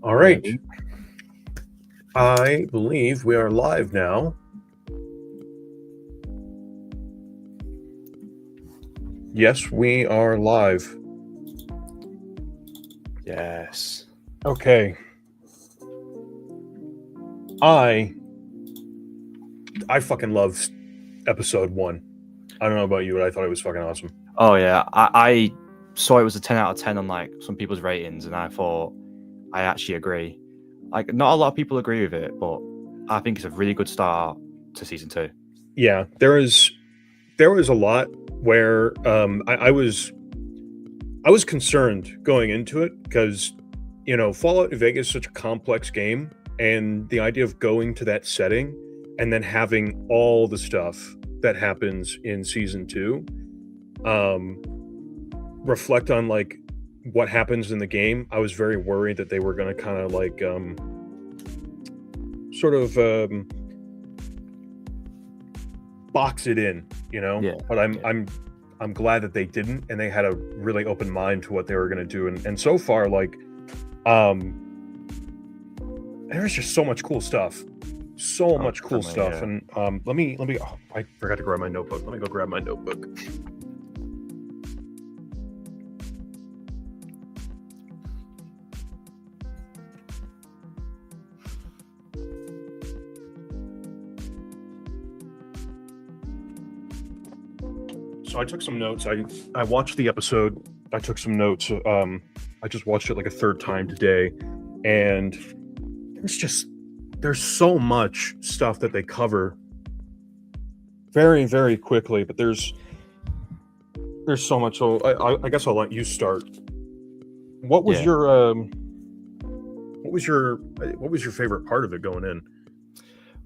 All right. I believe we are live now. Yes, we are live. Yes. Okay. I fucking love episode 1. I don't know about you, but I thought it was fucking awesome. Oh yeah, I saw it was a 10 out of 10 on like some people's ratings, and I thought I actually agree. Like, not a lot of people agree with it, but I think it's a really good start to season 2. Yeah, there was a lot where I was concerned going into it because Fallout New Vegas is such a complex game, and the idea of going to that setting and then having all the stuff that happens in season 2 reflect on like what happens in the game. I was very worried that they were going to kind of like box it in, Yeah, but I'm glad that they didn't, and they had a really open mind to what they were going to do, and so far, like there's just so much cool stuff, much cool stuff. Yeah. And let me I forgot to grab my notebook. Let me go grab my notebook. So I took some notes. I watched the episode. I took some notes. I just watched it like a third time today, and there's so much stuff that they cover very, very quickly. But there's so much. So I guess I'll let you start. What was your favorite part of it going in?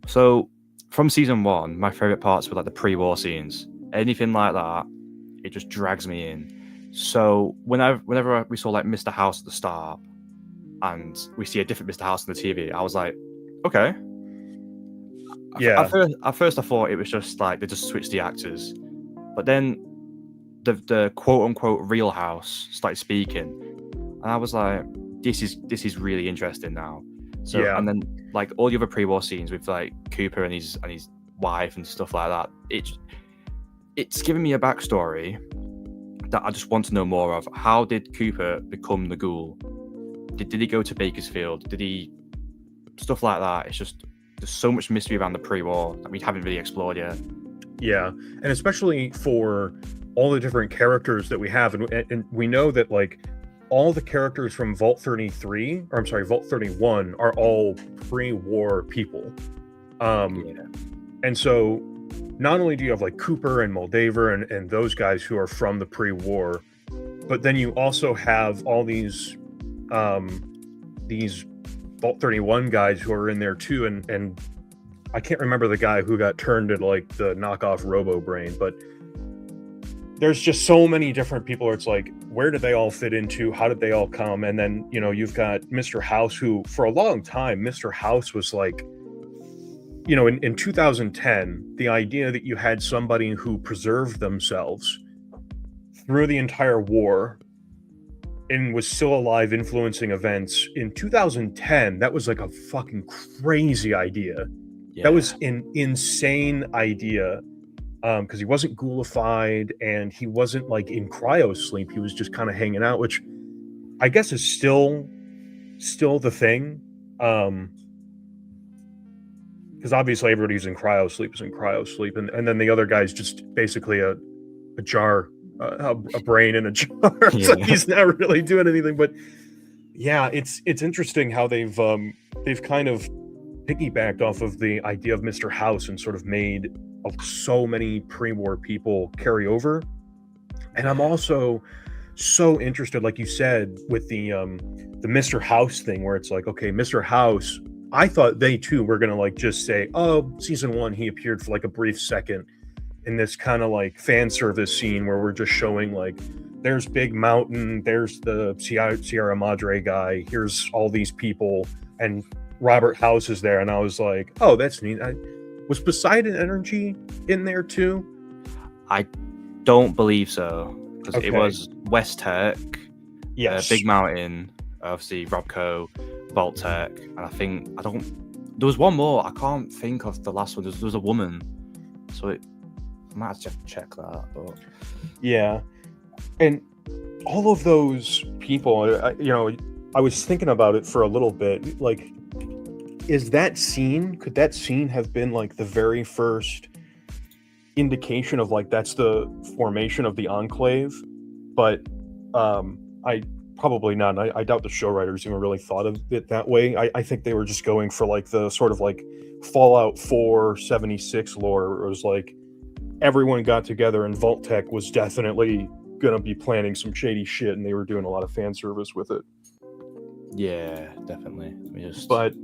So from season 1, my favorite parts were like the pre-war scenes. Anything like that, it just drags me in. So whenever we saw like Mr. House at the start, and we see a different Mr. House on the TV, I was like, okay. Yeah. At first I thought it was just like they just switched the actors, but then the quote unquote real House started speaking, and I was like, this is really interesting now. So Yeah. And then like all the other pre-war scenes with like Cooper and his wife and stuff like that, it's given me a backstory that I just want to know more of. How did Cooper become the Ghoul? Did he go to Bakersfield? Did he... Stuff like that. It's just, there's so much mystery around the pre-war that we haven't really explored yet. Yeah, and especially for all the different characters that we have, and we know that like all the characters from Vault 31 are all pre-war people. And so not only do you have like Cooper and Moldaver and those guys who are from the pre-war, but then you also have all these Vault 31 guys who are in there too, and I can't remember the guy who got turned into like the knockoff Robo Brain, but there's just so many different people where it's like, where did they all fit into? How did they all come? And then, you've got Mr. House, who for a long time, Mr. House was like, in 2010, the idea that you had somebody who preserved themselves through the entire war and was still alive, influencing events in 2010, that was like a fucking crazy idea. Yeah. That was an insane idea, because he wasn't ghoulified and he wasn't like in cryo sleep. He was just kind of hanging out, which I guess is still the thing. Because obviously everybody who's in cryo sleep is in cryo sleep, and then the other guy's just basically a jar, a brain in a jar. So he's not really doing anything. But yeah, it's interesting how they've kind of piggybacked off of the idea of Mr. House and sort of made so many pre-war people carry over. And I'm also so interested, like you said, with the Mr. House thing, where it's like, okay, Mr. House, I thought they too were gonna like just say, oh, season 1 he appeared for like a brief second in this kind of like fan service scene where we're just showing like, there's Big Mountain, there's the Sierra Madre guy, here's all these people, and Robert House is there. And I was like, oh, that's neat. Was Poseidon Energy in there too? I don't believe so, because it was West Turk, yes, Big Mountain, obviously Robco, Vault-Tec, and I think there was one more. I can't think of the last one. There was a woman, so I might have to check that. But yeah, and all of those people, I was thinking about it for a little bit. Like, could that scene have been like the very first indication of like that's the formation of the Enclave? But I probably not. I doubt the show writers even really thought of it that way. I think they were just going for like the sort of like Fallout 4 76 lore, where it was like everyone got together and Vault-Tec was definitely gonna be planning some shady shit, and they were doing a lot of fan service with it. Yeah, definitely. But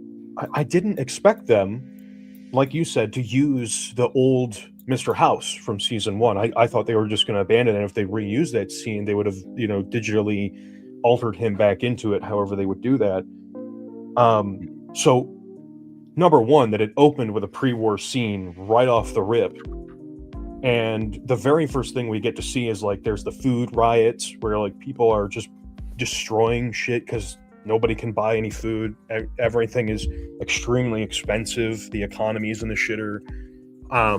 I didn't expect them, like you said, to use the old Mr. House from season 1. I thought they were just going to abandon it. And if they reused that scene, they would have, digitally altered him back into it, however they would do that. So, number one, that it opened with a pre-war scene right off the rip. And the very first thing we get to see is like there's the food riots where like people are just destroying shit because nobody can buy any food. Everything is extremely expensive. The economy's in the shitter. I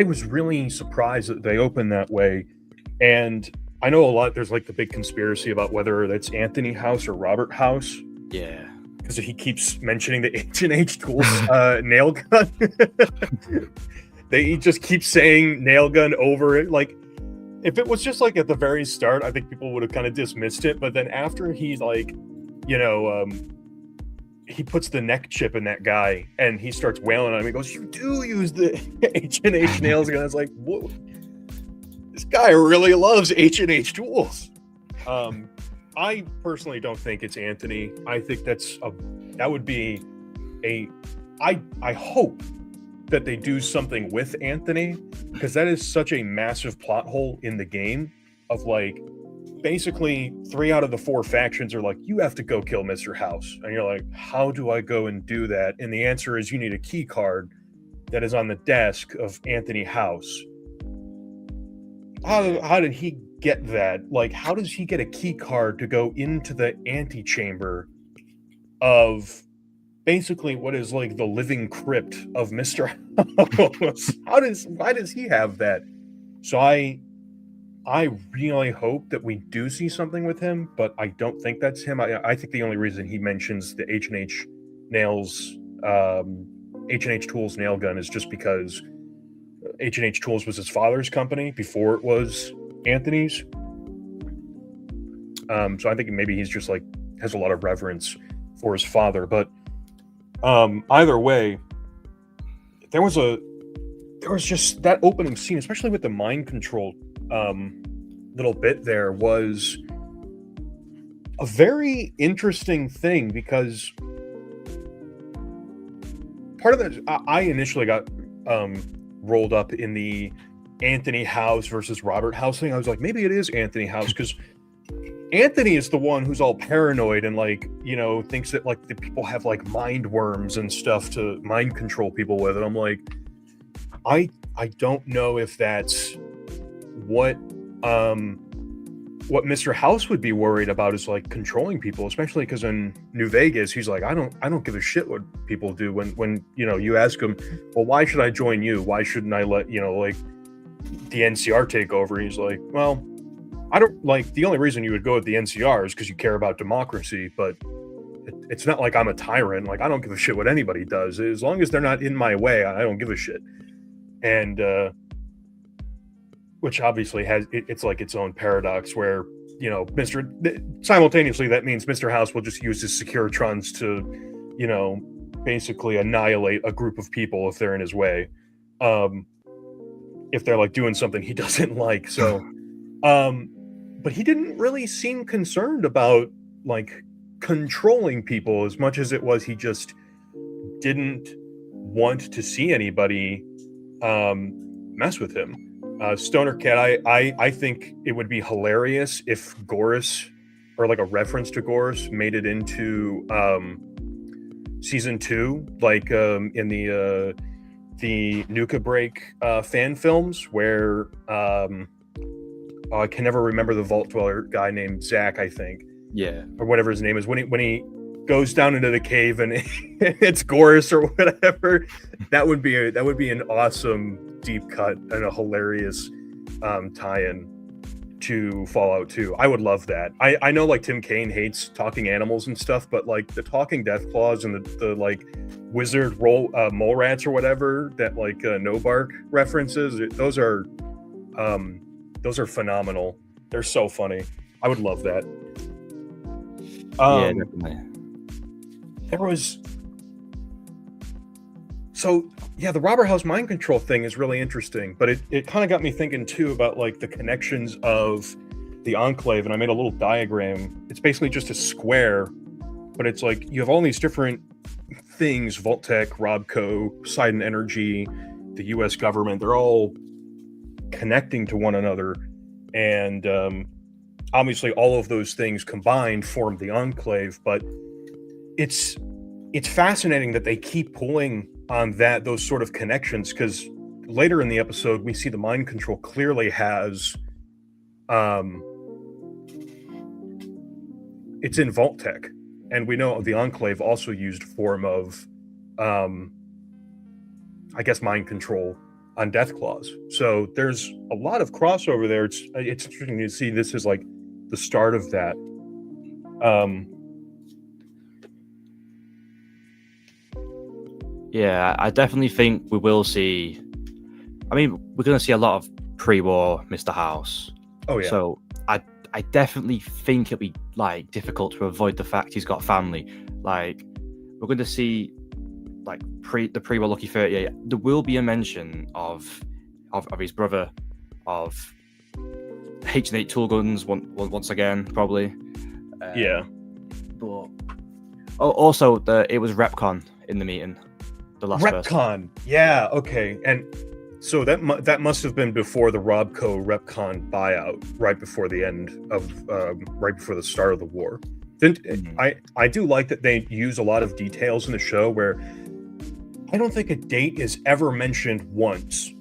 was really surprised that they opened that way. And I know there's like the big conspiracy about whether that's Anthony House or Robert House. Yeah. Because he keeps mentioning the H&H Tools nail gun. He just keeps saying nail gun over it. Like, if it was just like at the very start, I think people would have kind of dismissed it. But then after he's like, he puts the neck chip in that guy and he starts wailing on him. He goes, "You do use the H&H nails gun." I was like, whoa, this guy really loves H&H Tools. I personally don't think it's Anthony. I think that would be I hope that they do something with Anthony, because that is such a massive plot hole in the game of like basically 3 out of the 4 factions are like, you have to go kill Mr. House. And you're like, how do I go and do that? And the answer is you need a key card that is on the desk of Anthony House. How did he get that? Like, how does he get a key card to go into the antechamber of basically what is like the living crypt of Mr. House? Why does he have that? So I really hope that we do see something with him, but I don't think that's him. I think the only reason he mentions the H&H nails, H&H Tools nail gun is just because H&H Tools was his father's company before it was Anthony's. So I think maybe he's just like has a lot of reverence for his father. But either way, there was just that opening scene, especially with the mind control little bit there, was a very interesting thing, because part of that, I initially got rolled up in the Anthony House versus Robert House thing. I was like, maybe it is Anthony House, because Anthony is the one who's all paranoid and like, thinks that like the people have like mind worms and stuff to mind control people with. And I'm like, I don't know if that's what Mr. House would be worried about, is like controlling people, especially because in New Vegas, he's like, I don't give a shit what people do. When you ask him, well, why should I join you? Why shouldn't I let like the NCR take over? He's like, well, I don't like, the only reason you would go with the NCR is because you care about democracy, but it's not like I'm a tyrant. Like, I don't give a shit what anybody does. As long as they're not in my way, I don't give a shit. And which obviously has it's like its own paradox where simultaneously that means Mr. House will just use his Securitrons to basically annihilate a group of people if they're in his way, if they're like doing something he doesn't like. So but he didn't really seem concerned about like controlling people as much as it was he just didn't want to see anybody mess with him. Stoner Cat, I think it would be hilarious if Gorus, or like a reference to Gorus, made it into season 2, like in the Nuka Break fan films, where I can never remember the Vault Dweller guy named Zach, I think, Yeah. or whatever his name is, when he goes down into the cave and it's Gorse or whatever. That would be an awesome deep cut and a hilarious tie-in to Fallout 2. I would love that. I know like Tim Kaine hates talking animals and stuff, but like the talking Deathclaws and the like wizard mole rats or whatever that like Nobark references, those are phenomenal. They're so funny. I would love that. Yeah, definitely. There was the Robber House mind control thing is really interesting, but it kind of got me thinking too about like the connections of the Enclave, and I made a little diagram. It's basically just a square, but it's like you have all these different things: Vault-Tec, Robco, Poseidon Energy, the U.S. government. They're all connecting to one another, and obviously all of those things combined form the Enclave. But it's fascinating that they keep pulling on those sort of connections, because later in the episode we see the mind control clearly has it's in Vault-Tec, and we know the Enclave also used a form of I guess mind control on Deathclaws. So there's a lot of crossover there. It's interesting to see this is like the start of that. Yeah, I definitely think we will see. I mean, we're going to see a lot of pre-war Mr. House. Oh yeah. So I definitely think it'll be like difficult to avoid the fact he's got family. Like we're going to see like the pre-war Lucky 38. There will be a mention of his brother, of H&8 tool guns once again probably. Yeah. But also it was Repcon in the meeting. The last Repcon, yeah, okay, and so that must have been before the Robco Repcon buyout, right before the end of right before the start of the war. Then I do like that they use a lot of details in the show where I don't think a date is ever mentioned once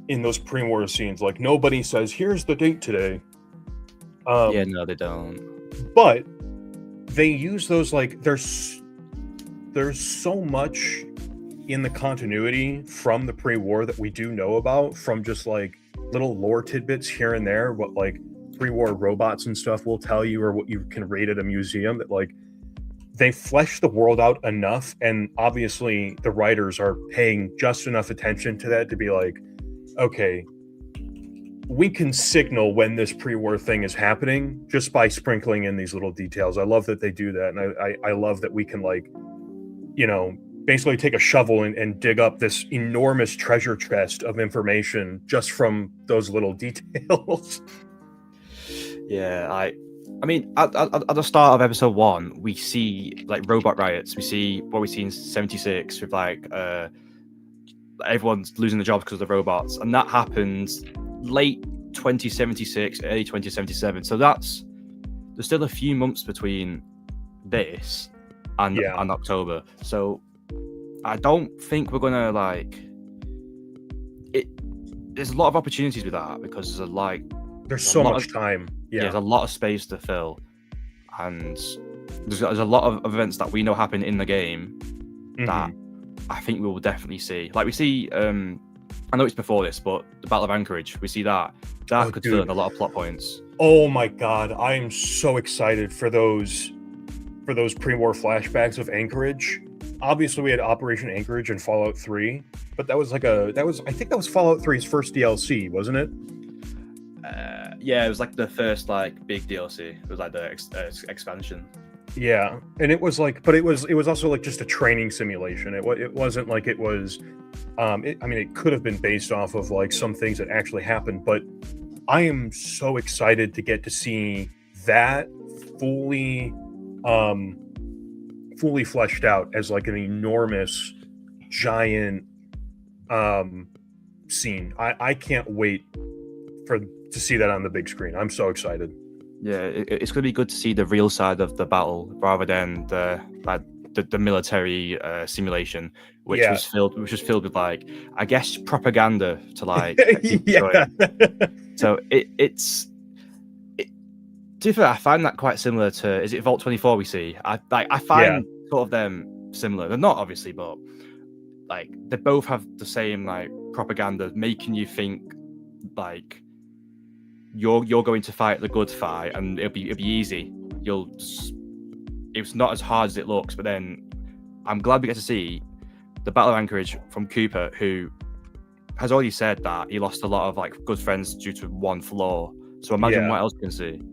in those pre-war scenes. Like nobody says, "Here's the date today." Yeah, no, they don't. But they use those like there's so much in the continuity from the pre-war that we do know about, from just like little lore tidbits here and there, what like pre-war robots and stuff will tell you, or what you can read at a museum, that like they flesh the world out enough, and obviously the writers are paying just enough attention to that to be like, okay, we can signal when this pre-war thing is happening just by sprinkling in these little details. I love that they do that, and I love that we can like, you know, basically take a shovel and dig up this enormous treasure chest of information just from those little details. Yeah, I mean, at the start of episode 1, we see like robot riots. We see what we see in 76 with like everyone's losing their jobs because of the robots, and that happens late 2076, early 2077. So there's still a few months between this and October. So I don't think we're gonna like it. There's a lot of opportunities with that because there's so much time. Yeah, there's a lot of space to fill, and there's a lot of events that we know happen in the game that I think we will definitely see. Like we see, I know it's before this, but the Battle of Anchorage, we see that could fill in a lot of plot points. Oh my god, I am so excited for those pre-war flashbacks of Anchorage. Obviously, we had Operation Anchorage in Fallout 3, but I think that was Fallout 3's first DLC, wasn't it? Yeah, it was like the first like big DLC. It was like the expansion. Yeah, and it was like, but it was also like just a training simulation. It wasn't like it was. I mean, it could have been based off of like some things that actually happened, but I am so excited to get to see that fully fleshed out as like an enormous giant scene. I can't wait to see that on the big screen. I'm so excited. Yeah, it's going to be good to see the real side of the battle rather than the military simulation, which was filled with like, I guess, propaganda to like. Yeah. So To be fair, I find that quite similar to, is it Vault 24 we see? I find sort of them similar. They're not obviously, but like they both have the same like propaganda, making you think like you're going to fight the good fight and it'll be easy. It's not as hard as it looks. But then I'm glad we get to see the Battle of Anchorage from Cooper, who has already said that he lost a lot of like good friends due to one flaw. So imagine what else you can see.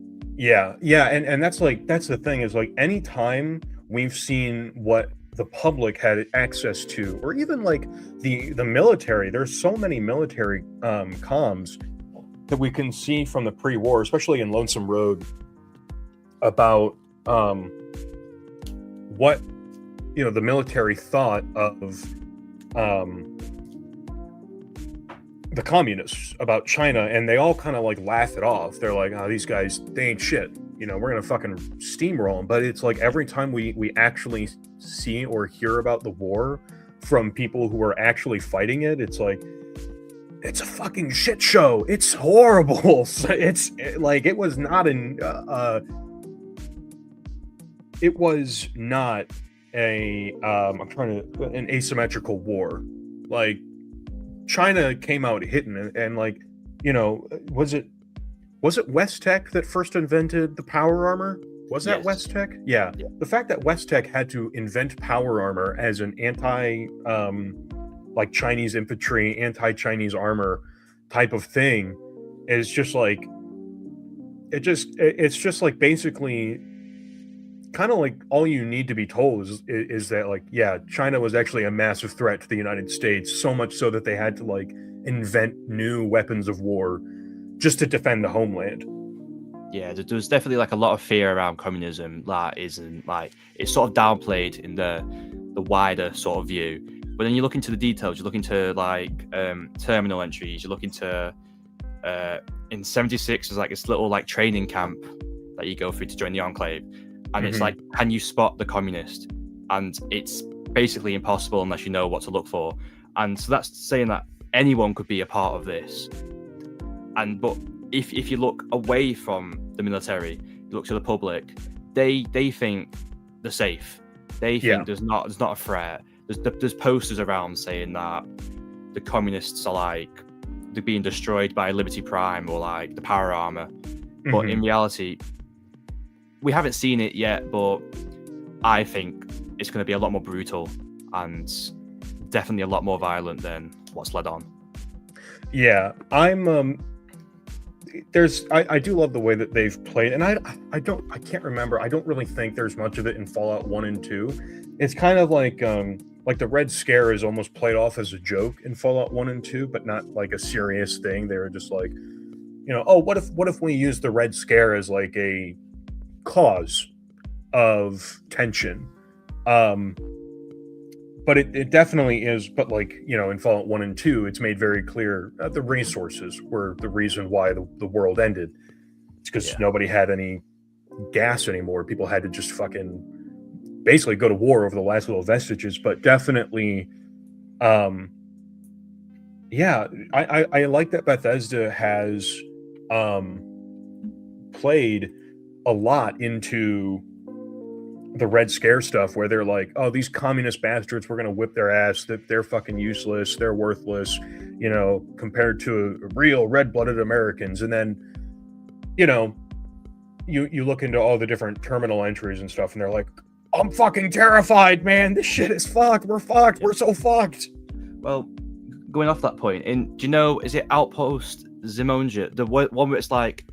Yeah, and that's the thing is like anytime we've seen what the public had access to, or even like the military, there's so many military comms that we can see from the pre-war, especially in Lonesome Road, about what the military thought of the communists, about China, and they all kind of like laugh it off. They're like, oh, these guys, they ain't shit. We're gonna fucking steamroll them. But it's like every time we actually see or hear about the war from people who are actually fighting it, it's like, it's a fucking shit show. It's horrible. It was not an an asymmetrical war. Like, China came out hitting, and like, was it Westtech that first invented the power armor? Was that Westtech? Yeah. The fact that Westtech had to invent power armor as an anti like Chinese infantry, anti-Chinese armor type of thing is just like, it's just like basically kind of like all you need to be told is that like, yeah, China was actually a massive threat to the United States, so much so that they had to like invent new weapons of war just to defend the homeland. Yeah, there's definitely like a lot of fear around communism that isn't like, it's sort of downplayed in the wider sort of view. But then you look into the details, you look into like terminal entries, you look into in 76 there's like this little like training camp that you go through to join the Enclave. And it's like, can you spot the communist? And it's basically impossible unless you know what to look for. And so that's saying that anyone could be a part of this. But if you look away from the military, you look to the public, they think they're safe. They think there's not a threat. There's posters around saying that the communists are like, they're being destroyed by Liberty Prime or like the power armor. But in reality, we haven't seen it yet, but I think it's going to be a lot more brutal and definitely a lot more violent than what's led on. Yeah, I do love the way that they've played, and I can't remember. I don't really think there's much of it in Fallout 1 and 2. It's kind of like the Red Scare is almost played off as a joke in Fallout 1 and 2, but not like a serious thing. They were just like, oh, what if we use the Red Scare as like a cause of tension? But it definitely is. But like, in Fallout 1 and 2, it's made very clear the resources were the reason why the world ended. It's because nobody had any gas anymore. People had to just fucking basically go to war over the last little vestiges. But definitely, I like that Bethesda has played a lot into the Red Scare stuff, where they're like, oh, these communist bastards, we're going to whip their ass, that they're fucking useless, they're worthless, compared to real red-blooded Americans. And then, you look into all the different terminal entries and stuff, and they're like, I'm fucking terrified, man. This shit is fucked. We're fucked. We're so fucked. Well, going off that point, do you know, is it Outpost Zimonja, the one where it's like,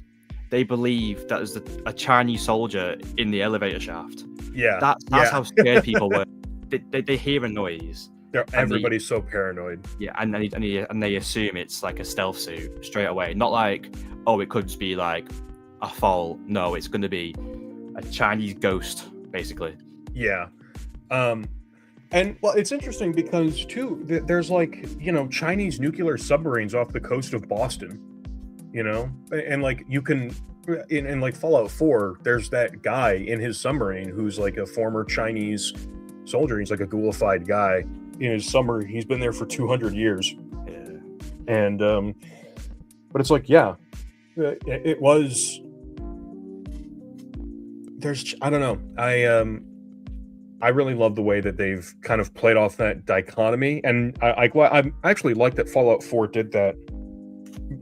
they believe that there's a Chinese soldier in the elevator shaft? Yeah, that's how scared people were. They hear a noise. Everybody's so paranoid. Yeah, and they assume it's like a stealth suit straight away. Not like, oh, it could just be like a fall. No, it's going to be a Chinese ghost, basically. Yeah. And well, it's interesting because too, there's like, Chinese nuclear submarines off the coast of Boston, and like you can, in like Fallout 4, there's that guy in his submarine who's like a former Chinese soldier. He's like a ghoulified guy in his submarine. He's been there for 200 years. Yeah. And, but it's like, yeah, it was I don't know. I really love the way that they've kind of played off that dichotomy, and I actually like that Fallout 4 did that,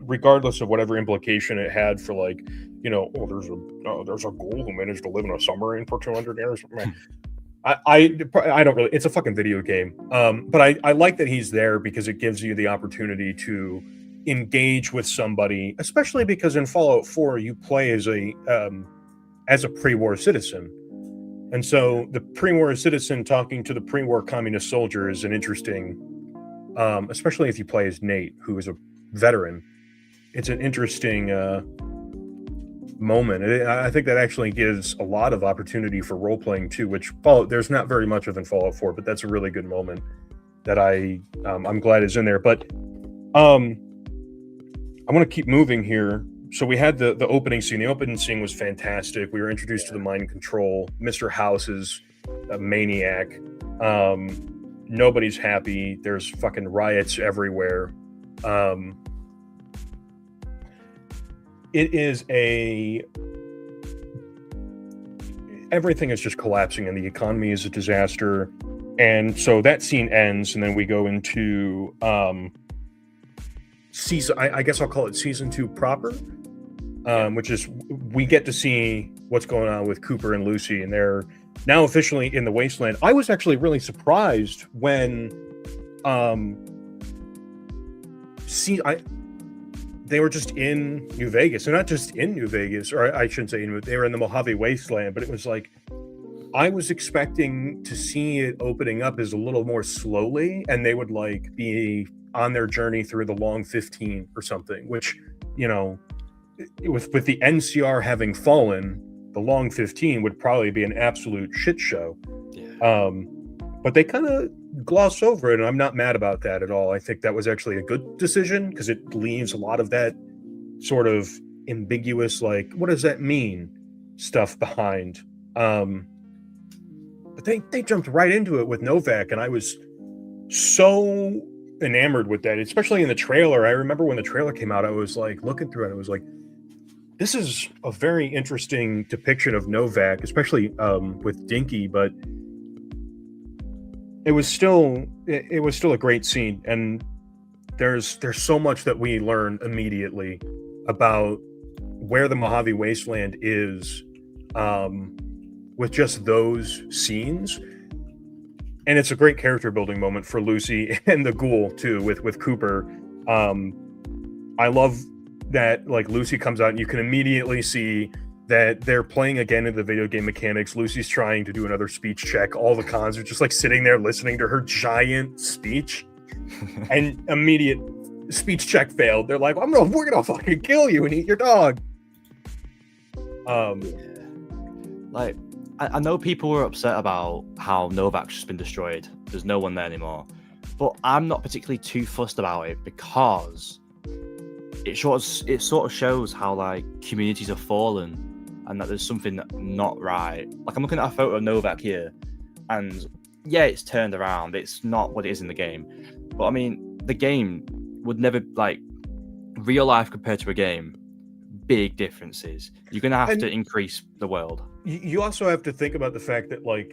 regardless of whatever implication it had for, like, there's a ghoul who managed to live in a submarine for 200 years. Man, I don't really. It's a fucking video game, but I like that he's there because it gives you the opportunity to engage with somebody, especially because in Fallout 4 you play as a pre-war citizen. And so the pre-war citizen talking to the pre-war communist soldier is an interesting, especially if you play as Nate, who is a veteran. It's an interesting moment. I think that actually gives a lot of opportunity for role-playing too, which there's not very much of in Fallout 4, but that's a really good moment that I'm glad is in there. But I want to keep moving here. So we had the opening scene. The opening scene was fantastic. We were introduced to the mind control. Mr. House is a maniac. Nobody's happy. There's fucking riots everywhere. Everything is just collapsing and the economy is a disaster. And so that scene ends, and then we go into season, I guess I'll call it season 2 proper. Which is, we get to see what's going on with Cooper and Lucy, and they're now officially in the wasteland. I was actually really surprised when they were just in New Vegas. They're not just in New Vegas, or I shouldn't say they were in the Mojave Wasteland, but it was like, I was expecting to see it opening up as a little more slowly, and they would like be on their journey through the Long 15 or something, which, with the NCR having fallen, the Long 15 would probably be an absolute shit show. Yeah. But they kind of gloss over it, and I'm not mad about that at all. I think that was actually a good decision because it leaves a lot of that sort of ambiguous, like, what does that mean stuff behind. But they jumped right into it with Novak, and I was so enamored with that, especially in the trailer. I remember when the trailer came out, I was like looking through it, I was like, this is a very interesting depiction of Novak, especially with Dinky, but it was still a great scene, and there's so much that we learn immediately about where the Mojave Wasteland is with just those scenes. And it's a great character building moment for Lucy and the ghoul too, with Cooper. I love that, like, Lucy comes out and you can immediately see that they're playing again in the video game mechanics. Lucy's trying to do another speech check. All the cons are just like sitting there listening to her giant speech, and immediate speech check failed. They're like, we're gonna fucking kill you and eat your dog. Like, I know people were upset about how Novak's just been destroyed. There's no one there anymore. But I'm not particularly too fussed about it because it sort of shows how, like, communities have fallen and that there's something not right. Like, I'm looking at a photo of Novak here, and yeah, it's turned around. It's not what it is in the game. But I mean, the game would never, like, real life compared to a game, big differences. You're going to have to increase the world. You also have to think about the fact that, like,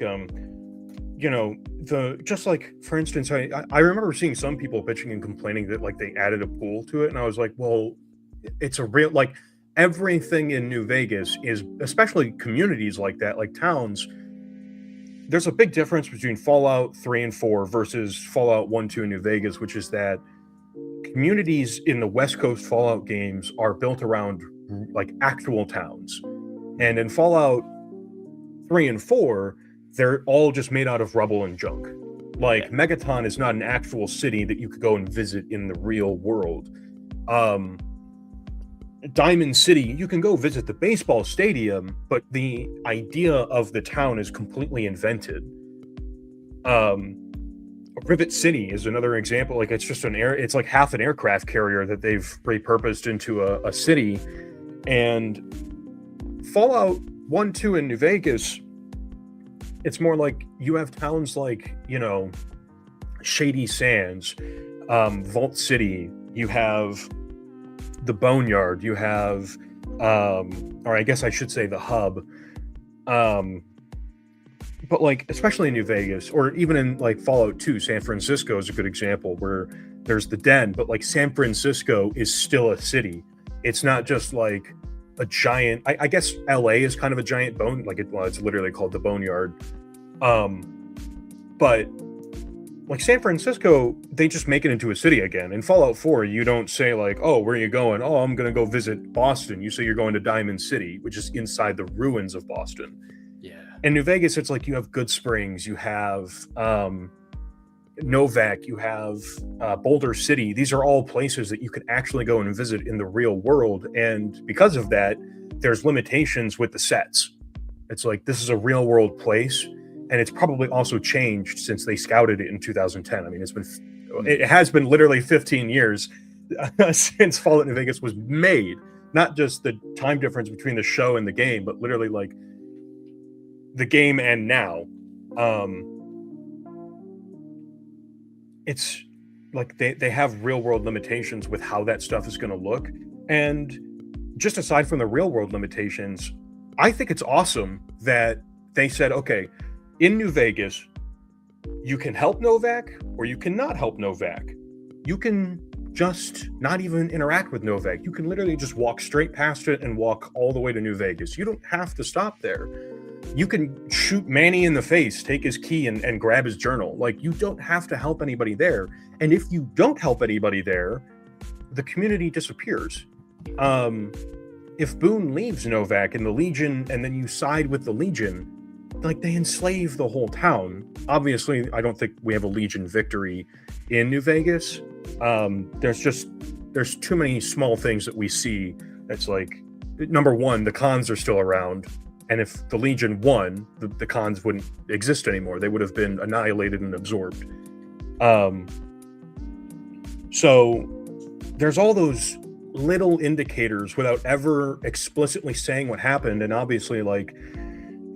just like, for instance, I remember seeing some people bitching and complaining that, like, they added a pool to it, and I was like, well, it's a real, like, everything in New Vegas is, especially communities like that, like towns, there's a big difference between Fallout 3 and 4 versus Fallout 1, 2 in New Vegas, which is that communities in the West Coast Fallout games are built around, like, actual towns. And in Fallout 3 and 4, they're all just made out of rubble and junk. Like, Megaton is not an actual city that you could go and visit in the real world. Diamond City, you can go visit the baseball stadium, but the idea of the town is completely invented. Rivet City is another example. Like, it's just it's like half an aircraft carrier that they've repurposed into a city. And Fallout 1, 2 in New Vegas, it's more like you have towns like, Shady Sands, Vault City, you have the Boneyard, you have, or I guess I should say the Hub, But like, especially in New Vegas, or even in like Fallout 2, San Francisco is a good example where there's the den, but like San Francisco is still a city. It's not just like a giant. I guess LA is kind of a giant bone. Like it's literally called the Boneyard. But like San Francisco, they just make it into a city again. In Fallout 4, you don't say like, "Oh, where are you going?" "Oh, I'm gonna go visit Boston." You say you're going to Diamond City, which is inside the ruins of Boston. Yeah. In New Vegas, it's like you have Good Springs, you have Novak, you have Boulder City. These are all places that you can actually go and visit in the real world. And because of that, there's limitations with the sets. It's like, this is a real world place. And it's probably also changed since they scouted it in 2010. I mean, it has been literally 15 years since Fallout New Vegas was made. Not just the time difference between the show and the game, but literally like the game and now. It's like they have real world limitations with how that stuff is going to look. And just aside from the real world limitations, I think it's awesome that they said, okay, in New Vegas, you can help Novak or you cannot help Novak. You can just not even interact with Novak. You can literally just walk straight past it and walk all the way to New Vegas. You don't have to stop there. You can shoot Manny in the face, take his key and grab his journal. Like, you don't have to help anybody there. And if you don't help anybody there, the community disappears. If Boone leaves Novak and the Legion, and then you side with the Legion, like, they enslave the whole town. Obviously, I don't think we have a Legion victory in New Vegas. There's too many small things that we see that's like, number one, the Khans are still around. And if the Legion won, the Khans wouldn't exist anymore. They would have been annihilated and absorbed. So there's all those little indicators without ever explicitly saying what happened. And obviously, like,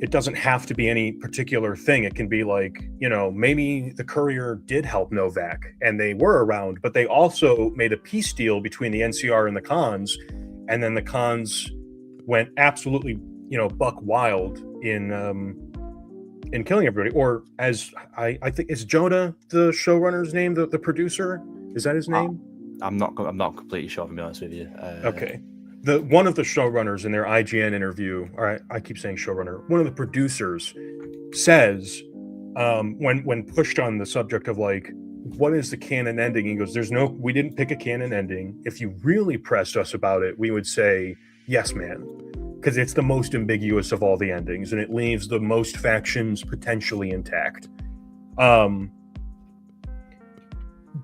it doesn't have to be any particular thing. It can be like, maybe the Courier did help Novak and they were around, but they also made a peace deal between the NCR and the Khans. And then the Khans went absolutely, buck wild in killing everybody. Or as I think, is Jonah the showrunner's name, the producer? Is that his name? I'm not completely sure, to be honest with you. Okay. One of the showrunners in their IGN interview, or I keep saying showrunner, one of the producers says, when pushed on the subject of like, what is the canon ending? He goes, we didn't pick a canon ending. If you really pressed us about it, we would say, yes, man. Because it's the most ambiguous of all the endings, and it leaves the most factions potentially intact.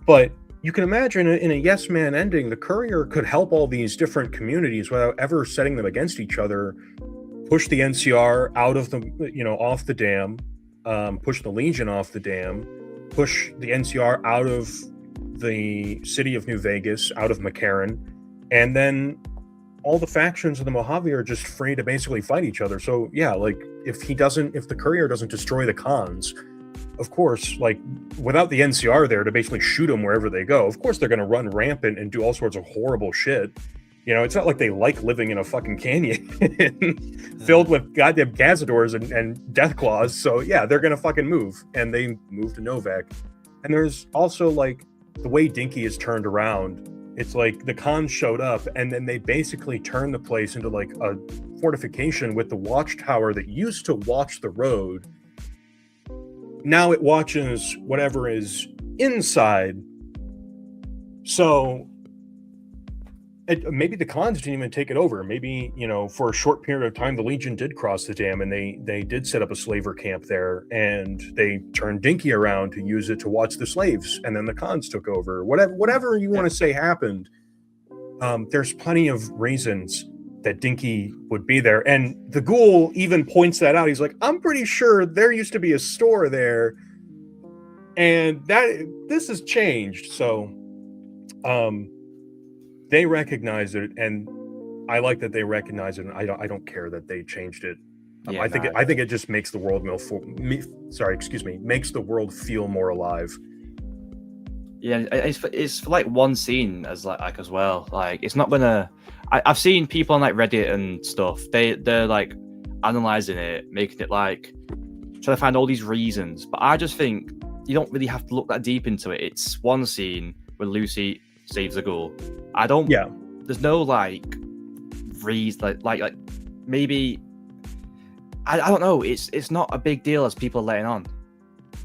But you can imagine in a yes man ending, the Courier could help all these different communities without ever setting them against each other, push the NCR out of off the dam, push the Legion off the dam, push the NCR out of the city of New Vegas, out of McCarran, and then all the factions of the Mojave are just free to basically fight each other. So yeah, like if the Courier doesn't destroy the Khans, of course, like without the NCR there to basically shoot them wherever they go, of course they're going to run rampant and do all sorts of horrible shit. It's not like they like living in a fucking canyon filled with goddamn Cazadors and Deathclaws. So yeah, they're going to fucking move, and they move to Novak. And there's also like the way Dinky is turned around. It's like the Khans showed up and then they basically turned the place into like a fortification with the watchtower that used to watch the road. Now it watches whatever is inside. So maybe the Khans didn't even take it over. Maybe, for a short period of time, the Legion did cross the dam and they did set up a slaver camp there, and they turned Dinky around to use it to watch the slaves. And then the Khans took over. Whatever you want to say happened. There's plenty of reasons that Dinky would be there. And the Ghoul even points that out. He's like, I'm pretty sure there used to be a store there, and this has changed. So, they recognize it, and I like that they recognize it. And I don't care that they changed it. I think it just makes the world makes the world feel more alive. Yeah, it's for like one scene as as well. Like, it's not gonna. I've seen people on like Reddit and stuff. They're like, analyzing it, making it like trying to find all these reasons. But I just think you don't really have to look that deep into it. It's one scene where Lucy saves a ghoul. I don't. Yeah. There's no like reason like maybe I don't know. It's not a big deal as people are letting on.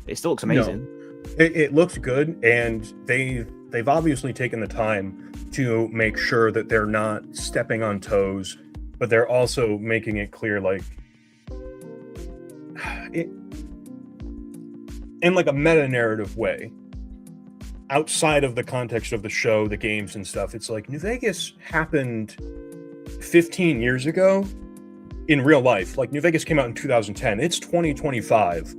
It still looks amazing. No. It looks good, and they've obviously taken the time to make sure that they're not stepping on toes, but they're also making it clear, like, in like a meta-narrative way, outside of the context of the show, the games and stuff. It's like New Vegas happened 15 years ago in real life. Like, New Vegas came out in 2010. It's 2025.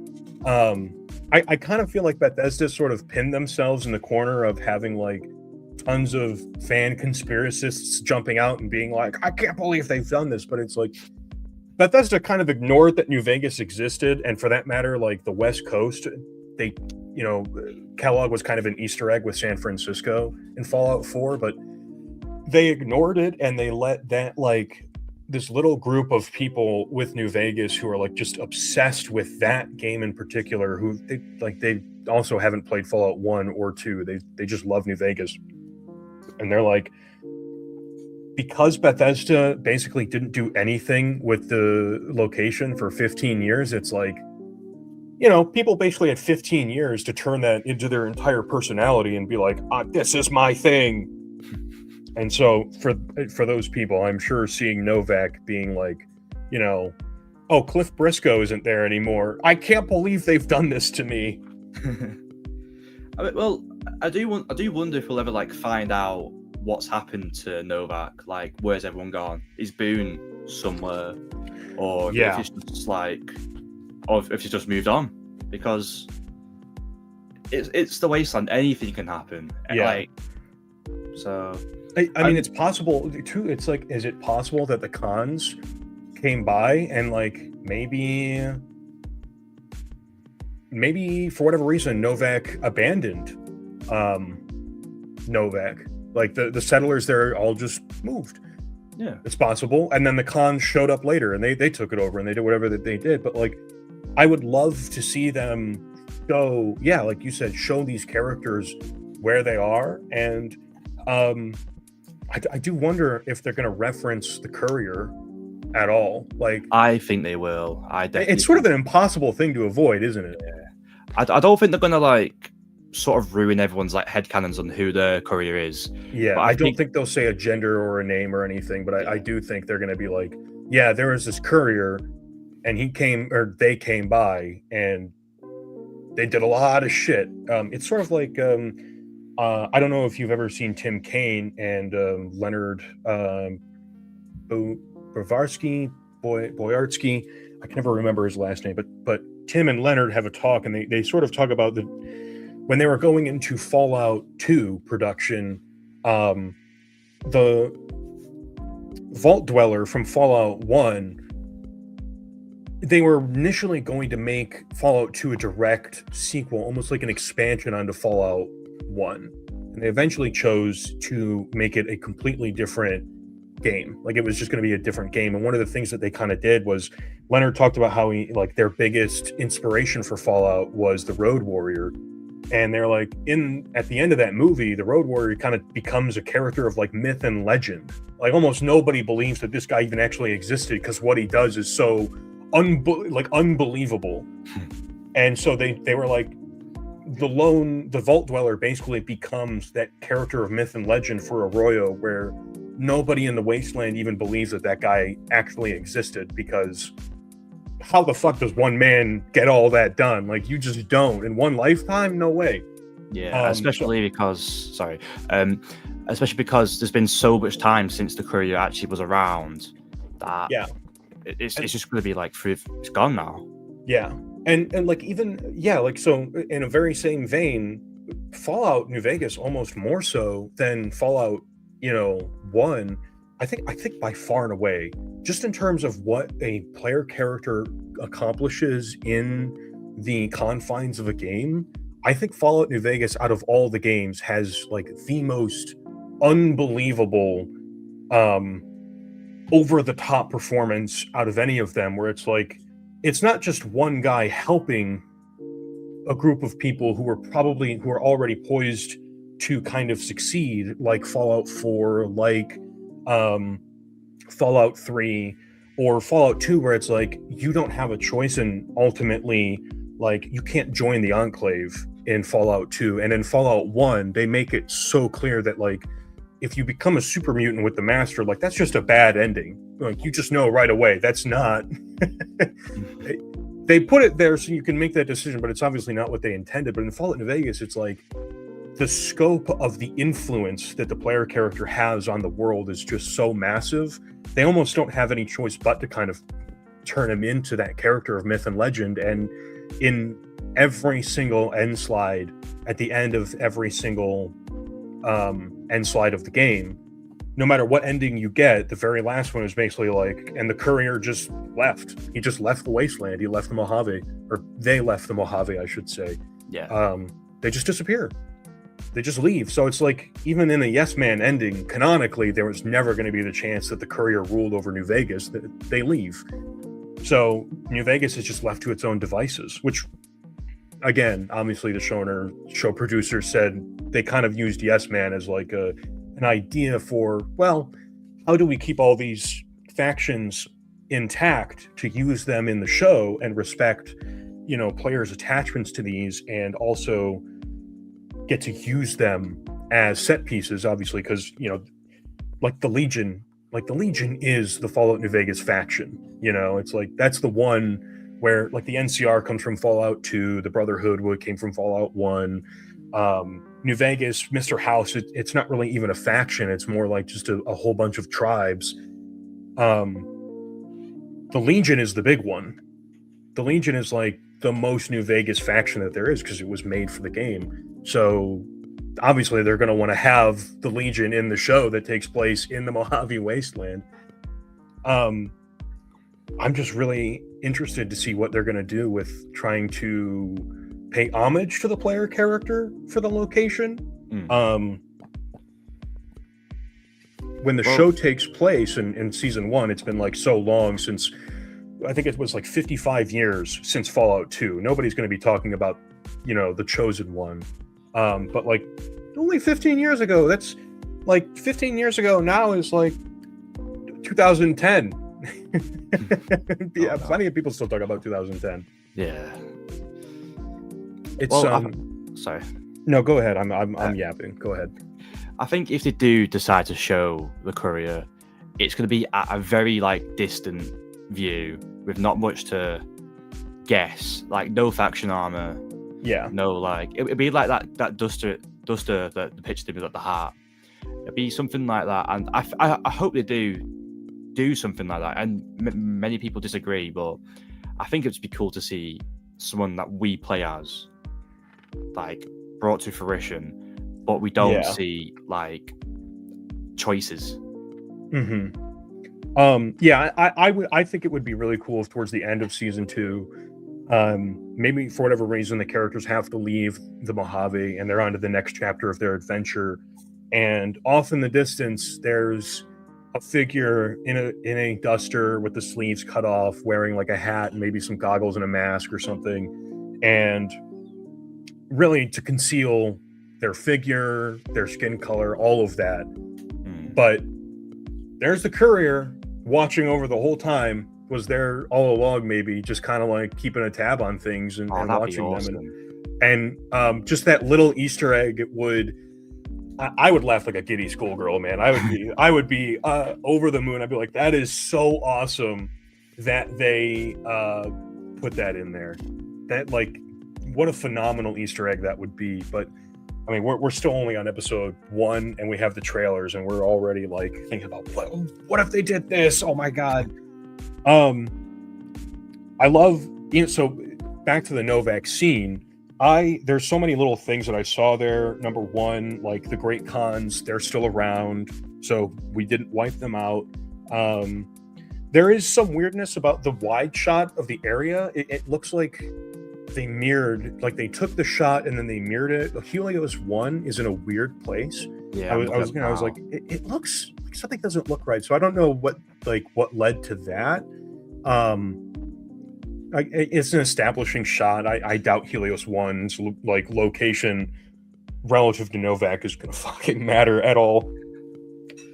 I kind of feel like Bethesda sort of pinned themselves in the corner of having like tons of fan conspiracists jumping out and being like, I can't believe they've done this. But it's like Bethesda kind of ignored that New Vegas existed. And for that matter, like the West Coast, they, you know, Kellogg was kind of an Easter egg with San Francisco in Fallout 4, but they ignored it and they let that like this little group of people with New Vegas who are like just obsessed with that game in particular, who they also haven't played Fallout 1 or 2. They just love New Vegas. And they're like, because Bethesda basically didn't do anything with the location for 15 years, it's like, you know, people basically had 15 years to turn that into their entire personality and be like, this is my thing. And so for those people, I'm sure seeing Novak being like, you know, oh, Cliff Briscoe isn't there anymore. I can't believe they've done this to me. I mean, well, I do wonder if we'll ever like find out what's happened to Novak. Like, where's everyone gone? Is Boone somewhere, or if it's just like, or if it's just moved on? Because it's the wasteland. Anything can happen. Yeah. Like, so. I mean, it's possible too. It's like, is it possible that the cons came by and like maybe for whatever reason Novak abandoned Novak? Like the settlers there all just moved. Yeah, it's possible. And then the cons showed up later and they took it over and they did whatever that they did. But like, I would love to see them show, yeah, like you said, show these characters where they are. And I do wonder if they're going to reference the Courier at all. Like, I think they will. It's sort of an impossible thing to avoid, isn't it? Yeah. I don't think they're going to like sort of ruin everyone's like headcanons on who the Courier is. Yeah, but I don't think they'll say a gender or a name or anything, but I do think they're going to be like, yeah, there was this Courier and they came by and they did a lot of shit. It's sort of like, I don't know if you've ever seen Tim Kaine and Leonard Boyarsky. I can never remember his last name, but Tim and Leonard have a talk, and they sort of talk about when they were going into Fallout 2 production, the Vault Dweller from Fallout 1. They were initially going to make Fallout 2 a direct sequel, almost like an expansion onto Fallout 1, and they eventually chose to make it a completely different game. Like, it was just going to be a different game. And one of the things that they kind of did was Leonard talked about how their biggest inspiration for Fallout was the Road Warrior, and they're like, at the end of that movie, the Road Warrior kind of becomes a character of like myth and legend. Like, almost nobody believes that this guy even actually existed because what he does is so unbelievable. And so they were like, the Vault Dweller basically becomes that character of myth and legend for Arroyo, where nobody in the Wasteland even believes that guy actually existed, because how the fuck does one man get all that done? Like, you just don't in one lifetime. No way. Yeah, especially because there's been so much time since the Courier actually was around that it's just going to be like it's gone now. Yeah. And like, even, yeah, like, so in a very same vein, Fallout New Vegas, almost more so than Fallout, 1, I think by far and away, just in terms of what a player character accomplishes in the confines of a game, I think Fallout New Vegas, out of all the games, has like the most unbelievable over the top performance out of any of them, where it's like, it's not just one guy helping a group of people who are already poised to kind of succeed, like Fallout 4, like Fallout 3, or Fallout 2, where it's like you don't have a choice, and ultimately, like, you can't join the Enclave in Fallout 2. And in Fallout 1, they make it so clear that, like, if you become a super mutant with the Master, like, that's just a bad ending. Like, you just know right away that's not. They put it there so you can make that decision, but it's obviously not what they intended. But in Fallout New Vegas, it's like the scope of the influence that the player character has on the world is just so massive. They almost don't have any choice but to kind of turn him into that character of myth and legend. And in every single end slide, at the end of every single end slide of the game, no matter what ending you get, the very last one is basically like, and the courier just left. He just left the wasteland. He left the Mojave, or they left the Mojave, I should say. Yeah. They just disappear. They just leave. So it's like, even in a Yes Man ending, canonically, there was never going to be the chance that the courier ruled over New Vegas. They leave. So New Vegas is just left to its own devices, which, again, obviously the show producer said they kind of used Yes Man as like an idea for, well, how do we keep all these factions intact to use them in the show and respect, players' attachments to these, and also get to use them as set pieces, obviously, because, like the Legion is the Fallout New Vegas faction. It's like, that's the one where, like, the NCR comes from Fallout 2, the Brotherhood came from Fallout 1. New Vegas, Mr. House, it's not really even a faction. It's more like just a whole bunch of tribes. The Legion is the big one. The Legion is like the most New Vegas faction that there is, because it was made for the game. So obviously they're going to want to have the Legion in the show that takes place in the Mojave Wasteland. I'm just really interested to see what they're going to do with trying to pay homage to the player character for the location. When the show takes place in season 1, it's been like so long since, I think it was like 55 years since Fallout 2. Nobody's going to be talking about, the Chosen One. But like, only 15 years ago, that's like 15 years ago now is like 2010. Yeah, plenty of people still talk about 2010. Yeah. It's sorry. No, go ahead. I'm yapping. Go ahead. I think if they do decide to show the courier, it's going to be at a very like distant view with not much to guess. Like, no faction armor. Yeah. No, like, it'd be like that duster that the picture was at the heart. It'd be something like that, and I hope they do something like that. And many people disagree, but I think it'd be cool to see someone that we play as, like, brought to fruition, but we don't see like choices. I think it would be really cool if towards the end of season 2, maybe for whatever reason the characters have to leave the Mojave and they're on to the next chapter of their adventure, and off in the distance there's a figure in a duster with the sleeves cut off, wearing like a hat and maybe some goggles and a mask or something, and really to conceal their figure, their skin color, all of that. But there's the courier watching over the whole time, was there all along, maybe just kind of like keeping a tab on things and watching them. And just that little Easter egg, I would laugh like a giddy schoolgirl, man. I would be over the moon. I'd be like, that is so awesome that they put that in there. That, like, what a phenomenal Easter egg that would be. But I mean, we're still only on episode 1, and we have the trailers, and we're already like thinking about, what if they did this? Oh my god. I love, so back to the Novac scene. There's so many little things that I saw there. Number one, like the Great Khans, they're still around, so we didn't wipe them out. There is some weirdness about the wide shot of the area. It looks like they mirrored, like they took the shot and then they mirrored it. Helios 1 is in a weird place. Yeah, I was like, it looks like something doesn't look right. So I don't know what like what led to that. It's an establishing shot. I doubt Helios 1's like location relative to Novak is gonna fucking matter at all.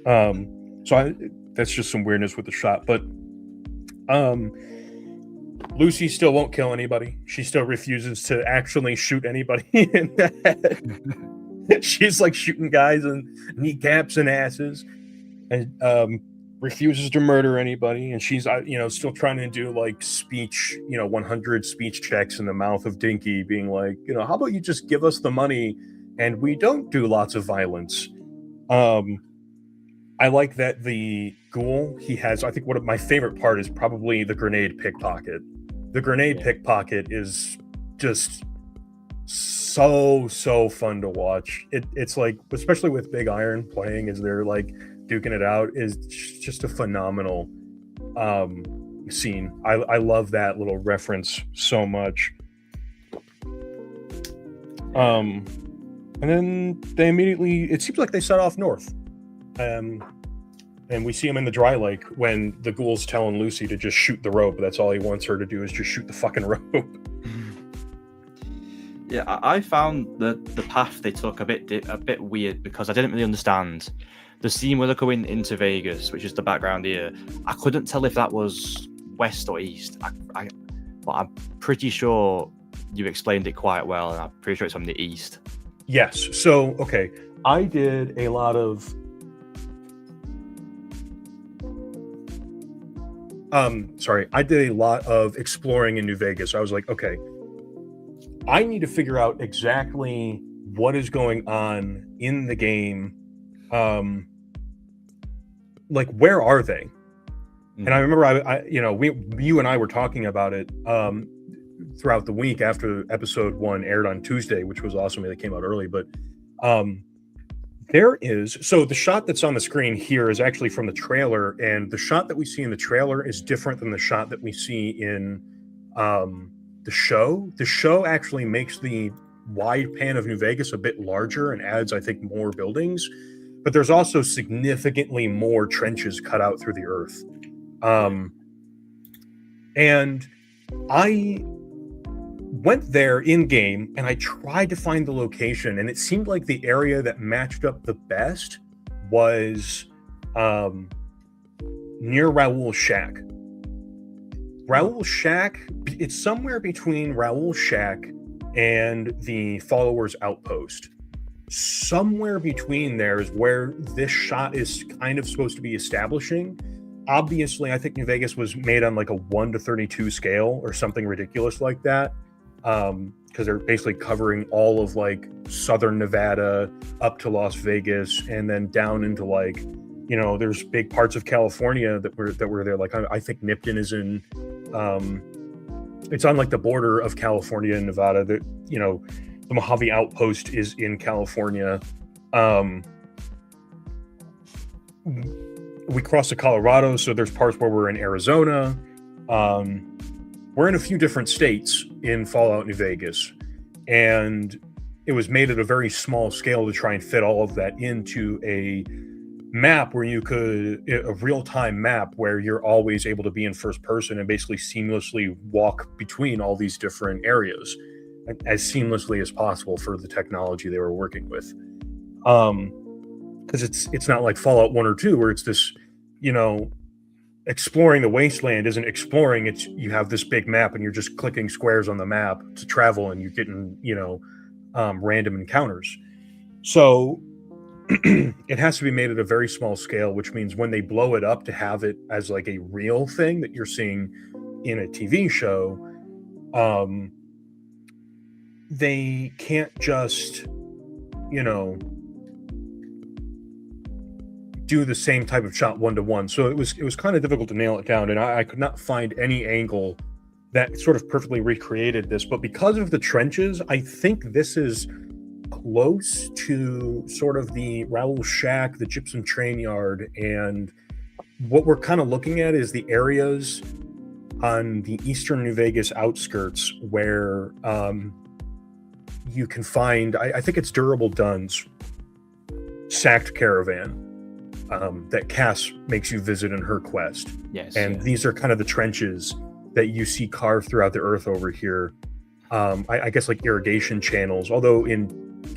That's just some weirdness with the shot, but Lucy still won't kill anybody. She still refuses to actually shoot anybody in the head. She's like shooting guys in kneecaps and asses, and refuses to murder anybody. And she's still trying to do like speech, 100 speech checks in the mouth of Dinky, being like, how about you just give us the money and we don't do lots of violence. I like that the ghoul, he has, I think one of my favorite part is probably the grenade pickpocket. The grenade pickpocket is just so fun to watch. It's like, especially with Big Iron playing as they're like duking it out, is just a phenomenal scene. I love that little reference so much. And then they immediately, it seems like they set off north. And we see him in the dry lake when the ghoul's telling Lucy to just shoot the rope. That's all he wants her to do, is just shoot the fucking rope. Yeah, I found the path they took a bit weird, because I didn't really understand the scene where they're going into Vegas, which is the background here. I couldn't tell if that was west or east. But I'm pretty sure you explained it quite well, and I'm pretty sure it's from the east. Yes. So, okay. I did a lot of exploring in New Vegas. I was like, okay, I need to figure out exactly what is going on in the game. Like, where are they? Mm-hmm. And I remember you and I were talking about it throughout the week after episode 1 aired on Tuesday, which was awesome. They came out early, but so the shot that's on the screen here is actually from the trailer, and the shot that we see in the trailer is different than the shot that we see in the show. The show actually makes the wide pan of New Vegas a bit larger and adds, I think, more buildings, but there's also significantly more trenches cut out through the earth. And I went there in game and I tried to find the location, and it seemed like the area that matched up the best was near Raoul's shack. Raoul's shack, it's somewhere between Raoul's shack and the followers' outpost. Somewhere between there is where this shot is kind of supposed to be establishing. Obviously, I think New Vegas was made on like a 1:32 scale or something ridiculous like that. Because they're basically covering all of like southern Nevada up to Las Vegas, and then down into like, there's big parts of California that were there. Like I think Nipton is in, it's on like the border of California and Nevada. That the Mojave Outpost is in California. We cross to Colorado, so there's parts where we're in Arizona. We're in a few different states in Fallout New Vegas, and it was made at a very small scale to try and fit all of that into a map where a real-time map where you're always able to be in first person and basically seamlessly walk between all these different areas as seamlessly as possible for the technology they were working with. Because it's not like Fallout 1 or 2 where it's this, exploring the wasteland isn't exploring. It's, you have this big map and you're just clicking squares on the map to travel, and you're getting, random encounters. So it has to be made at a very small scale, which means when they blow it up to have it as like a real thing that you're seeing in a TV show, they can't just, do the same type of shot 1-to-1. So it was kind of difficult to nail it down, and I could not find any angle that sort of perfectly recreated this. But because of the trenches, I think this is close to sort of the Raoul Shack, the Gypsum Train Yard, and what we're kind of looking at is the areas on the eastern New Vegas outskirts where you can find, I think it's Durable Dunn's sacked caravan. that Cass makes you visit in her quest. Yes. And these are kind of the trenches that you see carved throughout the earth over here. I guess like irrigation channels, although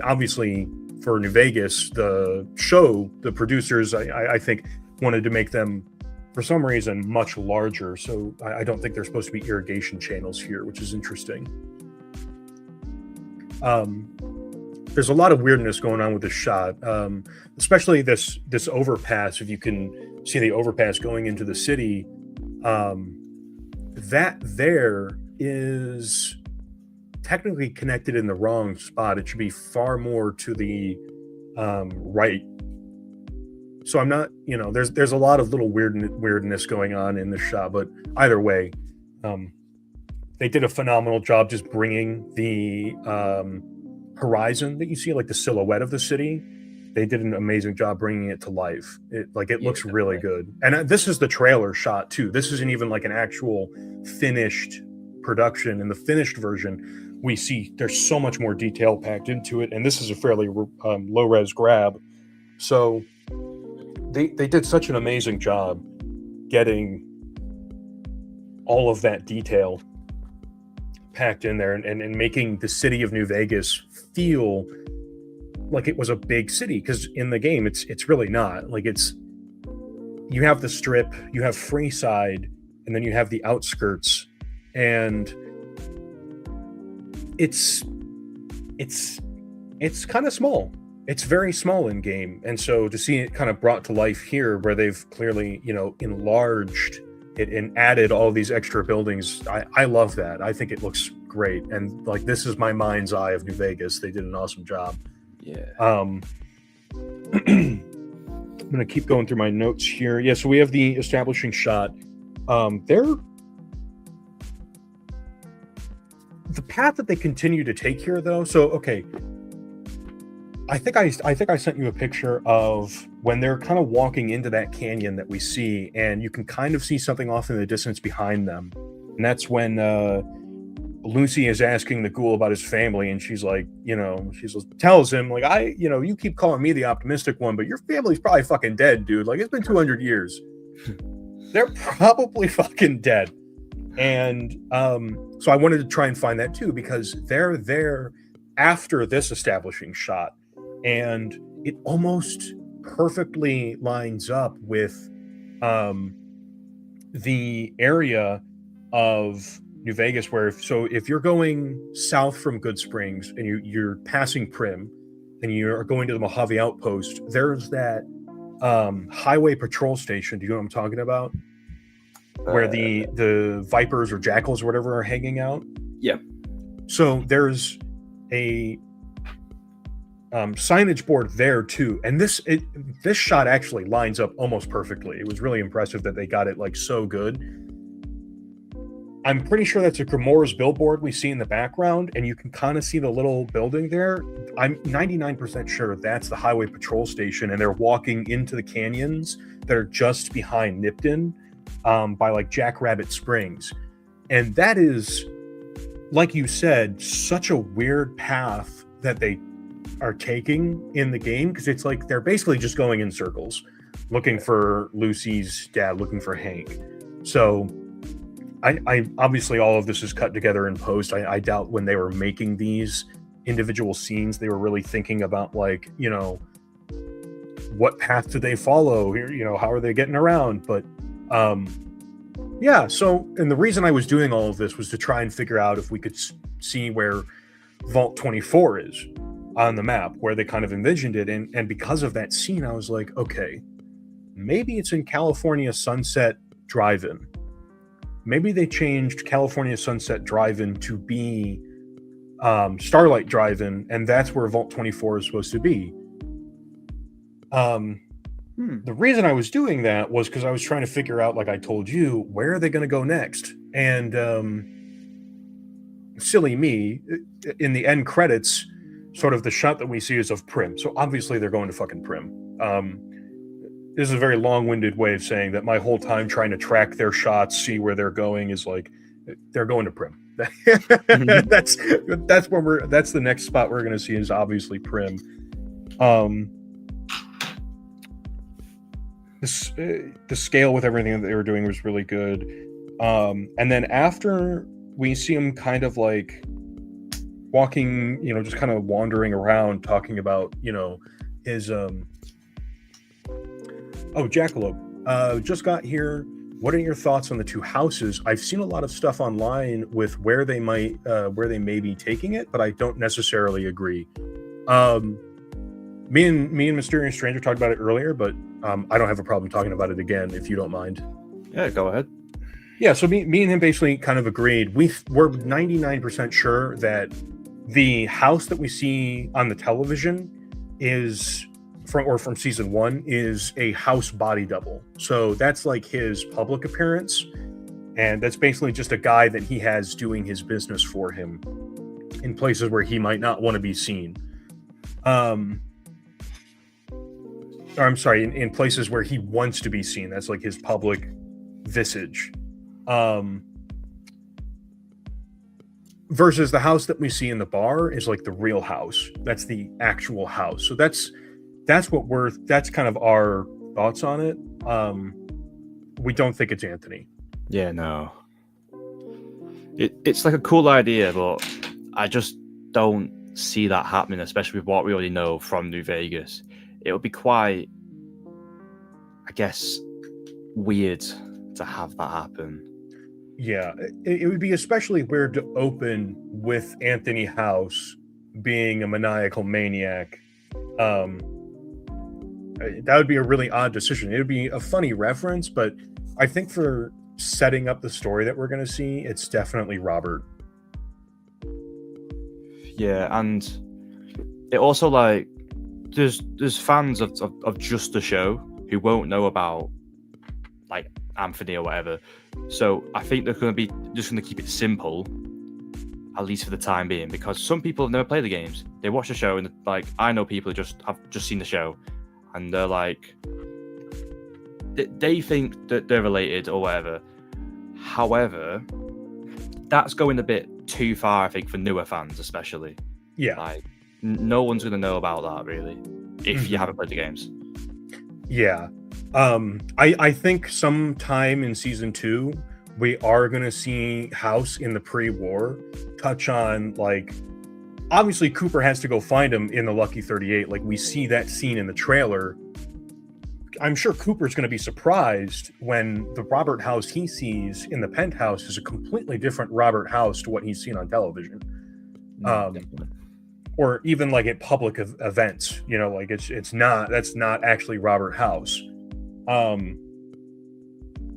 obviously for New Vegas, the show, the producers, I think wanted to make them for some reason much larger. So I don't think they're supposed to be irrigation channels here, which is interesting. There's a lot of weirdness going on with this shot, especially this overpass. If you can see the overpass going into the city, that there is technically connected in the wrong spot. It should be far more to the right. So I'm not, there's a lot of little weirdness going on in this shot, but either way, they did a phenomenal job just bringing the horizon that you see, like the silhouette of the city. They did an amazing job bringing it to life. It looks really good. And this is the trailer shot too. This isn't even like an actual finished production. In the finished version, we see there's so much more detail packed into it, and this is a fairly low res grab. So they did such an amazing job getting all of that detail packed in there and making the city of New Vegas feel like it was a big city, because in the game it's really not. Like, you have the Strip, you have Freeside, and then you have the outskirts, and it's kind of small. It's very small in game, and so to see it kind of brought to life here, where they've clearly enlarged it and added all these extra buildings, I love that. I think it looks great, and like, this is my mind's eye of New Vegas. They did an awesome job. Yeah. I'm gonna keep going through my notes here. Yeah, so we have the establishing shot. The path that they continue to take here, though. So okay, I think I sent you a picture of when they're kind of walking into that canyon that we see, and you can kind of see something off in the distance behind them, and that's when Lucy is asking the ghoul about his family, and she's like, tells him, like, you keep calling me the optimistic one, but your family's probably fucking dead, dude. Like, it's been 200 years. They're probably fucking dead. And so I wanted to try and find that too, because they're there after this establishing shot, and it almost perfectly lines up with the area of New Vegas, if you're going south from Good Springs and you're passing Prim and you're going to the Mojave Outpost, there's that highway patrol station. Do you know what I'm talking about? Where the Vipers or Jackals or whatever are hanging out. Yeah. So there's a signage board there too, and this shot actually lines up almost perfectly. It was really impressive that they got it like so good. I'm pretty sure that's a Grimoire's billboard we see in the background, and you can kind of see the little building there. I'm 99% sure that's the highway patrol station, and they're walking into the canyons that are just behind Nipton, by like Jackrabbit Springs. And that is, like you said, such a weird path that they are taking in the game, because it's like they're basically just going in circles, looking for Lucy's dad, looking for Hank. So I obviously all of this is cut together in post. I doubt when they were making these individual scenes, they were really thinking about, like, what path do they follow here? How are they getting around? But yeah. So, and the reason I was doing all of this was to try and figure out if we could see where Vault 24 is on the map, where they kind of envisioned it. And because of that scene, I was like, okay, maybe it's in California Sunset Drive-In. Maybe they changed California Sunset Drive-In to be Starlight Drive-In, and that's where Vault 24 is supposed to be. The reason I was doing that was because I was trying to figure out, like I told you, where are they going to go next? And silly me, in the end credits, sort of the shot that we see is of Prim. So obviously they're going to fucking Prim. This is a very long-winded way of saying that my whole time trying to track their shots, see where they're going, is like, they're going to Prim. That's where that's the next spot we're going to see, is obviously Prim. the scale with everything that they were doing was really good. And then after we see him kind of like walking, just kind of wandering around talking about, his Jackalope, just got here. What are your thoughts on the two houses? I've seen a lot of stuff online with where they may be taking it, but I don't necessarily agree. Me and Mysterious Stranger talked about it earlier, but I don't have a problem talking about it again if you don't mind. Yeah, go ahead. Yeah, so me and him basically kind of agreed. We're 99% sure that the house that we see on the television is from season 1 is a house body double. So that's like his public appearance, and that's basically just a guy that he has doing his business for him in places where he might not want to be seen. Or I'm sorry, in places where he wants to be seen. That's like his public visage. Versus the house that we see in the bar is like the real house. That's the actual house. So that's kind of our thoughts on it. We don't think it's Anthony. Yeah, no. It's like a cool idea, but I just don't see that happening, especially with what we already know from New Vegas. It would be quite, I guess, weird to have that happen. Yeah, it would be especially weird to open with Anthony House being a maniacal maniac. That would be a really odd decision. It would be a funny reference, but I think for setting up the story that we're going to see, it's definitely Robert. Yeah, and it also, like, there's fans of just the show who won't know about, like, Anthony or whatever. So I think they're going to be just going to keep it simple, at least for the time being, because some people have never played the games. They watch the show and, like, I know people who have just seen the show, and they're like, they think that they're related or whatever. However, that's going a bit too far, I think, for newer fans especially. Yeah, like, no one's going to know about that really if you haven't played the games. Yeah. I think sometime in season 2 we are going to see House in the pre-war touch on, like, obviously Cooper has to go find him in the Lucky 38. Like, we see that scene in the trailer. I'm sure Cooper's going to be surprised when the Robert House he sees in the penthouse is a completely different Robert House to what he's seen on television. Or even like at public events, like that's not actually Robert House.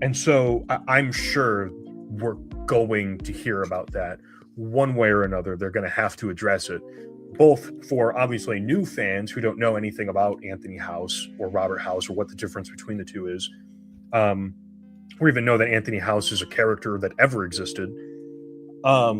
And so I'm sure we're going to hear about that one way or another. They're going to have to address it, both for obviously new fans who don't know anything about Anthony House or Robert House or what the difference between the two is, or even know that Anthony House is a character that ever existed. But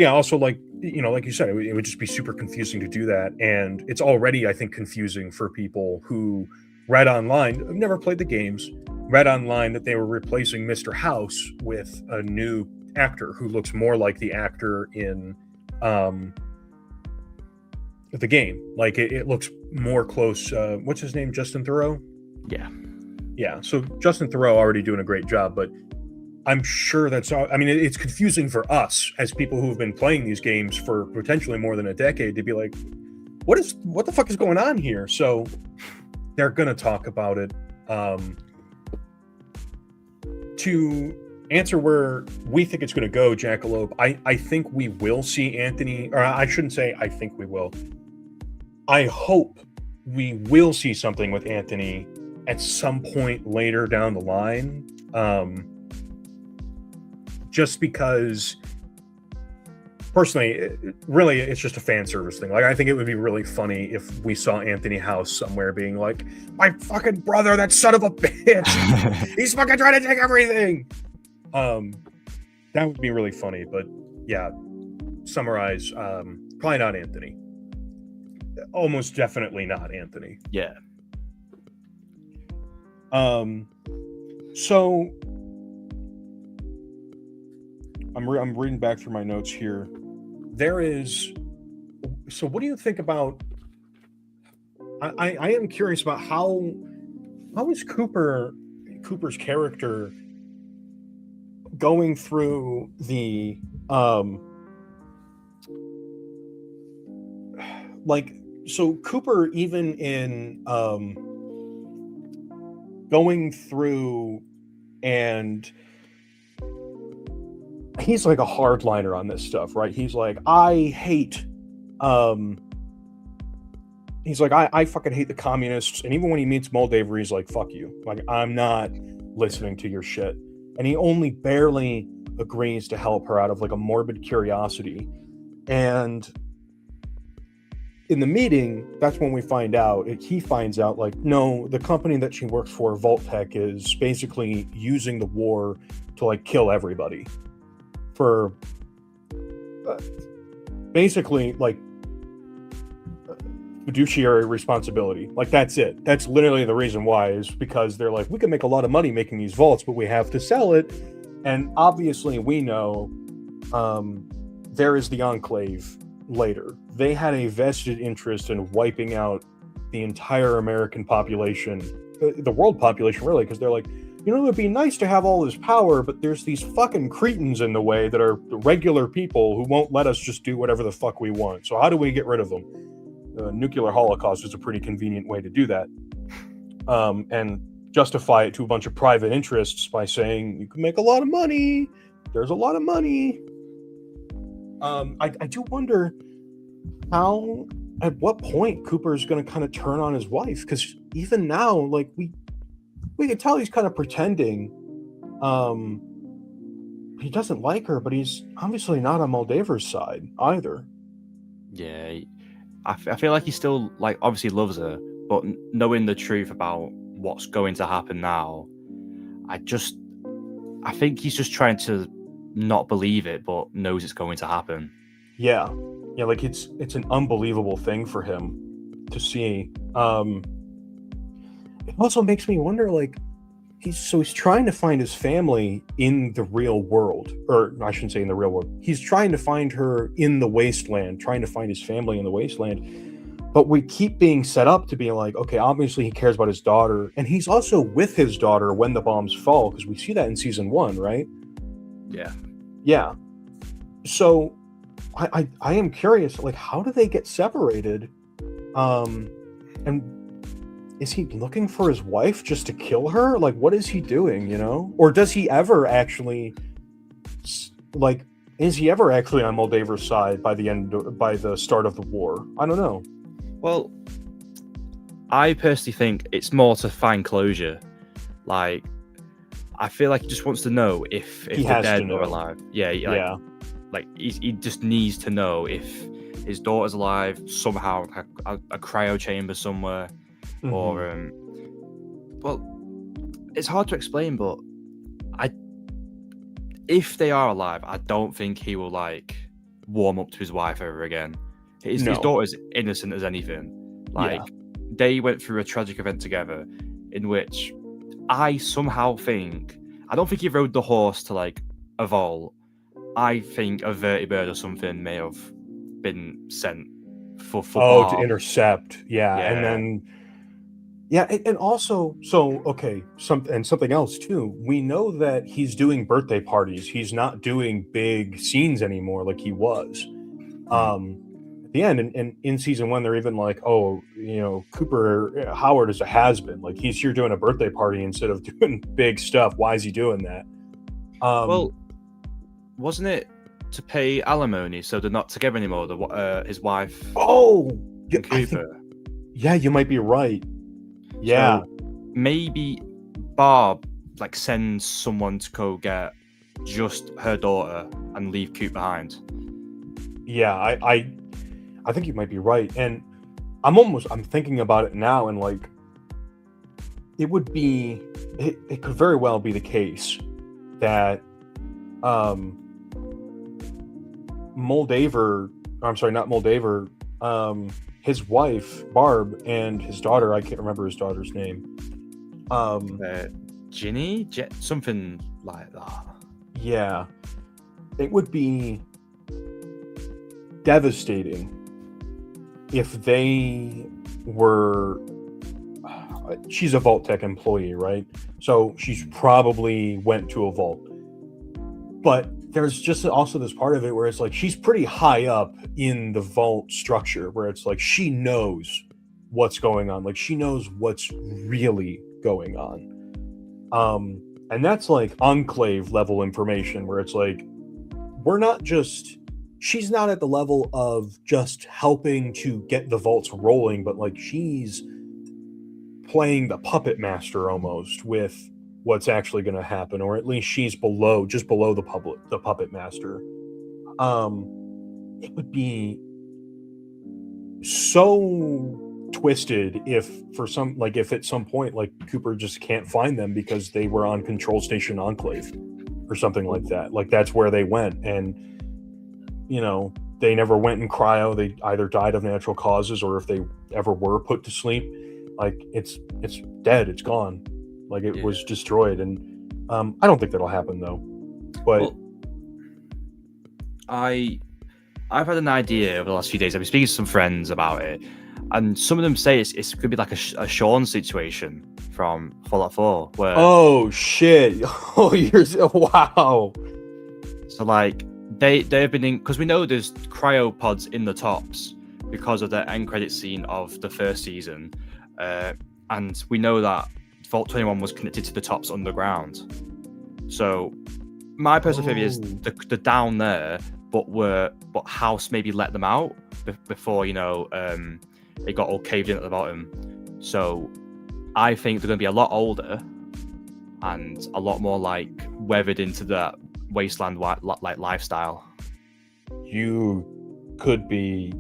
yeah, also, like you said, it would just be super confusing to do that. And it's already, I think, confusing for people who read online, have never played the games, read online that they were replacing Mr. House with a new actor who looks more like the actor in the game. Like, it looks more close. What's his name? Justin Theroux? Yeah. So Justin Theroux already doing a great job, but I'm sure it's confusing for us as people who have been playing these games for potentially more than a decade to be like, what the fuck is going on here? So they're going to talk about it. To answer where we think it's going to go, Jackalope, I think we will see Anthony, or I shouldn't say I think we will. I hope we will see something with Anthony at some point later down the line. Just because, personally, really, it's just a fan service thing. Like, I think it would be really funny if we saw Anthony House somewhere being like, my fucking brother, that son of a bitch, he's fucking trying to take everything. That would be really funny. But yeah, summarize, probably not Anthony. Almost definitely not Anthony. Yeah. So I'm reading back through my notes here. So what do you think about, I am curious about how how is Cooper's character going through the like, so Cooper, even in going through, and he's like a hardliner on this stuff, right? He's like, I hate he's like, I fucking hate the communists. And even when he meets Moldaver, he's like, fuck you. Like, I'm not listening to your shit. And he only barely agrees to help her out of like a morbid curiosity. And in the meeting, that's when we find out, he finds out, like, no, the company that she works for, Vault-Tec, is basically using the war to like kill everybody for basically like fiduciary responsibility. Like, that's it. That's literally the reason why, is because they're like, we can make a lot of money making these vaults, but we have to sell it. And obviously we know there is the Enclave later. They had a vested interest in wiping out the entire American population, the world population, really, because they're like, you know, it would be nice to have all this power, but there's these fucking cretins in the way that are regular people who won't let us just do whatever the fuck we want. So how do we get rid of them? Nuclear holocaust is a pretty convenient way to do that, and justify it to a bunch of private interests by saying you can make a lot of money. There's a lot of money. I do wonder how, at what point Cooper is going to kind of turn on his wife, because even now, like, we can tell he's kind of pretending. He doesn't like her, but he's obviously not on Moldaver's side either. Yeah, I feel like he still, like, obviously loves her, but knowing the truth about what's going to happen now, I think he's just trying to not believe it, but knows it's going to happen. Yeah, like it's an unbelievable thing for him to see. It also makes me wonder, like, he's trying to find his family in the real world, or I shouldn't say in the real world. He's trying to find her in the wasteland, trying to find his family in the wasteland. But we keep being set up to be like, okay, obviously he cares about his daughter, and he's also with his daughter when the bombs fall, because we see that in season 1, right? Yeah. So I am curious, like, how do they get separated? And is he looking for his wife just to kill her? Like, what is he doing, you know? Or does he ever actually, like, is he ever actually on Moldaver's side by the start of the war? I don't know. Well, I personally think it's more to find closure. Like, I feel like he just wants to know if they're dead or alive. Yeah, like he just needs to know if his daughter's alive somehow, a cryo chamber somewhere. Mm-hmm. Or well, it's hard to explain, but if they are alive, I don't think he will like warm up to his wife ever again. His daughter's innocent as anything. Like, they went through a tragic event together, in which I somehow think, I don't think he rode the horse to like a vault. I think a vertibird or something may have been sent for to intercept. And then. Yeah, and also, so, okay, something else too. We know that he's doing birthday parties. He's not doing big scenes anymore like he was. At the end, and in season 1, they're even like, oh, you know, Cooper Howard is a has-been. Like, he's here doing a birthday party instead of doing big stuff. Why is he doing that? Well, wasn't it to pay alimony so they're not together anymore? His wife. Oh, and Cooper. You might be right. Yeah, so maybe Barb like sends someone to go get just her daughter and leave Coop behind. Yeah, I think you might be right, and I'm thinking about it now, and like, it could very well be the case that Moldaver, I'm sorry, not Moldaver, his wife Barb and his daughter, I can't remember his daughter's name, Ginny, something like that. Yeah, it would be devastating if they were she's a Vault-Tec employee, right? So she's probably went to a vault. But there's just also this part of it where it's like she's pretty high up in the vault structure, where it's like she knows what's going on. Like she knows what's really going on. And that's like Enclave level information, where it's like she's not at the level of just helping to get the vaults rolling, but like she's playing the puppet master almost with what's actually going to happen, or at least she's just below the puppet master. It would be so twisted if at some point like Cooper just can't find them because they were on Control Station Enclave or something like that. Like that's where they went, and they never went in cryo. They either died of natural causes, or if they ever were put to sleep, like it's dead, it's gone. Like it was destroyed. And I don't think that'll happen though. But I've had an idea over the last few days. I've been speaking to some friends about it, and some of them say it could be like a Sean situation from Fallout 4, where oh shit, wow. So like they've been in, because we know there's cryopods in the tops because of the end credit scene of the first season, and we know that Vault 21 was connected to the tops underground. So my personal theory is the down there, but House maybe let them out before it got all caved in at the bottom. So I think they're going to be a lot older and a lot more like weathered into that wasteland like lifestyle. You could be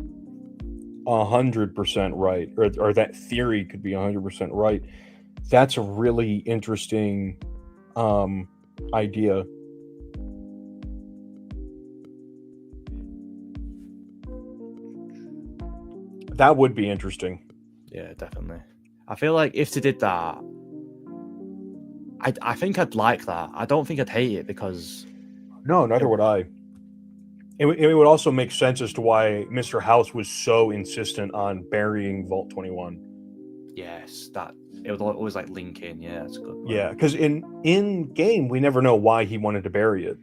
100% right, or that theory could be 100% right. That's a really interesting idea. That would be interesting. Yeah, definitely. I feel like if they did that, I think I'd like that. I don't think I'd hate it, because no, neither would I. It would also make sense as to why Mr. House was so insistent on burying Vault 21. Yes, that it would always like link in. Yeah, that's a good point. Yeah, because in game we never know why he wanted to bury it.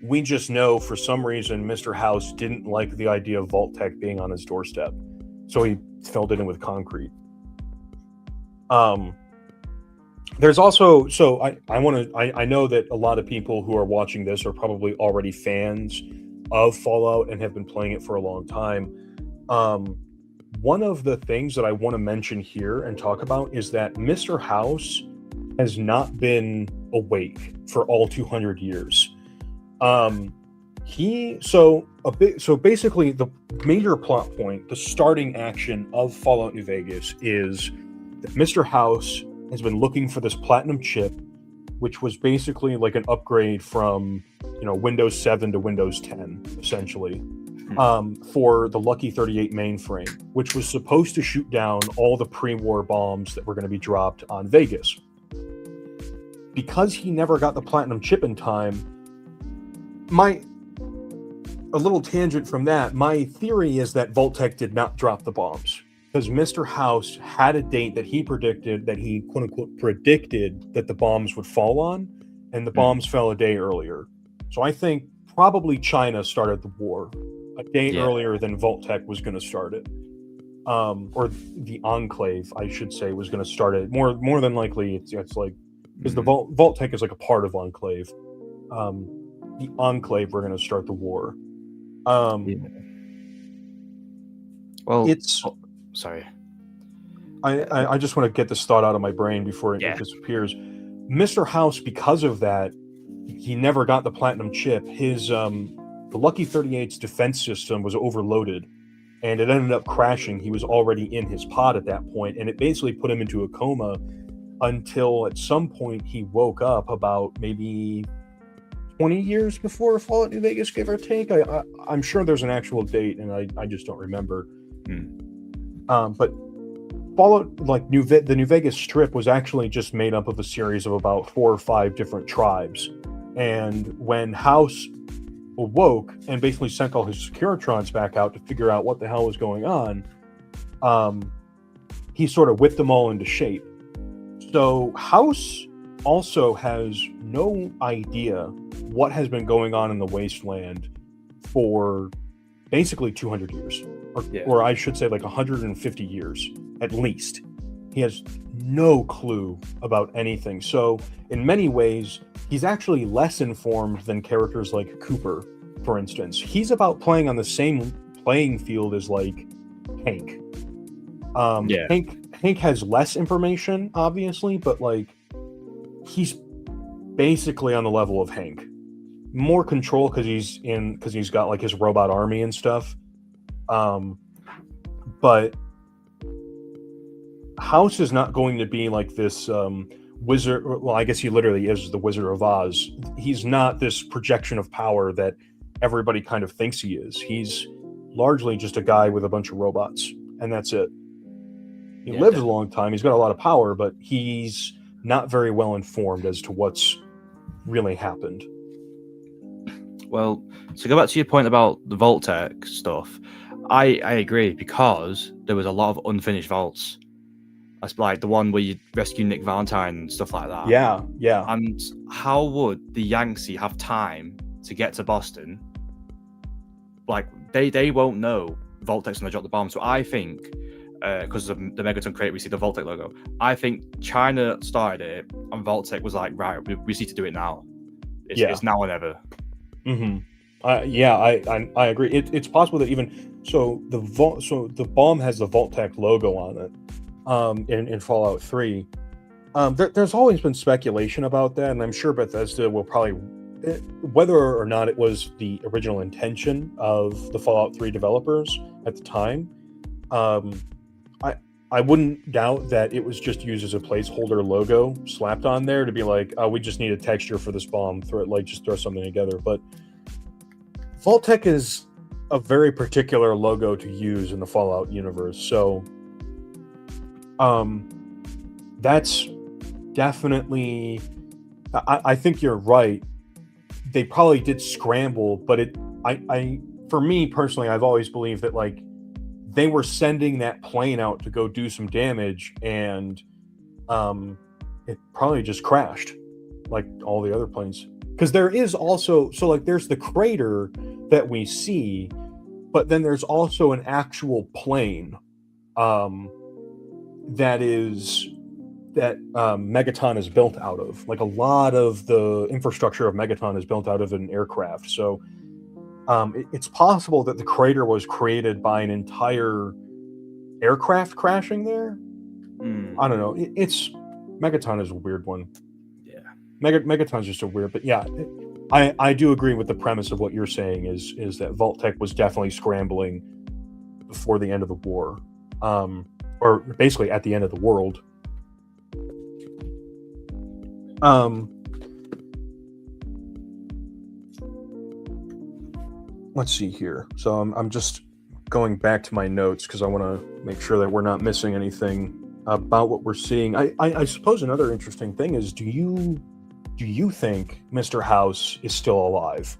We just know for some reason Mr. House didn't like the idea of Vault-Tec being on his doorstep, so he filled it in with concrete. There's also, so I know that a lot of people who are watching this are probably already fans of Fallout and have been playing it for a long time. One of the things that I want to mention here and talk about is that Mr. House has not been awake for all 200 years. So basically the major plot point, the starting action of Fallout New Vegas, is that Mr. House has been looking for this platinum chip, which was basically like an upgrade from Windows 7 to Windows 10, essentially, for the Lucky 38 mainframe, which was supposed to shoot down all the pre-war bombs that were going to be dropped on Vegas. Because he never got the platinum chip in time, a little tangent from that, my theory is that Vault-Tec did not drop the bombs, because Mr. House had a date that he predicted, that he quote unquote predicted that the bombs would fall on, and the bombs fell a day earlier. So I think probably China started the war a day earlier than Vault-Tec was going to start it. Or the Enclave, I should say, was going to start it. More than likely, it's like, because the Vault-Tec is like a part of Enclave. The Enclave were going to start the war. Well, it's sorry. I just want to get this thought out of my brain before it disappears. Mr. House, because of that, he never got the platinum chip. His the Lucky 38's defense system was overloaded, and it ended up crashing. He was already in his pod at that point, and it basically put him into a coma until at some point he woke up about maybe 20 years before Fallout New Vegas, give or take. I'm sure there's an actual date, and I just don't remember. But Fallout, like the New Vegas Strip, was actually just made up of a series of about 4 or 5 different tribes. And when House awoke and basically sent all his Securitrons back out to figure out what the hell was going on, he sort of whipped them all into shape. So House also has no idea what has been going on in the wasteland for basically 200 years, or I should say like 150 years at least. He has no clue about anything. So in many ways, he's actually less informed than characters like Cooper, for instance. He's about playing on the same playing field as like Hank. Hank has less information, obviously, but like he's basically on the level of Hank. More control because he's got like his robot army and stuff. But House is not going to be like this wizard. Well, I guess he literally is the Wizard of Oz. He's not this projection of power that everybody kind of thinks he is. He's largely just a guy with a bunch of robots, and that's it. He lives a long time. He's got a lot of power, but he's not very well informed as to what's really happened. Well, to go back to your point about the Vault-Tec stuff, I agree, because there was a lot of unfinished vaults. That's like the one where you rescue Nick Valentine and stuff like that. Yeah. And how would the Yangtze have time to get to Boston? Like, they won't know Vault-Tec's going to drop the bomb. So I think, because of the Megaton crate, we see the Vault-Tec logo. I think China started it, and Vault-Tec was like, right, we need to do it now. It's now or never. Mm-hmm. I agree. It's possible that even the bomb has the Vault-Tec logo on it. In Fallout 3, there's always been speculation about that, and I'm sure Bethesda will probably, whether or not it was the original intention of the Fallout 3 developers at the time, I wouldn't doubt that it was just used as a placeholder logo slapped on there to be like, oh, we just need a texture for this bomb, just throw something together. But Vault-Tec is a very particular logo to use in the Fallout universe, so that's definitely, I think you're right. They probably did scramble, but for me personally, I've always believed that like they were sending that plane out to go do some damage, and it probably just crashed like all the other planes. Because there is also, so like there's the crater that we see, but then there's also an actual plane that Megaton is built out of. Like a lot of the infrastructure of Megaton is built out of an aircraft. So it's possible that the crater was created by an entire aircraft crashing there. I don't know. Megaton is a weird one. Yeah. Megaton's just a weird, but yeah, I do agree with the premise of what you're saying is that Vault-Tec was definitely scrambling before the end of the war. Or basically at the end of the world. Let's see here. So I'm just going back to my notes because I want to make sure that we're not missing anything about what we're seeing. I suppose another interesting thing is, do you think Mr. House is still alive?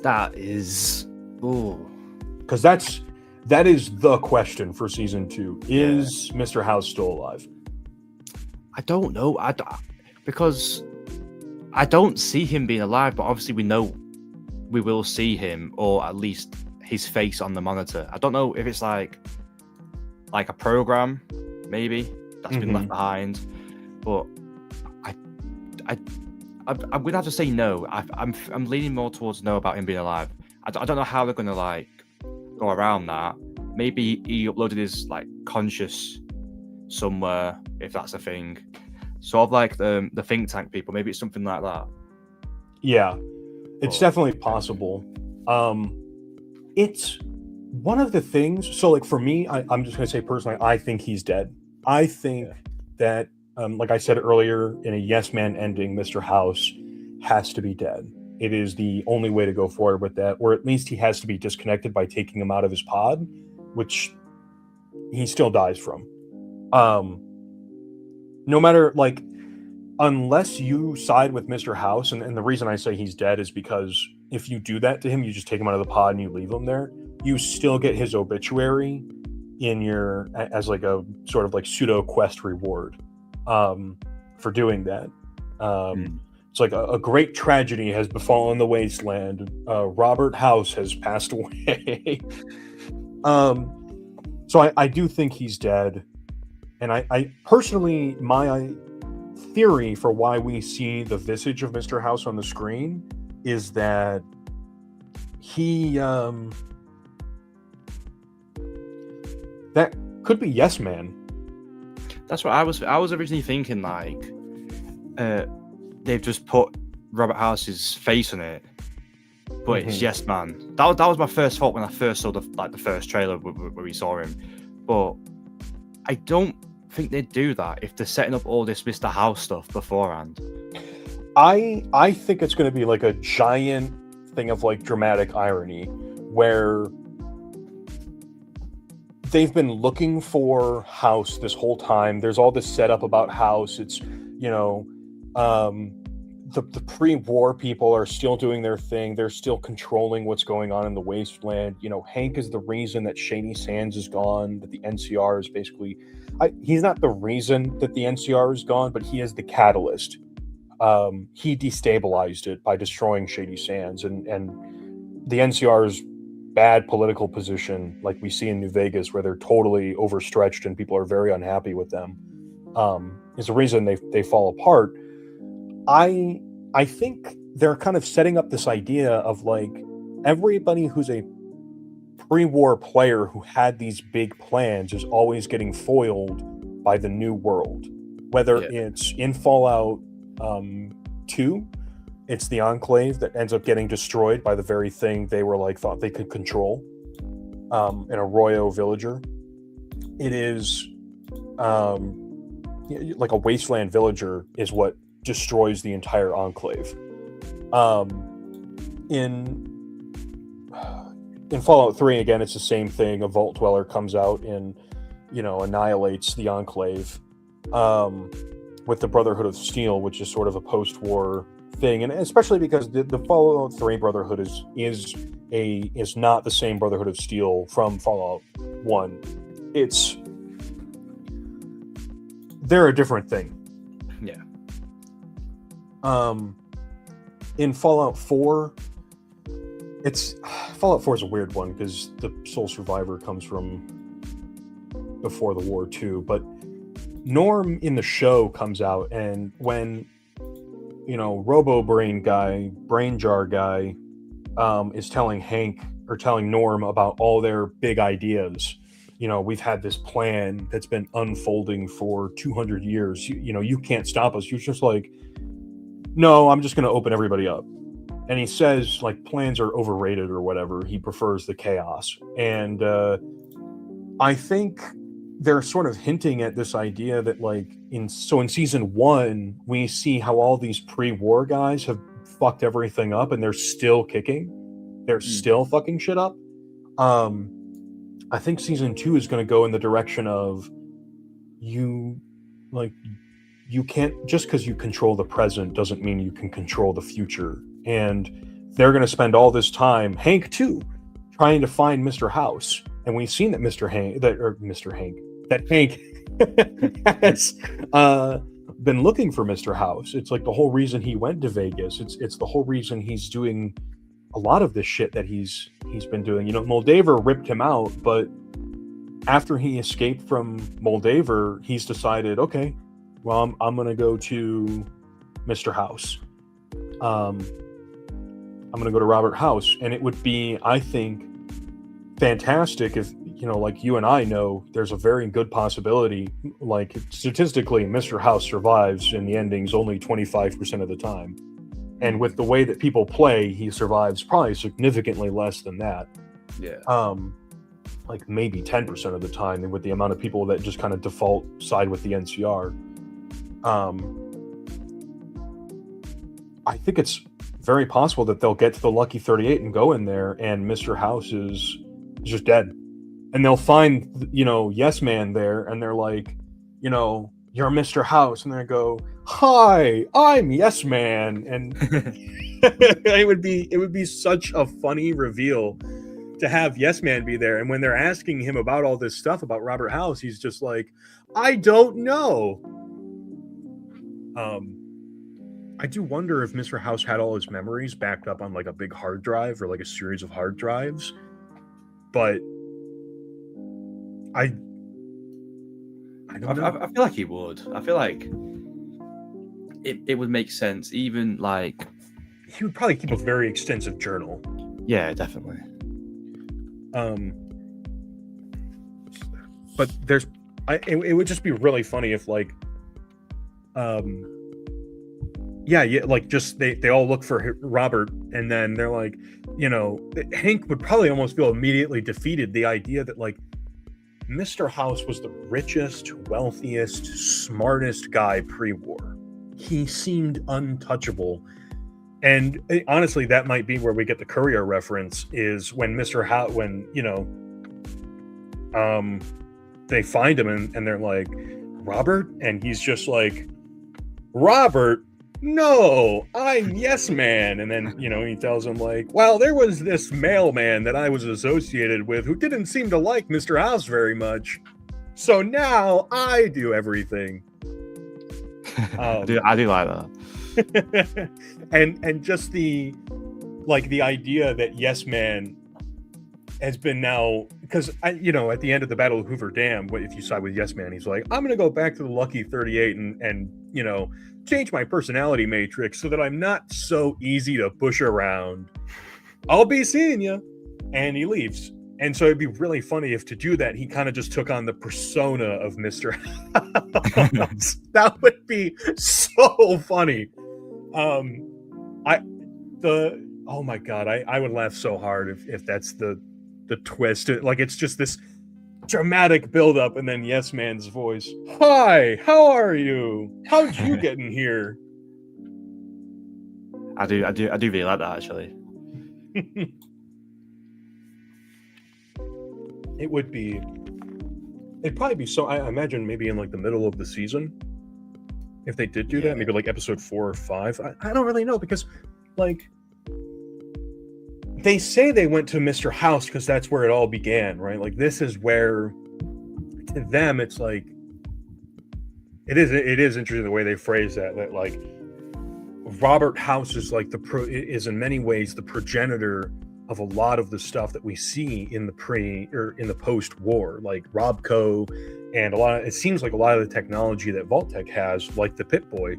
That is, because that is the question for season 2. Is Mr. House still alive? I don't know. Because I don't see him being alive, but obviously we know we will see him, or at least his face on the monitor. I don't know if it's like a program, maybe, that's been left behind. But I'm gonna have to say no. I'm leaning more towards no about him being alive. I don't know how they're gonna like go around that. Maybe he uploaded his like conscious somewhere, if that's a thing. Sort of like the think tank people. Maybe it's something like that. Yeah, it's definitely possible. It's one of the things. So like for me, I'm just gonna say personally, I think he's dead. I think that, like I said earlier, in a Yes Man ending, Mr. House has to be dead. It is the only way to go forward with that, or at least he has to be disconnected by taking him out of his pod, which he still dies from. No matter, like, unless you side with Mr. House, and the reason I say he's dead is because if you do that to him, you just take him out of the pod and you leave him there, you still get his obituary in your, as like a sort of like pseudo quest reward. for doing that. It's like a great tragedy has befallen the wasteland. Robert House has passed away. So I do think he's dead. And I personally, my theory for why we see the visage of Mr. House on the screen is that he that could be Yes Man. That's what I was originally thinking, like they've just put Robert House's face on it, but it's Yes Man. That was my first thought when I first saw the first trailer where we saw him. But I don't think they'd do that if they're setting up all this Mr. House stuff beforehand. I think it's going to be like a giant thing of like dramatic irony where they've been looking for House this whole time. There's all this setup about House. It's, you know, the pre-war people are still doing their thing. They're still controlling what's going on in the wasteland. You know, Hank is the reason that Shady Sands is gone, that the NCR is basically... he's not the reason that the NCR is gone, but he is the catalyst. He destabilized it by destroying Shady Sands, and the NCR's bad political position, like we see in New Vegas, where they're totally overstretched and people are very unhappy with them, is the reason they fall apart. I think they're kind of setting up this idea of like everybody who's a pre-war player who had these big plans is always getting foiled by the new world. Whether it's in Fallout 2, it's the Enclave that ends up getting destroyed by the very thing they were like thought they could control, an Arroyo villager. It is like a wasteland villager is what destroys the entire Enclave. In Fallout 3, again, it's the same thing. A Vault Dweller comes out and, you know, annihilates the Enclave with the Brotherhood of Steel, which is sort of a post-war thing. And especially because the Fallout 3 Brotherhood is not the same Brotherhood of Steel from Fallout 1. They're a different thing. Yeah. In Fallout 4, Fallout 4 is a weird one because the sole survivor comes from before the war too. But Norm in the show comes out, and when, you know, Robo Brain guy, Brain Jar guy, is telling Hank or telling Norm about all their big ideas. You know, we've had this plan that's been unfolding for 200 years. You know, you can't stop us. You're just like, no, I'm just going to open everybody up. And he says, like, plans are overrated or whatever. He prefers the chaos. And I think they're sort of hinting at this idea that, like, in season 1, we see how all these pre-war guys have fucked everything up and they're still kicking. They're still fucking shit up. I think season 2 is going to go in the direction of you can't, just because you control the present doesn't mean you can control the future. And they're going to spend all this time, Hank too, trying to find Mr. House. And we've seen that Hank has been looking for Mr. House. It's like the whole reason he went to Vegas. It's the whole reason he's doing a lot of this shit that he's been doing. You know, Moldaver ripped him out, but after he escaped from Moldaver, he's decided, okay, well, I'm going to go to Mr. House. I'm going to go to Robert House. And it would be, I think, fantastic if, you know, like you and I know, there's a very good possibility, like statistically, Mr. House survives in the endings only 25% of the time. And with the way that people play, he survives probably significantly less than that. Yeah. Like maybe 10% of the time, and with the amount of people that just kind of default side with the NCR. I think it's very possible that they'll get to the Lucky 38 and go in there, and Mr. House is just dead. And they'll find, you know, Yes Man there, and they're like, you know, you're Mr. House, and they go, hi, I'm Yes Man. And it would be such a funny reveal to have Yes Man be there. And when they're asking him about all this stuff about Robert House, he's just like, I don't know. I do wonder if Mr. House had all his memories backed up on like a big hard drive or like a series of hard drives, but I don't know. I feel like he would. I feel like it would make sense. Even like He would probably keep a very extensive journal. yeah, definitely. But it would just be really funny if like, yeah, like just they all look for Robert, and then they're like, you know, Hank would probably almost feel immediately defeated. The idea that like Mr. House was the richest, wealthiest, smartest guy pre-war. He seemed untouchable. And honestly, that might be where we get the Courier reference, is when Mr. House, when, you know, they find him and they're like, Robert? And he's just like, Robert? No, I'm Yes Man. And then, you know, he tells him like, well, there was this mailman that I was associated with who didn't seem to like Mr. House very much. So now I do everything. I do like that. and just the idea that Yes Man has been now, because you know, at the end of the Battle of Hoover Dam, if you side with Yes Man, he's like, I'm gonna go back to the Lucky 38 and you know, change my personality matrix so that I'm not so easy to push around. I'll be seeing you. And he leaves. And so it'd be really funny if to do that, he kind of just took on the persona of Mr. House. That would be so funny. Oh my God, I would laugh so hard if that's the twist. Like, it's just this dramatic buildup, and then Yes Man's voice. Hi, how are you? How'd you get in here? I do really like that, actually. It'd probably be so. I imagine maybe in like the middle of the season, if they did do that, maybe like episode 4 or 5. I don't really know, because like they say they went to Mr. House because that's where it all began, right? Like, this is where, to them, it's like it is interesting the way they phrase that like Robert House is like is in many ways the progenitor of a lot of the stuff that we see in the post-war, like Robco, and it seems like a lot of the technology that Vault-Tec has, like the Pip-Boy,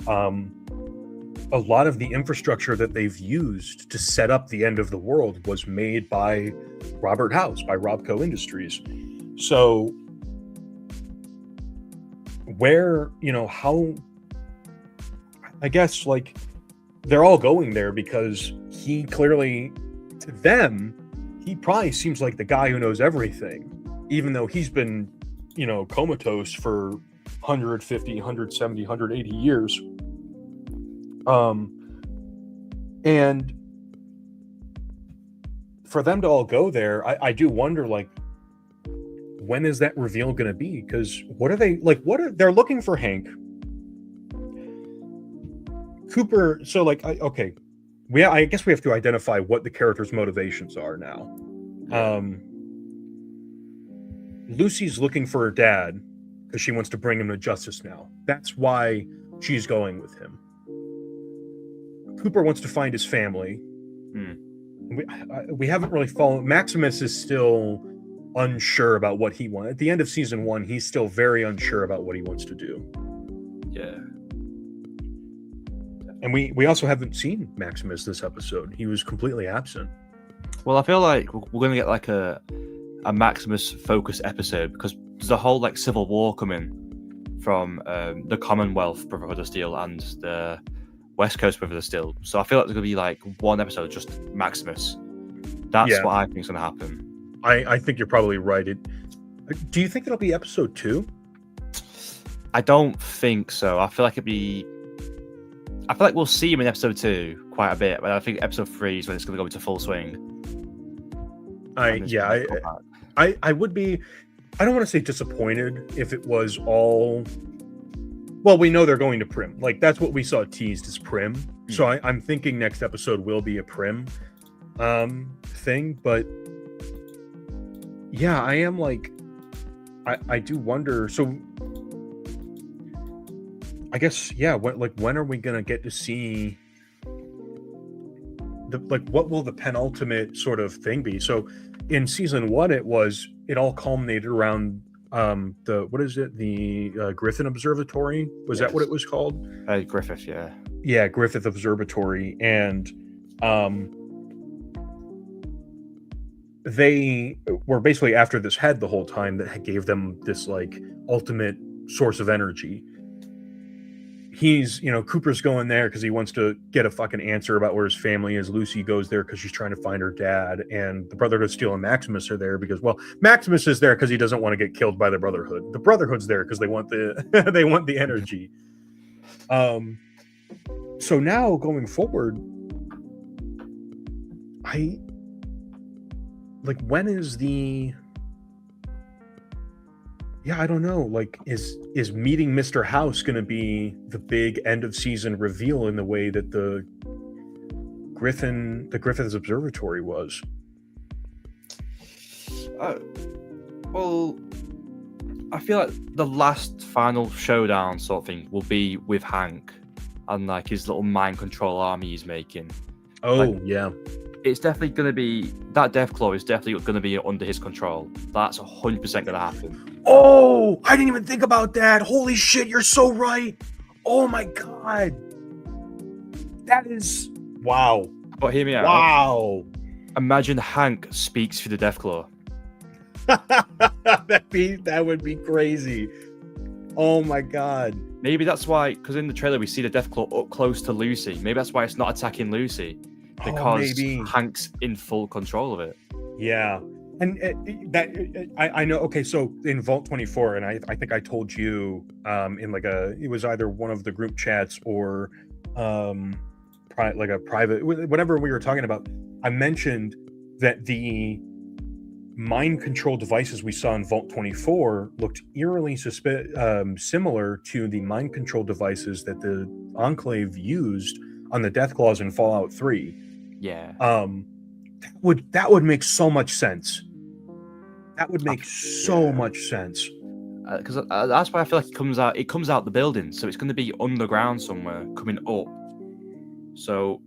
a lot of the infrastructure that they've used to set up the end of the world was made by Robert House, by Robco Industries. So where, you know, how, I guess, like, they're all going there because he clearly, to them, he probably seems like the guy who knows everything, even though he's been, you know, comatose for 150, 170, 180 years. And for them to all go there, I do wonder, like, when is that reveal going to be? Because they're looking for Hank. Cooper, so like, okay, I guess we have to identify what the character's motivations are now. Lucy's looking for her dad because she wants to bring him to justice now. That's why she's going with him. Cooper wants to find his family. We haven't really followed. Maximus is still unsure about what he wants. At the end of season 1, he's still very unsure about what he wants to do. Yeah. And we also haven't seen Maximus this episode. He was completely absent. Well, I feel like we're going to get like a Maximus focus episode, because there's a whole like civil war coming from the Commonwealth Brotherhood of Steel and the West Coast Brotherhood of Steel. So I feel like there's going to be like one episode just Maximus. That's what I think is going to happen. I think you're probably right. Do you think it'll be episode 2? I don't think so. I feel like we'll see him in episode 2 quite a bit, but I think episode 3 is when it's going to go into full swing. I would be, I don't want to say disappointed if it was all, well, we know they're going to Prim. Like, that's what we saw teased as Prim. So I'm thinking next episode will be a Prim thing. But yeah, I am like, I do wonder. So I guess, yeah. When are we gonna get to see what will the penultimate sort of thing be? So, in season 1, it all culminated around the what is it, the Griffin Observatory? Was that what it was called? Griffith, yeah. Yeah, Griffith Observatory, and they were basically after this head the whole time that gave them this like ultimate source of energy. He's, Cooper's going there because he wants to get a fucking answer about where his family is. Lucy goes there because she's trying to find her dad, and the Brotherhood of Steel and Maximus are there because, well, Maximus is there because he doesn't want to get killed by the Brotherhood. The Brotherhood's there because they want the they want the energy. So now going forward, when is the? Yeah, I don't know. Like, is meeting Mr. House going to be the big end of season reveal in the way that the Griffith Observatory was? Well, I feel like the last final showdown sort of thing will be with Hank and like his little mind control army he's making. Oh, yeah. It's definitely going to be, that Deathclaw is definitely going to be under his control. That's 100% going to happen. Oh, I didn't even think about that. Holy shit, you're so right. Oh my God. That is, wow. But hear me out. Wow. Imagine Hank speaks through the Deathclaw. That would be crazy. Oh my God. Maybe that's why, because in the trailer we see the Deathclaw up close to Lucy. Maybe that's why it's not attacking Lucy. Because Hank's in full control of it. Yeah. And I know. Okay, so in Vault 24, and I think I told you in it was either one of the group chats or like a private, whatever we were talking about, I mentioned that the mind control devices we saw in Vault 24 looked eerily similar to the mind control devices that the Enclave used on the Deathclaws in Fallout 3. Yeah. That would make so much sense. That would make so much sense. Because that's why I feel like it comes out the building, so it's going to be underground somewhere, coming up. So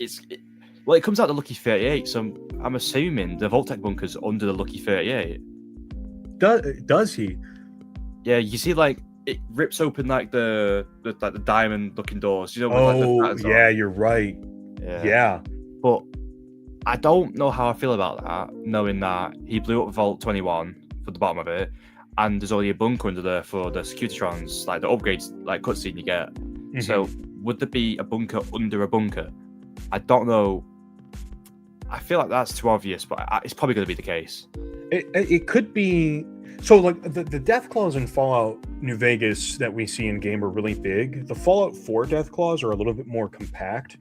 it comes out the Lucky 38. So I'm assuming the Vault-Tec bunker's under the Lucky 38. Does he? Yeah, you see, like it rips open like the diamond-looking doors. You know? With, yeah, you're right. Yeah. But I don't know how I feel about that, knowing that he blew up Vault 21 for the bottom of it, and there's already a bunker under there for the Securitrons, like the upgrades, like cutscene you get. Mm-hmm. So would there be a bunker under a bunker? I don't know. I feel like that's too obvious, but it's probably going to be the case. It could be. So, like, the Deathclaws in Fallout New Vegas that we see in game are really big. The Fallout 4 Deathclaws are a little bit more compact.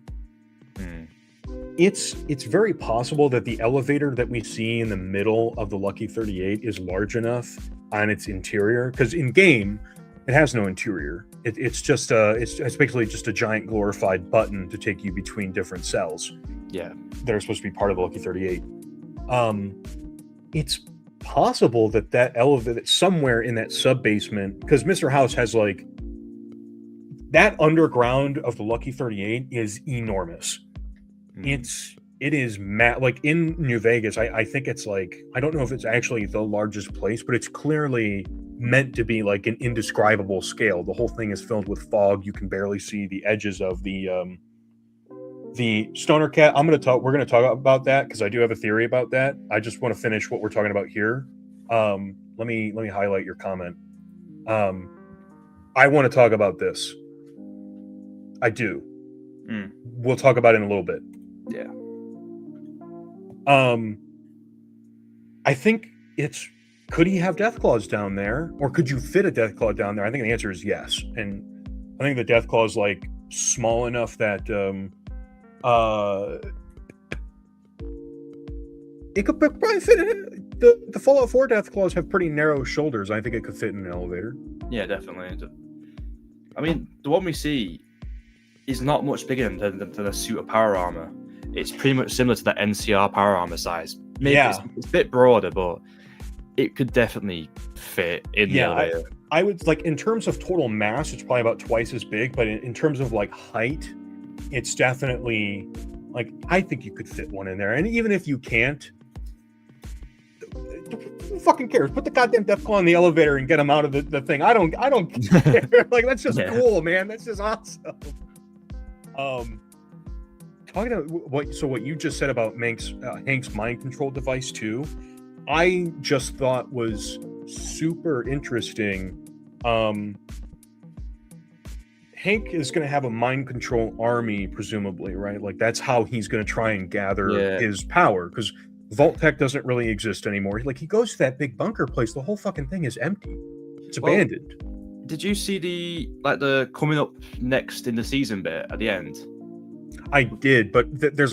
It's very possible that the elevator that we see in the middle of the Lucky 38 is large enough on its interior, because in game it has no interior. It's just it's basically just a giant glorified button to take you between different cells. Yeah, that are supposed to be part of the Lucky 38. It's possible that elevator somewhere in that sub basement, because Mr. House has like that underground of the Lucky 38 is enormous. It is like in New Vegas. I think it's like, I don't know if it's actually the largest place, but it's clearly meant to be like an indescribable scale. The whole thing is filled with fog. You can barely see the edges of the Stoner Cat. We're going to talk about that because I do have a theory about that. I just want to finish what we're talking about here. Let me highlight your comment. I want to talk about this. I do. We'll talk about it in a little bit. Yeah. I think could he have Deathclaws down there, or could you fit a Deathclaw down there? I think the answer is yes, and I think the Deathclaw is like small enough that it could probably fit in. The Fallout 4 Deathclaws have pretty narrow shoulders. I think it could fit in an elevator. Yeah, definitely. I mean, the one we see is not much bigger than a suit of power armor. It's pretty much similar to the NCR power armor size. Maybe it's a bit broader, but it could definitely fit in the elevator. I would like in terms of total mass, it's probably about twice as big, but in terms of like height, it's definitely like I think you could fit one in there. And even if you can't, who fucking cares? Put the goddamn Defcon in the elevator and get him out of the thing. I don't care. Like that's just cool, man. That's just awesome. Talking about what you just said about Hank's mind control device too, I just thought was super interesting. Hank is going to have a mind control army, presumably, right? Like that's how he's going to try and gather his power, because Vault-Tec doesn't really exist anymore. Like he goes to that big bunker place, the whole fucking thing is empty. It's abandoned. Did you see the coming up next in the season bit at the end? I did, but there's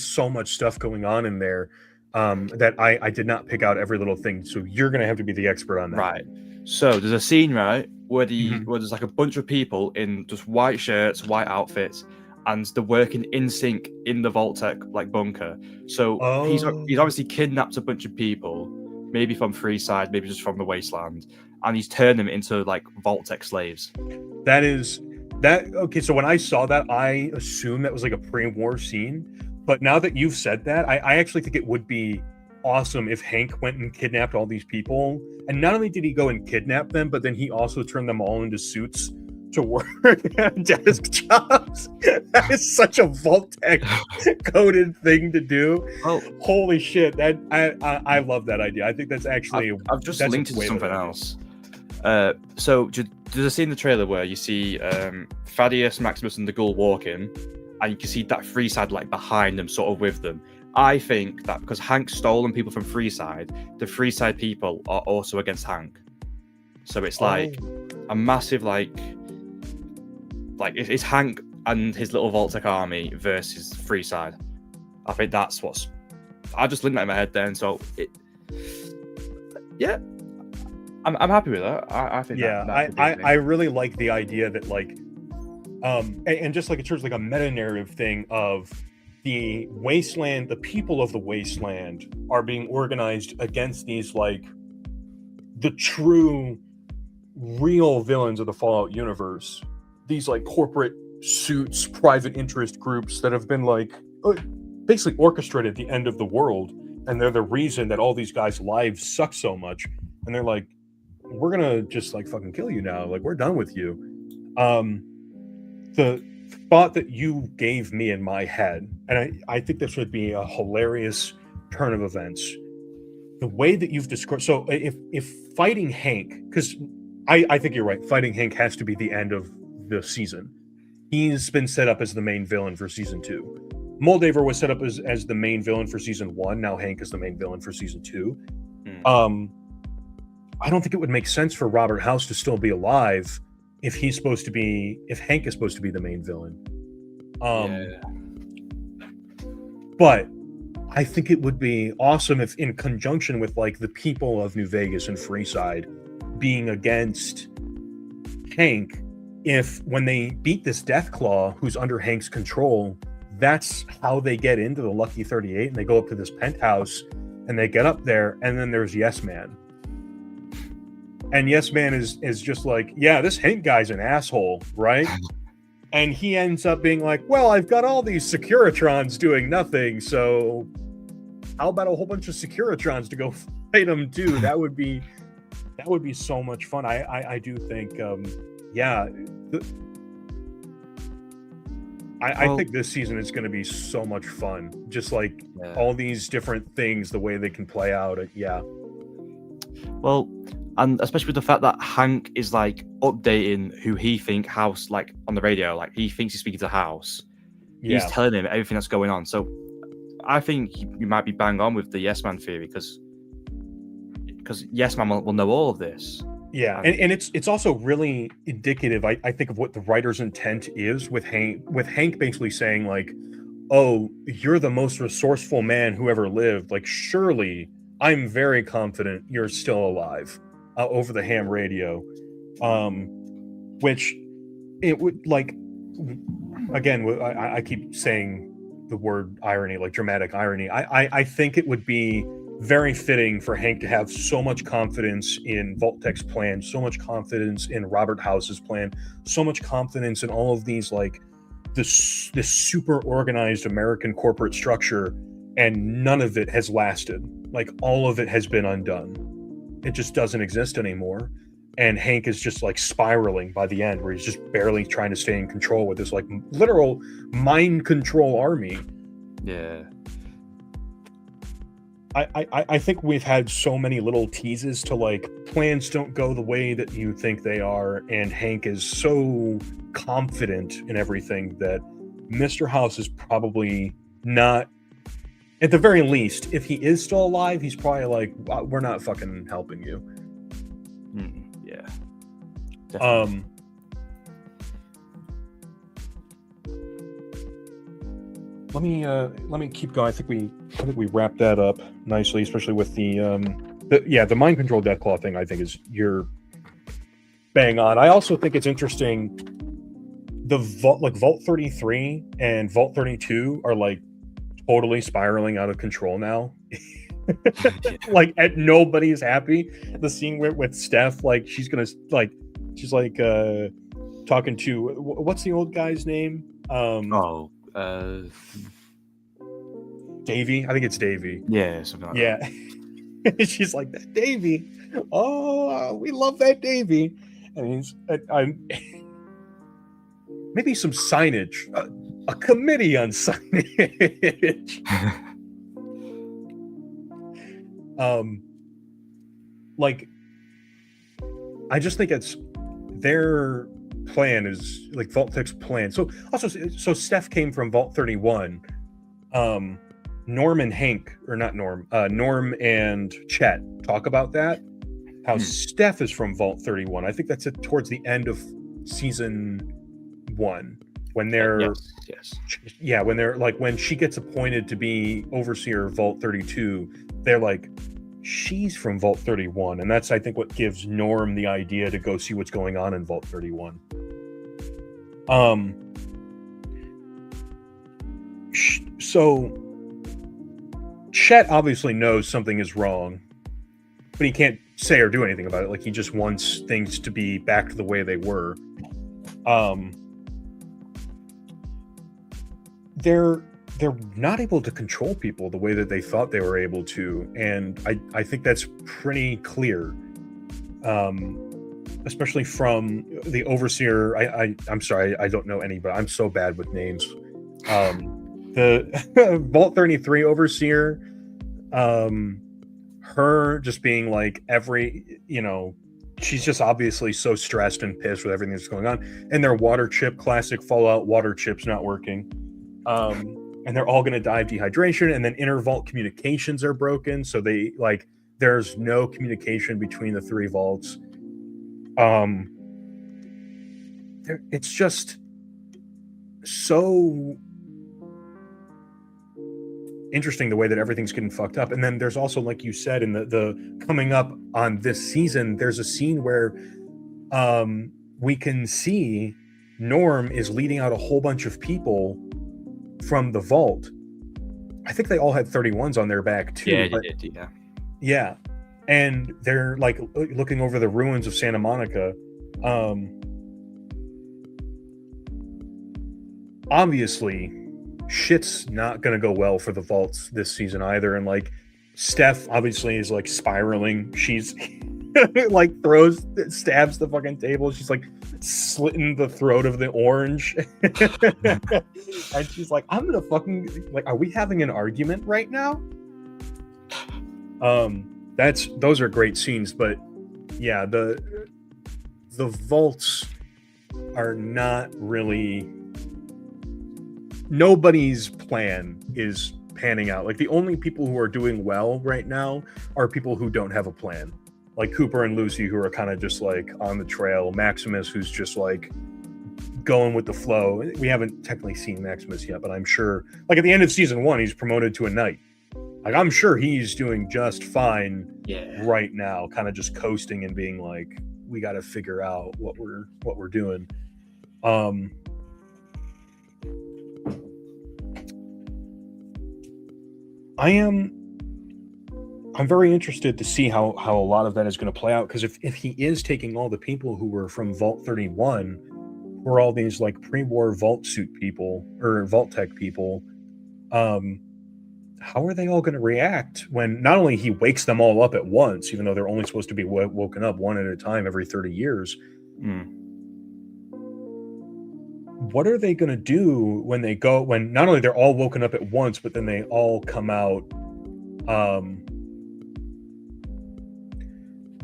so much stuff going on in there that I did not pick out every little thing. So you're going to have to be the expert on that. Right. So there's a scene, right, where there's like a bunch of people in just white shirts, white outfits, and they're working in sync in the Vault-Tec like bunker. So he's obviously kidnapped a bunch of people, maybe from Freeside, maybe just from the Wasteland, and he's turned them into like Vault-Tec slaves. Okay, so when I saw that, I assumed that was like a pre-war scene. But now that you've said that, I actually think it would be awesome if Hank went and kidnapped all these people. And not only did he go and kidnap them, but then he also turned them all into suits to work at desk jobs. That is such a Vault-Tec coded thing to do. Oh, holy shit! That I love that idea. I think that's actually I've just linked it to something else. So there's a scene in the trailer where you see Thaddeus, Maximus, and the Ghoul walking, and you can see that Freeside like behind them, sort of with them. I think that because Hank's stolen people from Freeside, the Freeside people are also against Hank. So it's like a massive like it's Hank and his little Vault-Tec army versus Freeside. I think that's what's. I just linked that in my head then. So I'm happy with that. I think. Yeah, I really like the idea that like, and just like in terms of like a meta narrative thing of the Wasteland, the people of the Wasteland are being organized against these like the true, real villains of the Fallout universe. These like corporate suits, private interest groups that have been like basically orchestrated the end of the world, and they're the reason that all these guys' lives suck so much. And they're like, we're gonna just like fucking kill you now. Like we're done with you. The thought that you gave me in my head, and I think this would be a hilarious turn of events. The way that you've described, so if fighting Hank, because I think you're right, fighting Hank has to be the end of the season. He's been set up as the main villain for season 2. Moldaver was set up as the main villain for season 1. Now Hank is the main villain for season 2. I don't think it would make sense for Robert House to still be alive if Hank is supposed to be the main villain. But I think it would be awesome if, in conjunction with like the people of New Vegas and Freeside being against Hank, if when they beat this Deathclaw who's under Hank's control, that's how they get into the Lucky 38 and they go up to this penthouse and they get up there, and then there's Yes Man. And Yes Man is just like, yeah, this Hank guy's an asshole, right? And he ends up being like, well, I've got all these Securitrons doing nothing, so how about a whole bunch of Securitrons to go fight them too? That would be so much fun. I do think, I think this season is going to be so much fun. Just like all these different things, the way they can play out. Well, and especially with the fact that Hank is like updating who he think House, like on the radio, like he thinks he's speaking to House. He's telling him everything that's going on. So I think you might be bang on with the Yes Man theory because Yes Man will know all of this. Yeah, and it's also really indicative, I think, of what the writer's intent is with Hank basically saying like, oh, you're the most resourceful man who ever lived. Like, surely I'm very confident you're still alive, over the ham radio. Which it would like, again, I keep saying the word irony, like dramatic irony. I think it would be very fitting for Hank to have so much confidence in Vault-Tec's plan, so much confidence in Robert House's plan, so much confidence in all of these, like, this super organized American corporate structure, and none of it has lasted. Like, all of it has been undone. It just doesn't exist anymore. And Hank is just like spiraling by the end, where he's just barely trying to stay in control with this like literal mind control army. Yeah. I think we've had so many little teases to like plans don't go the way that you think they are, and Hank is so confident in everything that Mr. House is probably not, at the very least, if he is still alive, he's probably like, we're not fucking helping you. Yeah. Definitely. Let me keep going. I think we wrapped that up nicely, especially with the mind control Deathclaw thing. I think you're bang on. I also think it's interesting. The Vault 33 and Vault 32 are like totally spiraling out of control now. Like, nobody's happy. The scene with Steph, like she's talking to what's the old guy's name? Davey. I think it's Davey. Yeah, something like that. She's like, that Davey. Oh, we love that Davey. And I'm maybe some signage, a committee on signage. Like, I just think it's their plan is like Vault-Tec's plan. So Steph came from Vault 31. Norm and Hank, or not Norm, Norm and Chet talk about that. How Steph is from Vault 31. I think that's towards the end of season 1 when they're when they're like, when she gets appointed to be overseer of Vault 32, they're like, she's from Vault 31, and that's, I think, what gives Norm the idea to go see what's going on in Vault 31. So Chet obviously knows something is wrong, but he can't say or do anything about it. Like, he just wants things to be back to the way they were. They're not able to control people the way that they thought they were able to, and I think that's pretty clear. Especially from the overseer. I'm sorry, I don't know any, but I'm so bad with names. The Vault 33 overseer, her just being like she's just obviously so stressed and pissed with everything that's going on, and their water chip, classic Fallout water chip's not working. And they're all going to die of dehydration, and then inter-vault communications are broken, so they there's no communication between the 3 vaults. It's just so interesting the way that everything's getting fucked up. And then there's also, like you said, in the coming up on this season, there's a scene where we can see Norm is leading out a whole bunch of people from the vault. I think they all had 31s on their back too. Yeah, they did, yeah. And they're like looking over the ruins of Santa Monica. Obviously, shit's not gonna go well for the vaults this season either. And like, Steph obviously is like spiraling. She's like stabs the fucking table. She's like slitting the throat of the orange. And she's like, I'm gonna fucking, like, are we having an argument right now? Those are great scenes, but yeah, the vaults are not really, nobody's plan is panning out. Like, the only people who are doing well right now are people who don't have a plan, like Cooper and Lucy, who are kind of just like on the trail. Maximus, who's just like going with the flow. We haven't technically seen Maximus yet, but I'm sure, like, at the end of season 1, he's promoted to a knight. Like, I'm sure he's doing just fine right now, kind of just coasting and being like, we got to figure out what we're doing. I'm very interested to see how a lot of that is going to play out, because if he is taking all the people who were from Vault 31, who are all these like pre-war Vault suit people or Vault Tech people, um, how are they all going to react when not only he wakes them all up at once, even though they're only supposed to be woken up one at a time every 30 years? What are they going to do when they go, when not only they're all woken up at once, but then they all come out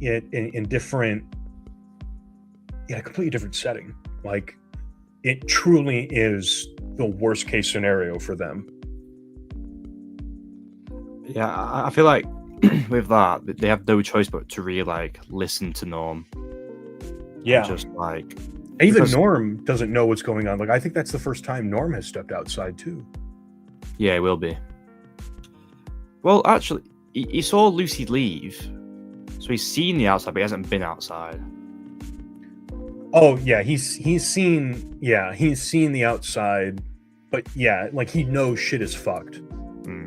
in different, a completely different setting? Like, it truly is the worst case scenario for them. Yeah, I feel like with that, they have no choice but to really like listen to Norm. Yeah, just like even Norm doesn't know what's going on. Like, I think that's the first time Norm has stepped outside too. Yeah, it will be. Well, actually, he saw Lucy leave, so he's seen the outside, but he hasn't been outside. Oh yeah, he's seen the outside, but yeah, like he knows shit is fucked,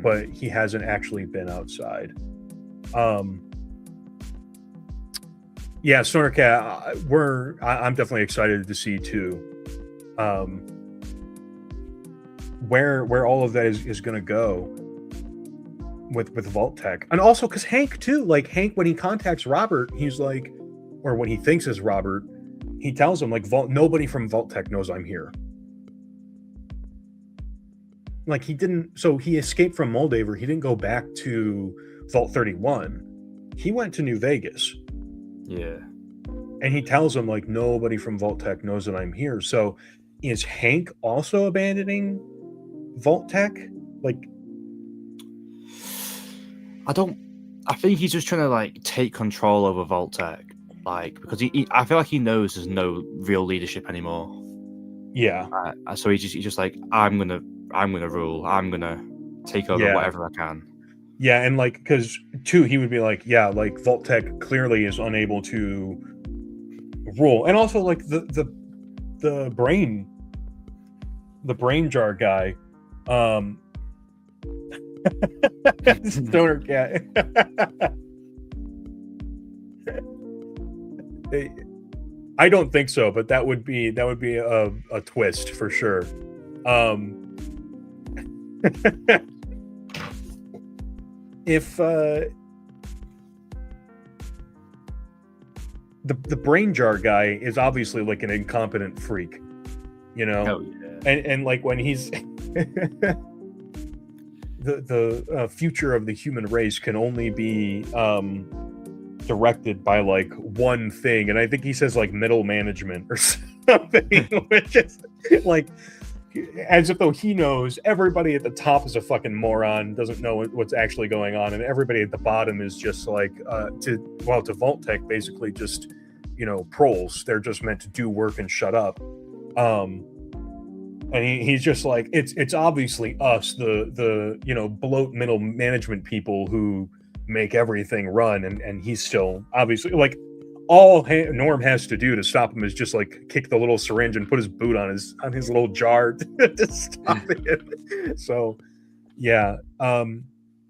but he hasn't actually been outside. Yeah, Stoner Cat, I'm definitely excited to see too, where all of that is going to go with Vault Tech. And also because Hank too, like Hank, when he contacts Robert, he's like, or what he thinks is Robert, he tells him like, nobody from Vault Tech knows I'm here. Like he escaped from Moldaver. He didn't go back to Vault 31. He went to New Vegas. Yeah. And he tells him like, nobody from Vault Tech knows that I'm here. So is Hank also abandoning Vault Tech? Like, I think he's just trying to like take control over Vault Tech. Like, because I feel like he knows there's no real leadership anymore. Yeah. So he's just like, I'm gonna rule. I'm gonna take over whatever I can. Yeah, and like, because too, he would be like, yeah, like Vault Tech clearly is unable to rule, and also like the brain jar guy, Stoner Cat. I don't think so, but that would be a twist for sure. If the brain jar guy is obviously like an incompetent freak, you know. Oh, yeah. And like when he's the future of the human race can only be directed by like one thing, and I think he says like middle management or something, which is like as if though he knows everybody at the top is a fucking moron, doesn't know what's actually going on, and everybody at the bottom is just like to Vault Tech basically just, you know, proles. They're just meant to do work and shut up. And he's just like, it's obviously us, the you know, bloat middle management people who make everything run, and he's still obviously like, all Norm has to do to stop him is just like kick the little syringe and put his boot on his little jar to stop it. So yeah,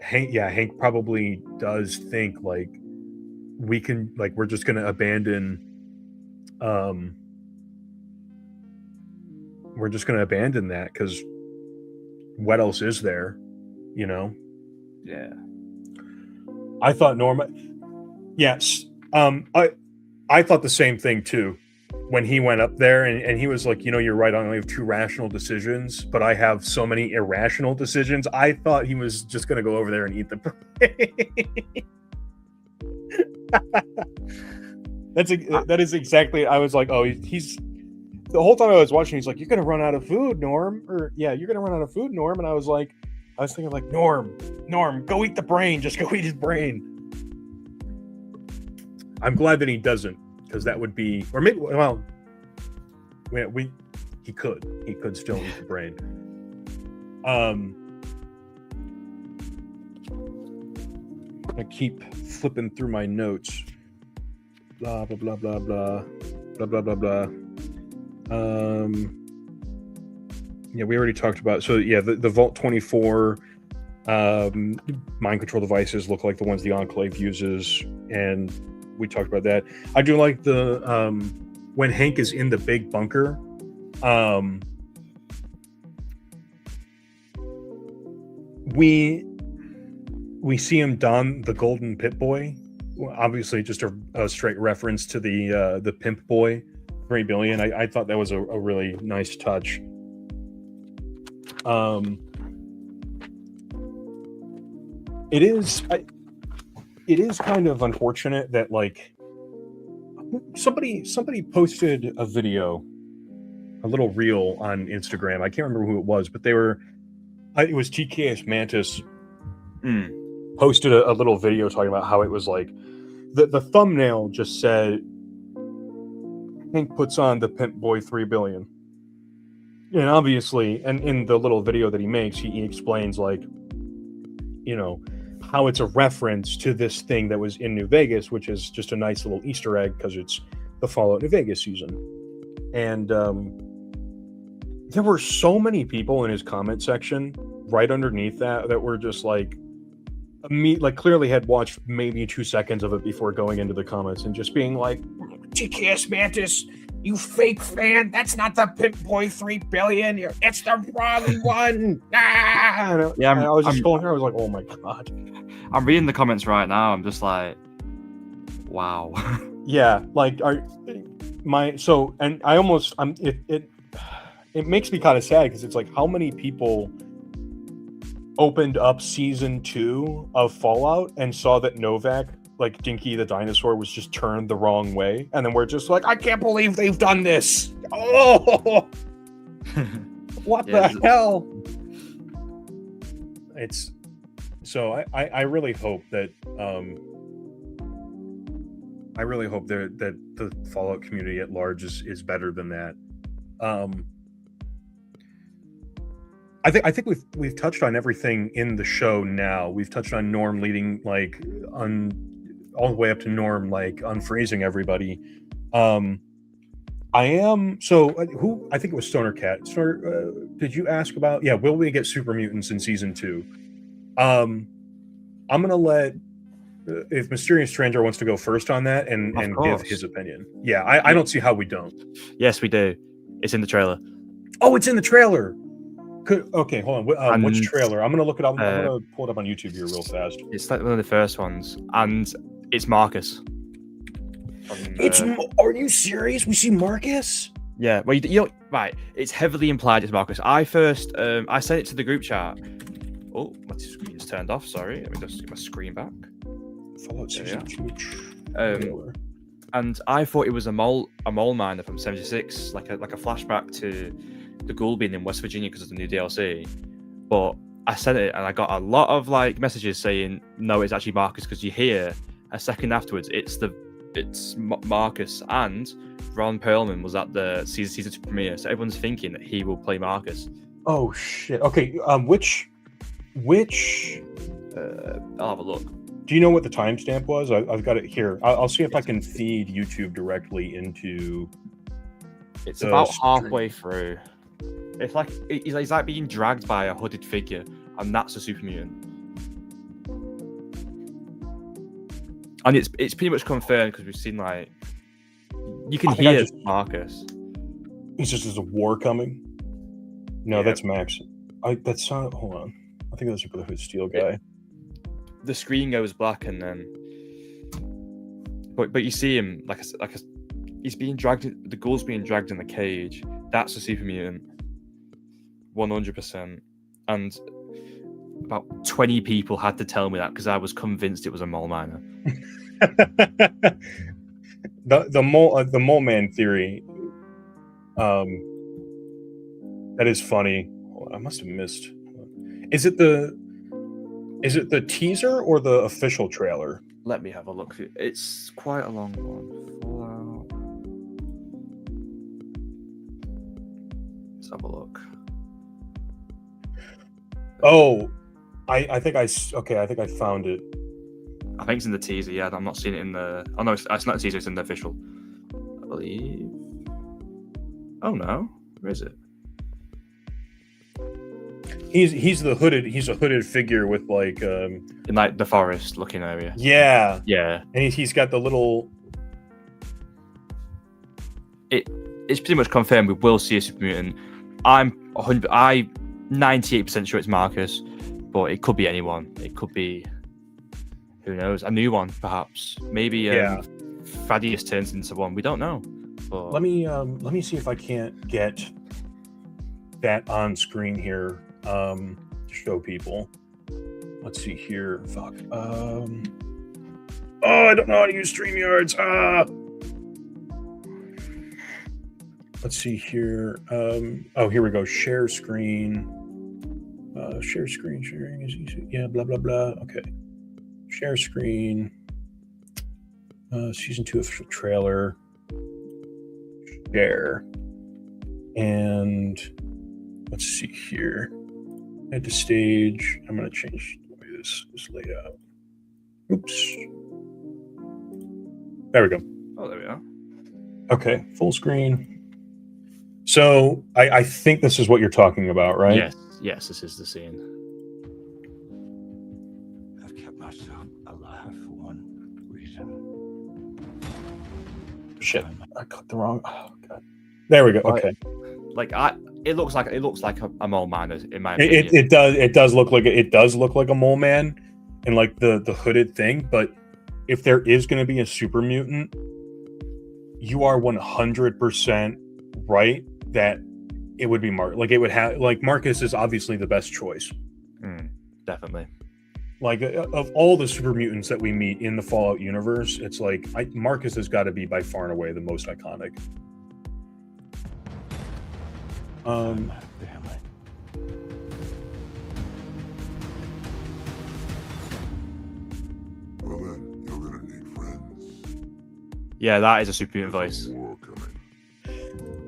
Hank probably does think like we're just gonna abandon that because what else is there, you know? Yeah. I thought yes. I thought the same thing too when he went up there and he was like, you know, you're right, I only have two rational decisions, but I have so many irrational decisions. I thought he was just going to go over there and eat the brain. That is exactly, I was like, oh, he's the whole time I was watching, he's like, you're going to run out of food, Norm. Or yeah, you're going to run out of food, Norm. And I was thinking like, Norm, go eat the brain. Just go eat his brain. I'm glad that he doesn't, because that would be, or maybe, well, he could still eat the brain. I keep flipping through my notes. Blah blah blah blah blah blah blah blah blah. Yeah, we already talked about. So yeah, the Vault 24 Mind control devices look like the ones the Enclave uses, and we talked about that. I do like the when Hank is in the big bunker. We see him don the golden Pip-Boy. Well, obviously, just a straight reference to the Pimp Boy 3 billion. I thought that was a really nice touch. It is kind of unfortunate that like somebody posted a video, a little reel on Instagram. I can't remember who it was, but it was TKS Mantis posted a little video talking about how it was like the thumbnail just said Hank puts on the Pimp Boy 3 billion. And obviously, and in the little video that he makes, he explains like, how it's a reference to this thing that was in New Vegas, which is just a nice little Easter egg because it's the Fallout New Vegas season. And there were so many people in his comment section right underneath that were just like, clearly had watched maybe 2 seconds of it before going into the comments and just being like, TKS Mantis, you fake fan, that's not the Pimp Boy 3 billion, it's the wrong one. Ah! Yeah, I was just going here, I was like, oh my god. I'm reading the comments right now, I'm just like, wow. Yeah, like it makes me kind of sad because it's like how many people opened up season 2 of Fallout and saw that Novak, like Dinky the dinosaur, was just turned the wrong way, and then we're just like, I can't believe they've done this. Oh, what the hell? It's so I really hope that that the Fallout community at large is better than that. I think we've touched on everything in the show now. We've touched on Norm leading all the way up to Norm unfreezing everybody. I think it was Stoner Cat. Stoner, did you ask about will we get super mutants in season 2? I'm gonna let if Mysterious Stranger wants to go first on that and give his opinion. Yeah, I don't see how we don't. Yes, we do. It's in the trailer. Oh, it's in the trailer. Okay, hold on. Which trailer? I'm gonna look it up. I'm gonna pull it up on YouTube here real fast. It's like one of the first ones, and it's Marcus. Are you serious? We see Marcus? Yeah. Well, you know, right. It's heavily implied it's Marcus. I sent it to the group chat. Oh, my screen is turned off. Sorry. Let me just get my screen back. Fallout season 2. And I thought it was a mole miner from 76, like a flashback to the ghoul being in West Virginia because of the new DLC. But I sent it and I got a lot of messages saying no, it's actually Marcus, because you hear a second afterwards it's Marcus, and Ron Perlman was at the season 2 premiere, so everyone's thinking that he will play Marcus. Oh shit. Okay, which I'll have a look. Do you know what the timestamp was? I've got it here. I'll see if I can feed YouTube directly into. It's about halfway through. It's like he's like being dragged by a hooded figure, and that's a super mutant. And it's pretty much confirmed because we've seen you can hear Marcus. It's just there's a war coming. No, that's Max. That's not. Hold on. I think that's a Brotherhood Steel guy. The screen goes black, and then, but you see him he's being dragged. The ghoul's being dragged in the cage. That's a super mutant, 100%. And about 20 people had to tell me that because I was convinced it was a mole miner. the mole man theory. That is funny. I must have missed. Is it the teaser or the official trailer? Let me have a look. It's quite a long one. Fallout. Let's have a look. Oh, I think I found it. I think it's in the teaser. Yeah, I'm not seeing it in the. Oh no, it's not the teaser. It's in the official, I believe. Oh no, where is it? He's a hooded figure with like in like the forest looking area. Yeah. And he's got the little. It's pretty much confirmed we will see a super mutant. I'm 98% sure it's Marcus, but it could be anyone. It could be, who knows, a new one perhaps. Maybe Thaddeus turns into one. We don't know. But... Let me see if I can't get that on screen here to show people. Let's see here. Fuck. Oh, I don't know how to use StreamYards. Let's see here. Oh, here we go. Share screen. Share screen sharing is easy. Yeah, blah blah blah. Okay. Share screen. Season 2 official trailer. Share. And let's see here. Head to stage. I'm gonna change the way this is laid out. Oops. There we go. Oh, there we are. Okay, full screen. So I think this is what you're talking about, right? Yes, this is the scene. I've kept myself alive for one reason. Shit, I clicked the wrong. Oh god. There we go. Okay. Like it looks like a mole man in my opinion. It does look like a mole man and like the hooded thing, but if there is going to be a super mutant, you are 100% right that it would be Marcus is obviously the best choice. Definitely. Like of all the super mutants that we meet in the Fallout universe, it's like Marcus has got to be by far and away the most iconic. Damn it. Well then, you're gonna need friends. Yeah, that is a super mutant voice. War coming.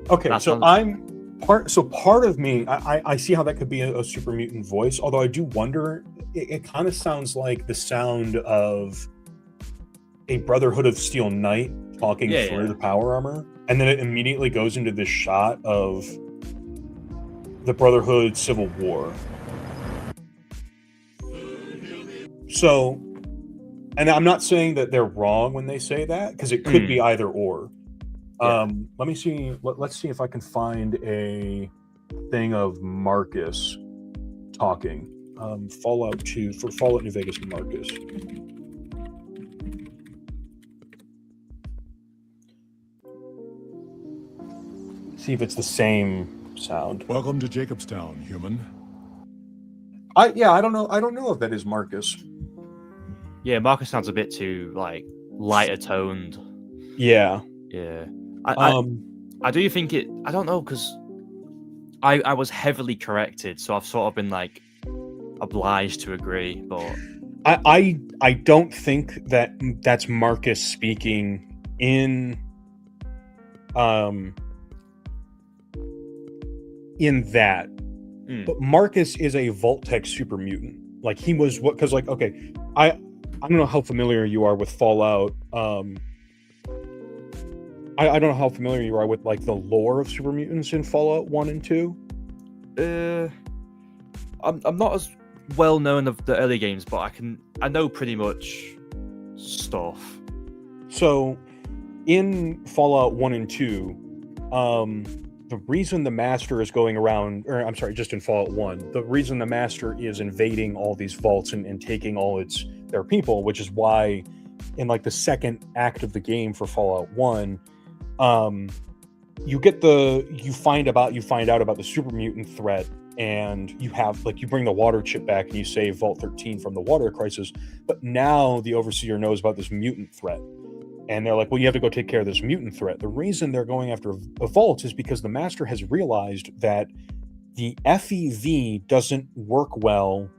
Okay, That so sounds- part of me, I see how that could be a super mutant voice, although I do wonder, it kind of sounds like the sound of a Brotherhood of Steel Knight talking through the power armor, and then it immediately goes into this shot of the Brotherhood Civil War. So, and I'm not saying that they're wrong when they say that, because it could be either or. Let me see. Let's see if I can find a thing of Marcus talking. Fallout 2 for Fallout New Vegas Marcus. See if it's the same sound. Welcome to Jacobstown, human. I don't know. I don't know if that is Marcus. Yeah, Marcus sounds a bit too like lighter toned. Yeah. Yeah. I do think it. I don't know, because I was heavily corrected, so I've sort of been like obliged to agree. But I don't think that that's Marcus speaking in that. But Marcus is a Vault-Tec super mutant. Like he was what? Because like okay, I don't know how familiar you are with Fallout. I don't know how familiar you are with like the lore of super mutants in Fallout 1 and 2. I'm not as well known of the early games, but I know pretty much stuff. So in Fallout 1 and 2, the reason the Master is going around, or I'm sorry, just in Fallout 1, the reason the Master is invading all these vaults and taking all their people, which is why in like the second act of the game for Fallout 1, you find out about the super mutant threat, and you bring the water chip back and you save Vault 13 from the water crisis, but now the Overseer knows about this mutant threat, and they're like, well, you have to go take care of this mutant threat. The reason they're going after the vaults is because the Master has realized that the FEV doesn't work well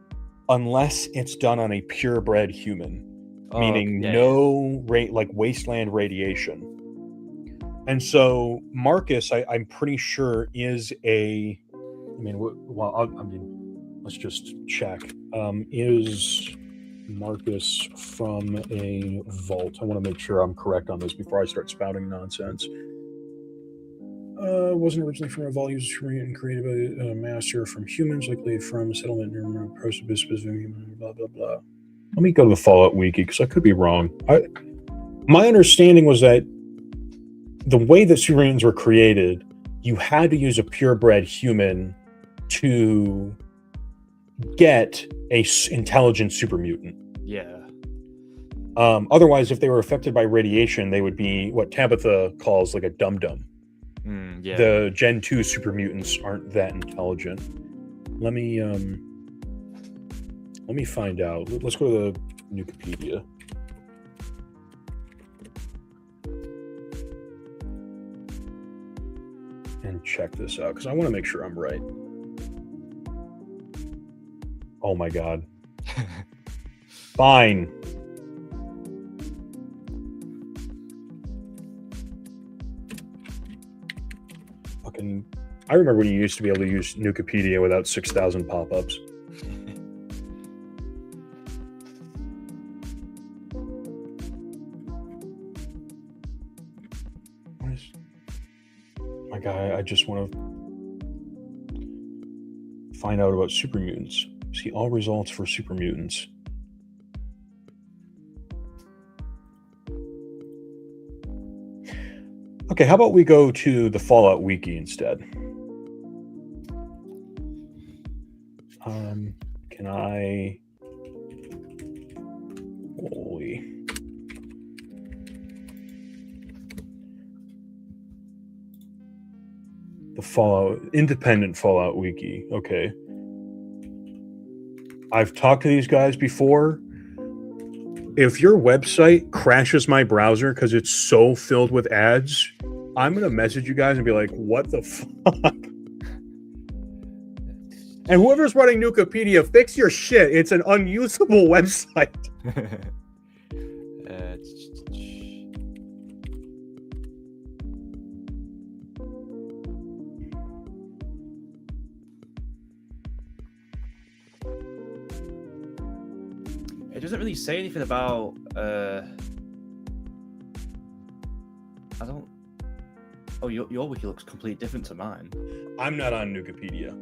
unless it's done on a purebred human, meaning no wasteland radiation. And so Marcus, I'm pretty sure is let's just check. Is Marcus from a vault? I want to make sure I'm correct on this before I start spouting nonsense. Wasn't originally from a volume and created by a master from humans, likely from a settlement near blah blah blah. Let me go to the Fallout wiki because I could be wrong. My understanding was that the way that super mutants were created, you had to use a purebred human to get a intelligent super mutant. Yeah. Otherwise, if they were affected by radiation, they would be what Tabitha calls like a dum-dum. Yeah. The Gen 2 super mutants aren't that intelligent. Let me find out. Let's go to the Nukipedia. And check this out because I want to make sure I'm right. Oh my god. Fine. Fucking I remember when you used to be able to use Nukipedia without 6,000 pop-ups. My guy, I just want to find out about super mutants. See all results for super mutants. Okay, how about we go to the Fallout wiki instead? Can I... Holy... The Fallout, independent Fallout wiki. Okay. I've talked to these guys before. If your website crashes my browser because it's so filled with ads, I'm going to message you guys and be like, what the fuck? And whoever's running Nukipedia, fix your shit. It's an unusable website. It doesn't really say anything about I don't. Oh, your wiki looks completely different to mine. I'm not on Nukipedia.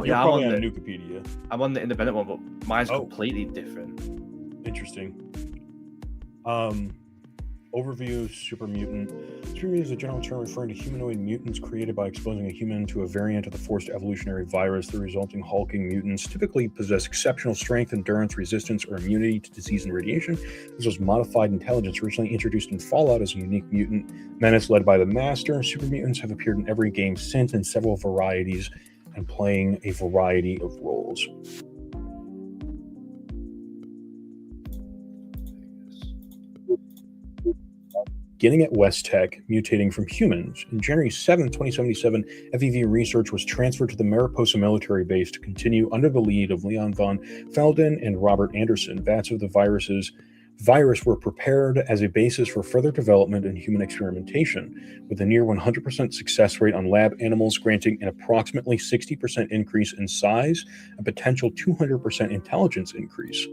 You're probably on Nukipedia. I'm on the independent one, but mine's completely different. Interesting. Overview, super mutant. Super mutant is a general term referring to humanoid mutants created by exposing a human to a variant of the forced evolutionary virus. The resulting hulking mutants typically possess exceptional strength, endurance, resistance, or immunity to disease and radiation. This was modified intelligence, originally introduced in Fallout as a unique mutant menace led by the Master. Super mutants have appeared in every game since in several varieties and playing a variety of roles. Beginning at West Tech, mutating from humans. In January 7, 2077, FEV research was transferred to the Mariposa military base to continue under the lead of Leon von Felden and Robert Anderson. Vats of the virus were prepared as a basis for further development and human experimentation, with a near 100% success rate on lab animals, granting an approximately 60% increase in size and potential 200% intelligence increase.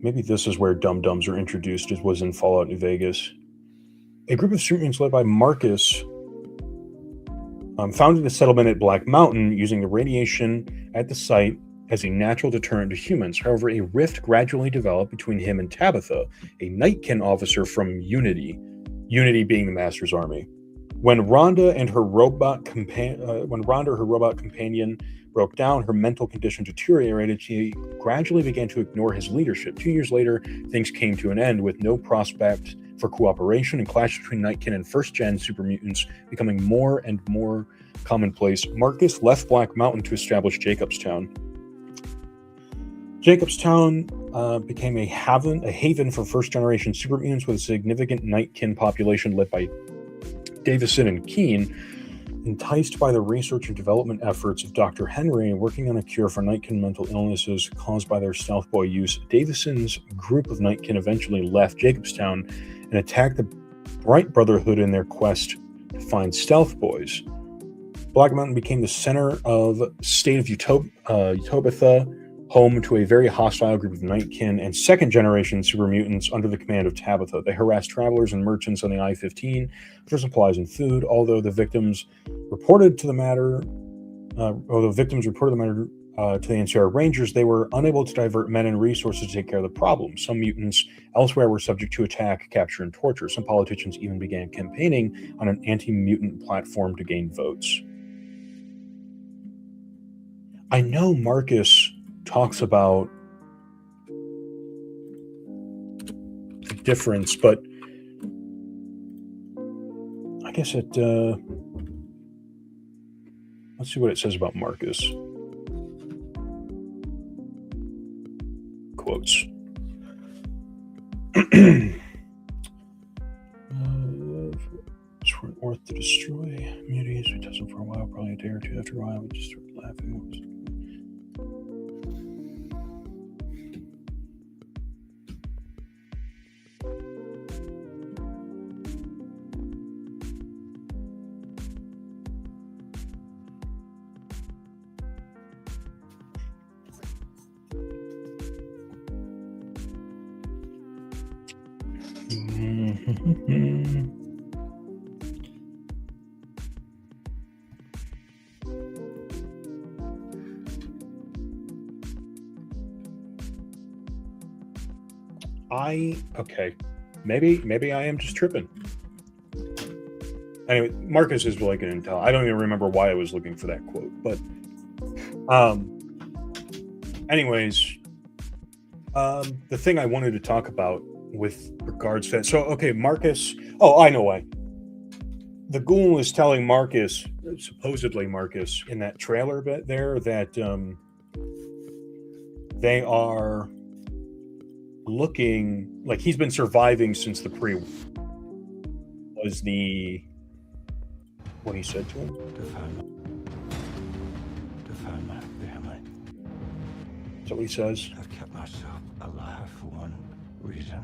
Maybe this is where dum-dums are introduced, as was in Fallout New Vegas. A group of supermutants led by Marcus founded a settlement at Black Mountain using the radiation at the site as a natural deterrent to humans. However, a rift gradually developed between him and Tabitha, a Nightkin officer from Unity being the Master's army. When Rhonda and her robot companion broke down, her mental condition deteriorated. She gradually began to ignore his leadership. 2 years later, things came to an end with no prospect for cooperation, and clash between Nightkin and first-gen super mutants becoming more and more commonplace. Marcus left Black Mountain to establish Jacobstown. Jacobstown became a haven for first-generation super mutants with a significant Nightkin population led by Davison and Keene. Enticed by the research and development efforts of Dr. Henry working on a cure for Nightkin mental illnesses caused by their Stealth Boy use, Davison's group of Nightkin eventually left Jacobstown and attacked the Bright Brotherhood in their quest to find Stealth Boys. Black Mountain became the center of State of Utopia, home to a very hostile group of Nightkin and second-generation super mutants under the command of Tabitha. They harass travelers and merchants on the I-15 for supplies and food, although the victims reported the matter to the NCR Rangers. They were unable to divert men and resources to take care of the problem. Some mutants elsewhere were subject to attack, capture, and torture. Some politicians even began campaigning on an anti-mutant platform to gain votes. I know Marcus talks about the difference, but I guess it... let's see what it says about Marcus. Quotes. Went north to destroy muties. We touched them for a while, probably a day or two. After a while, we just started laughing. Okay, maybe I am just tripping. Anyway, Marcus is like an intel. I don't even remember why I was looking for that quote, but anyways, the thing I wanted to talk about with regards to that. So, okay, Marcus. Oh, I know why. The ghoul is telling Marcus, supposedly Marcus, in that trailer bit there, that they are looking like he's been surviving since the was the what he said to him. To find my family. Is that what he says? I've kept myself alive for one reason.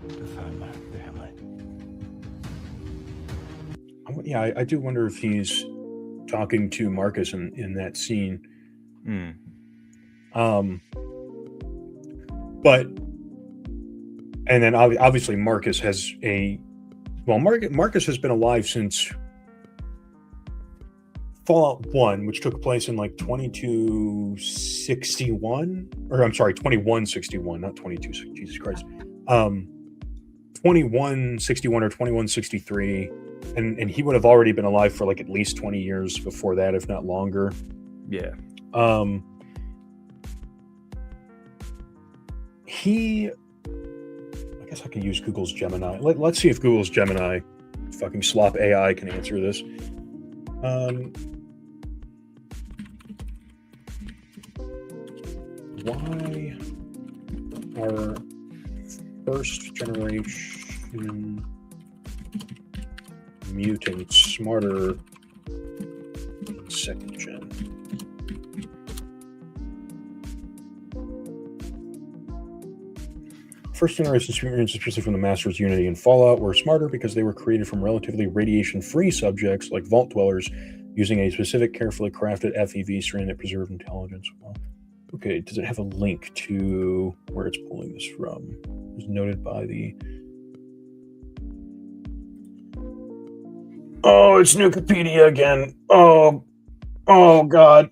To find my family. Yeah, I do wonder if he's talking to Marcus in that scene. But and then obviously Marcus has Marcus has been alive since Fallout 1, which took place in like 2261, or I'm sorry, 2161, not 22. Jesus Christ, 2161 or 2163, and he would have already been alive for like at least 20 years before that, if not longer. Yeah. I guess I can use Google's Gemini. Let's see if Google's Gemini, fucking slop AI, can answer this. Why are first generation mutants smarter than second gen? First generation mutants, especially from the Masters Unity and Fallout, were smarter because they were created from relatively radiation-free subjects like vault dwellers, using a specific, carefully crafted FEV strain that preserved intelligence. Well, okay, does it have a link to where it's pulling this from? It was noted by the... Oh, it's Nukipedia again. Oh, God.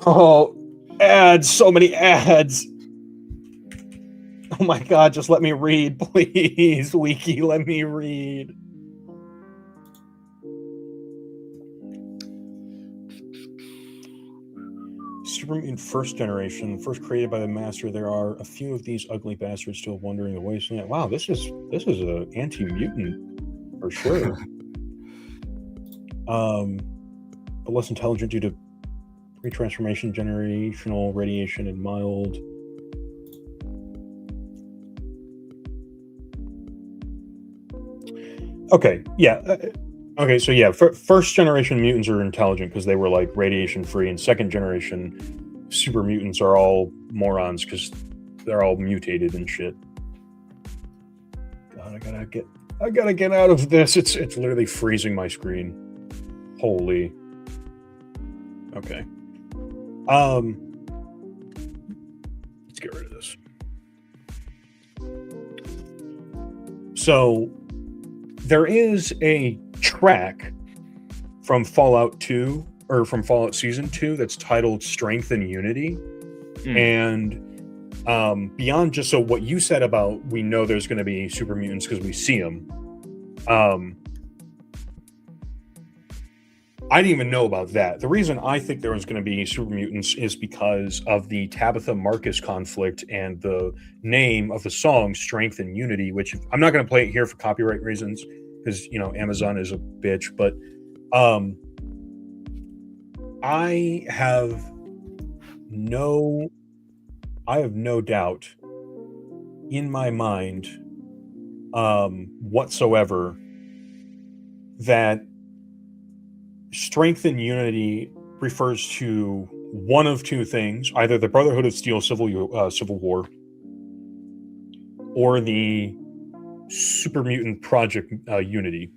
Oh, ads, so many ads. Oh my God, just let me read, please, Wiki, let me read. Super Mutant first generation, first created by the Master. There are a few of these ugly bastards still wandering the wasteland. Wow, this is an anti-mutant for sure. But less intelligent due to retransformation, generational radiation, and mild. Okay, yeah. Okay, so yeah, first generation mutants are intelligent because they were like radiation free, and second generation super mutants are all morons because they're all mutated and shit. God, I gotta get out of this. It's literally freezing my screen. Holy. Okay. Let's get rid of this. So there is a track from Fallout 2 or from Fallout Season 2 that's titled Strength and Unity. And beyond just so what you said about we know there's going to be super mutants because we see them, I didn't even know about that. The reason I think there was going to be super mutants is because of the Tabitha Marcus conflict and the name of the song Strength and Unity, which I'm not going to play it here for copyright reasons because, you know, Amazon is a bitch, but I have no doubt in my mind whatsoever that Strength and Unity refers to one of two things: either the Brotherhood of Steel Civil War or the Super Mutant Project Unity.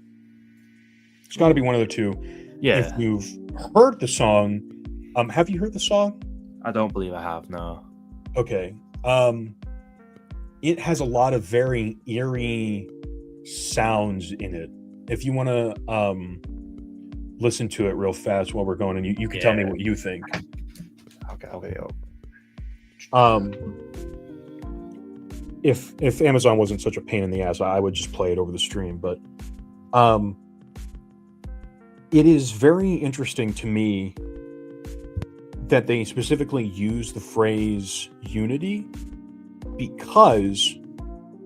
It's got to be one of the two. Yeah. If you've heard the song, have you heard the song? I don't believe I have, no. Okay. It has a lot of very eerie sounds in it. If you want to listen to it real fast while we're going, and you can tell me what you think. Okay. If Amazon wasn't such a pain in the ass, I would just play it over the stream. But it is very interesting to me that they specifically use the phrase Unity because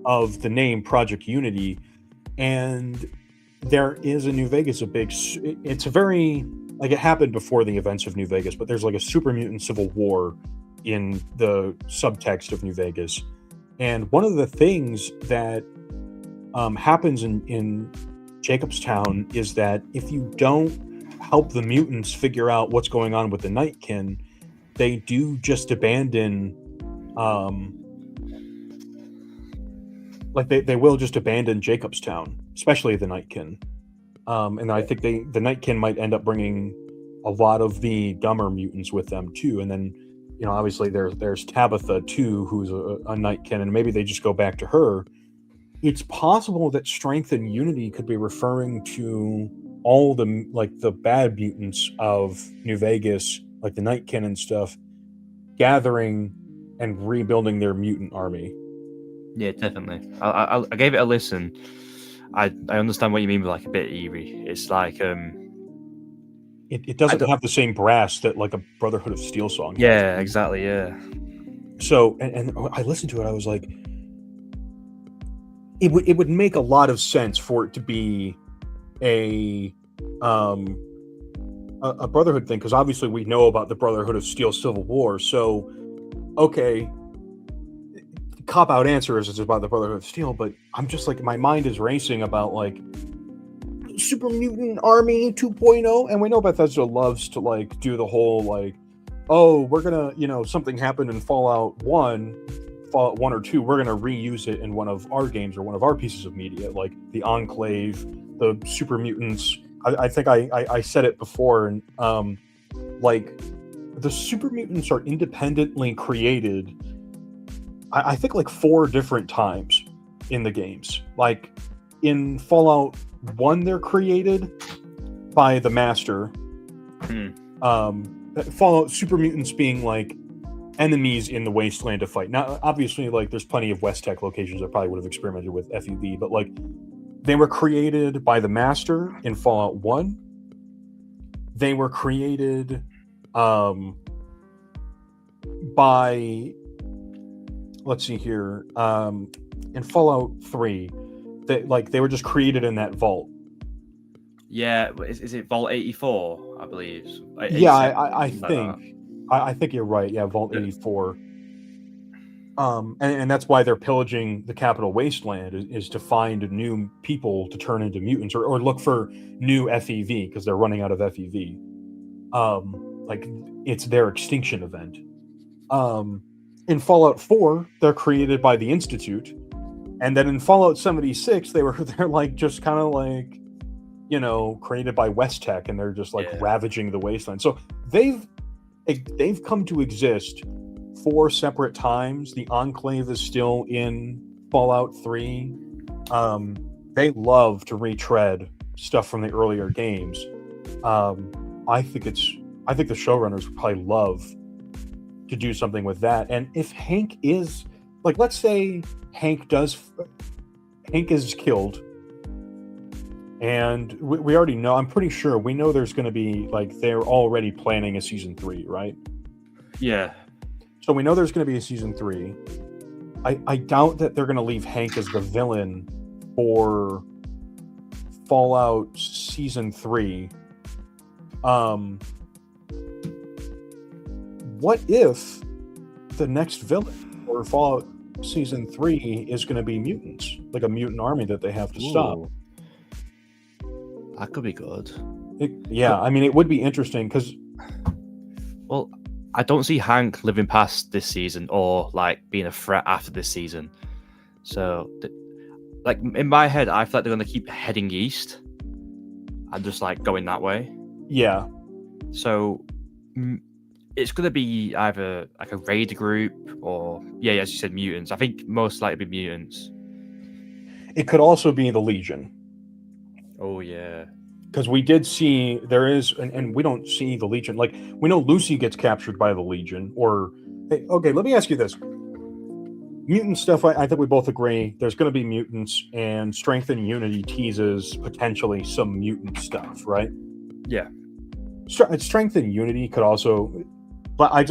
of the name Project Unity. And there is in New Vegas it's a very, like, it happened before the events of New Vegas, but there's like a super mutant civil war in the subtext of New Vegas. And one of the things that happens in Jacobstown is that if you don't help the mutants figure out what's going on with the Nightkin, they do just abandon they will just abandon Jacobstown, especially the Nightkin. And I think the Nightkin might end up bringing a lot of the dumber mutants with them too. And then, you know, obviously there's Tabitha too, who's a Nightkin, and maybe they just go back to her. It's possible that Strength and Unity could be referring to all the, like, the bad mutants of New Vegas, like the Nightkin and stuff, gathering and rebuilding their mutant army. Yeah, definitely. I gave it a listen. I understand what you mean by, like, a bit eerie. It's like it doesn't have the same brass that like a Brotherhood of Steel song has. Yeah, exactly. Yeah. So and I listened to it. I was like, it would make a lot of sense for it to be a Brotherhood thing, because obviously we know about the Brotherhood of Steel Civil War. So, okay, cop-out answer is it's about the Brotherhood of Steel, but I'm just like, my mind is racing about like Super Mutant Army 2.0, and we know Bethesda loves to like do the whole like, oh, we're gonna, you know, something happened in Fallout 1 or 2, we're gonna reuse it in one of our games or one of our pieces of media, like the Enclave, the Super Mutants. I think I said it before, and like the Super Mutants are independently created, I think like 4 different times in the games. Like in Fallout 1, they're created by the Master. Fallout Super Mutants being like enemies in the wasteland to fight. Now, obviously, like there's plenty of West Tech locations that probably would have experimented with FUV, but like they were created by the Master in Fallout 1. They were created by, let's see here, in Fallout 3, they were just created in that vault. Yeah, is it Vault 84? I believe. Yeah, I think you're right. Yeah, Vault 84. And that's why they're pillaging the Capital Wasteland is to find new people to turn into mutants or look for new FEV because they're running out of FEV. Like it's their extinction event. In Fallout 4, they're created by the Institute, and then in Fallout 76, they're like just kind of like, you know, created by West Tech, and they're just like ravaging the wasteland. So they've they've come to exist 4 separate times. The Enclave is still in Fallout 3. They love to retread stuff from the earlier games. I think the showrunners would probably love to do something with that. And if Hank is like, let's say Hank is killed, and we already know. I'm pretty sure we know there's going to be like they're already planning a season 3, right? Yeah. So we know there's going to be a season 3. I doubt that they're going to leave Hank as the villain for Fallout season 3. What if the next villain for Fallout season 3 is going to be mutants, like a mutant army that they have to stop? Ooh. That could be good. I mean, it would be interesting because, well, I don't see Hank living past this season or like being a threat after this season. So, like in my head, I feel like they're going to keep heading east and just like going that way. Yeah. So it's going to be either like a raid group or, as you said, mutants. I think most likely be mutants. It could also be the Legion. Oh, yeah. Because we did see there is, and we don't see the Legion. Like, we know Lucy gets captured by the Legion. Or, hey, okay, let me ask you this. Mutant stuff, I think we both agree. There's going to be mutants, and Strength and Unity teases potentially some mutant stuff, right? Yeah. Strength and Unity could also, but I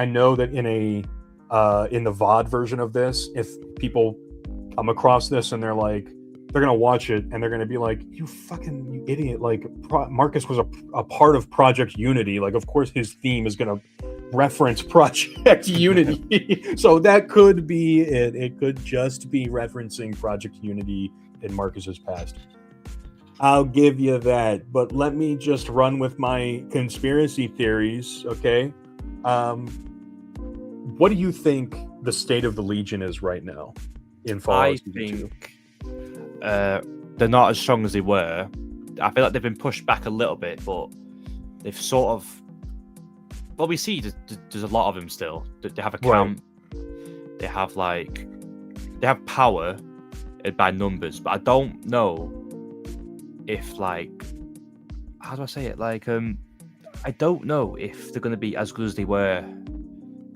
know that in the VOD version of this, if people come across this and they're like, they're gonna watch it and they're gonna be like, you idiot, like Marcus was a part of Project Unity, like of course his theme is gonna reference Project Unity. So that could be it could just be referencing Project Unity in Marcus's past. I'll give you that, but let me just run with my conspiracy theories, okay? What do you think the state of the Legion is right now in Fallout Season 2? They're not as strong as they were. I feel like they've been pushed back a little bit, but they've sort of... Well, we see there's a lot of them still. They have a camp. They have power by numbers, but I don't know if how do I say it? I don't know if they're going to be as good as they were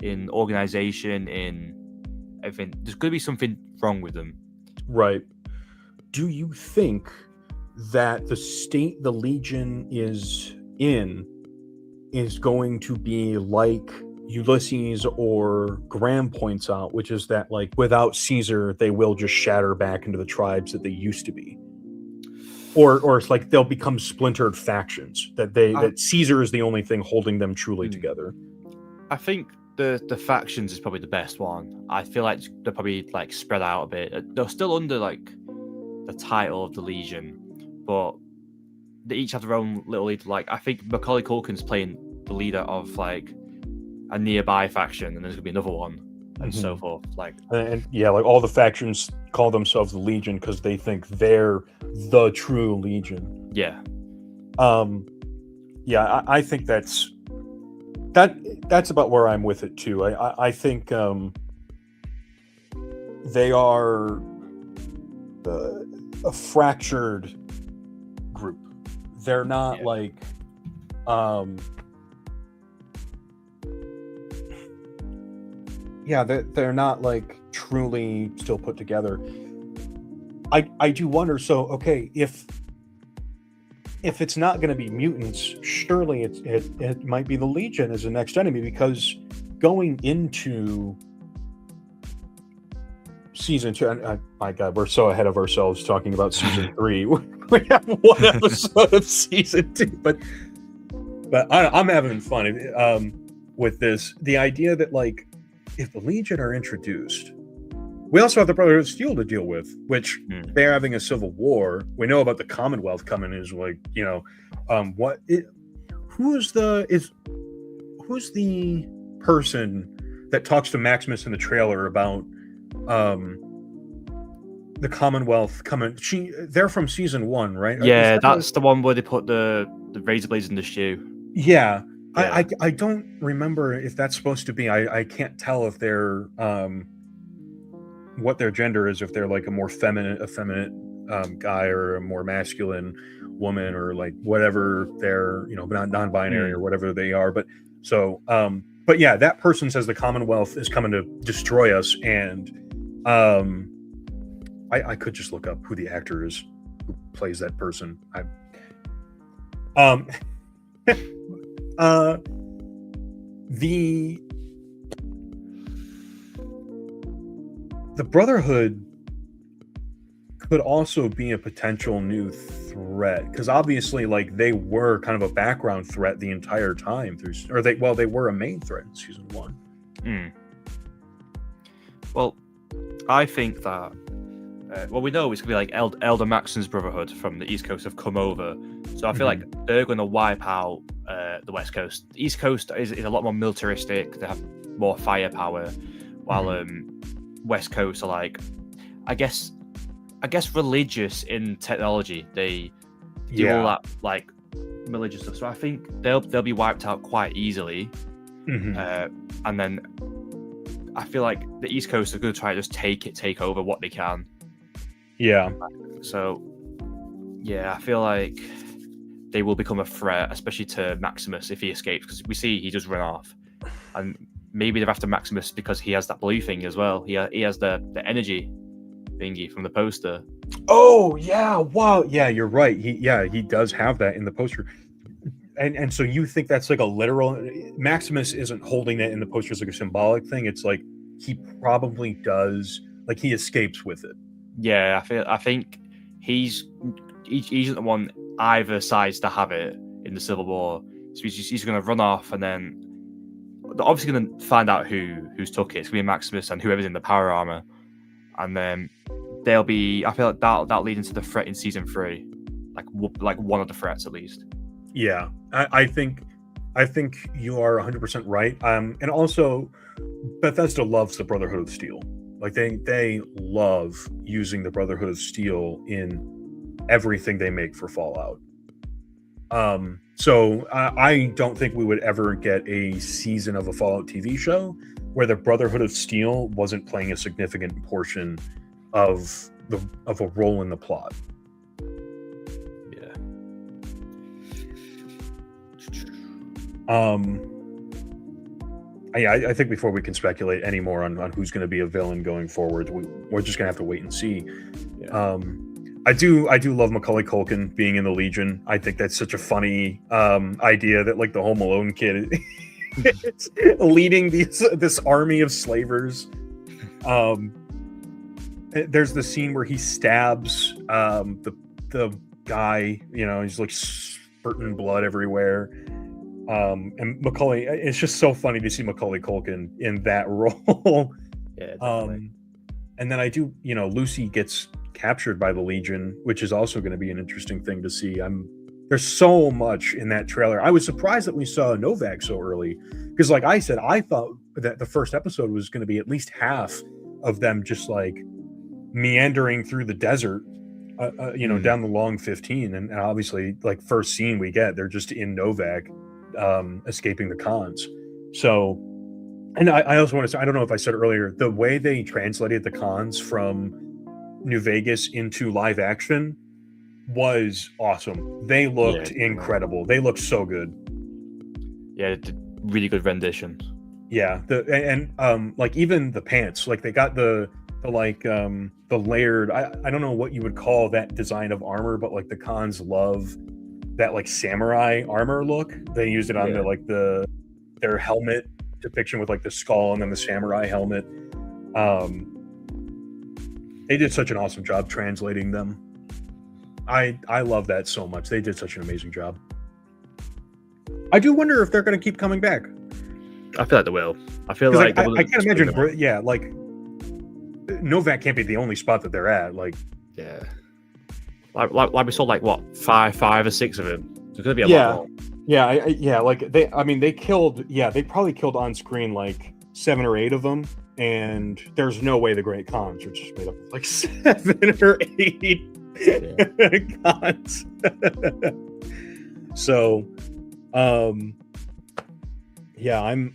in organization, in everything. There's going to be something wrong with them. Right. Do you think that the state the Legion is in is going to be like Ulysses or Graham points out, which is that like without Caesar, they will just shatter back into the tribes that they used to be? Or it's like they'll become splintered factions, that Caesar is the only thing holding them truly together. I think the factions is probably the best one. I feel like they're probably like spread out a bit. They're still under like the title of the Legion, but they each have their own little leader. Like I think Macaulay Culkin's playing the leader of like a nearby faction, and there's gonna be another one, and so forth. Like all the factions call themselves the Legion because they think they're the true Legion. Yeah. I think that's about where I'm with it too. I think they are a fractured group. They're not they're not like truly still put together. I do wonder, so okay, if it's not going to be mutants, surely it might be the Legion as the next enemy, because going into season 2, and my God, we're so ahead of ourselves talking about season 3. We have one episode of season 2, but I'm having fun with this. The idea that like if the Legion are introduced, we also have the Brotherhood of Steel to deal with, which they're having a civil war. We know about the Commonwealth coming. Is like, who's the person that talks to Maximus in the trailer about the Commonwealth coming? They're from season 1, right? Yeah, that's the one where they put the razor blades in the shoe. Yeah. I don't remember if that's supposed to be. I can't tell if they're what their gender is, if they're like a more effeminate guy or a more masculine woman, or like whatever they're, non-binary or whatever they are. But so but yeah, that person says the Commonwealth is coming to destroy us, and I could just look up who the actor is who plays that person. The Brotherhood could also be a potential new threat, because obviously, like, they were kind of a background threat the entire time they were a main threat in season 1. Well, I think that we know it's gonna be like Elder Maxon's Brotherhood from the East Coast have come over, so I feel like they're going to wipe out the West Coast. The East Coast is a lot more militaristic. They have more firepower, while West Coast are like, I guess religious in technology. They do all that like religious stuff. So I think they'll be wiped out quite easily. And then I feel like the East Coast are going to try to just take over what they can. Yeah. So yeah, I feel like they will become a threat, especially to Maximus if he escapes, because we see he just run off, and maybe they're after Maximus because he has that blue thing as well. He has the energy thingy from the poster. Oh yeah, wow, yeah, you're right. He does have that in the poster. And so you think that's like a literal Maximus isn't holding it in the poster as like a symbolic thing. It's like he probably does, like he escapes with it. Yeah, I think he's the one either sides to have it in the Civil War. So he's going to run off, and then they're obviously going to find out who's took it. It's going to be Maximus and whoever's in the power armor, and then they'll be. I feel like that'll lead into the threat in season 3, like one of the threats at least. Yeah, I think you are 100% right. And also Bethesda loves the Brotherhood of Steel. Like they love using the Brotherhood of Steel in everything they make for Fallout. So I don't think we would ever get a season of a Fallout TV show where the Brotherhood of Steel wasn't playing a significant portion of a role in the plot. I think before we can speculate any more on who's going to be a villain going forward, we're just going to have to wait and see. Yeah. I do love Macaulay Culkin being in the Legion. I think that's such a funny idea that like the Home Alone kid is leading this army of slavers. There's the scene where he stabs the guy. He's like spurting blood everywhere. And Macaulay, it's just so funny to see Macaulay Culkin in that role. Yeah, definitely. And then Lucy gets captured by the Legion, which is also going to be an interesting thing to see. There's so much in that trailer. I was surprised that we saw Novak so early, because like I said, I thought that the first episode was going to be at least half of them just like meandering through the desert, down the long 15. And obviously, like first scene we get, they're just in Novak, escaping the cons. So, and I also want to say, I don't know if I said earlier, the way they translated the cons from New Vegas into live action was awesome. They looked incredible. They looked so good. Yeah, really good rendition. Yeah, like even the pants, like they got the layered. I don't know what you would call that design of armor, but like the cons love that like samurai armor look. They used it on their helmet depiction with like the skull and then the samurai helmet. They did such an awesome job translating them. I love that so much. They did such an amazing job. I do wonder if they're going to keep coming back. I feel like they will. I feel like I can't imagine. Yeah, like Novak can't be the only spot that they're at. Like, yeah. Like we saw like what 5 or 6 of them. There's gonna be a lot more. Yeah, like they killed. Yeah, they probably killed on screen like 7 or 8 of them, and there's no way the Great Khans are just made up of like 7 or 8 Khans. So, Yeah, I'm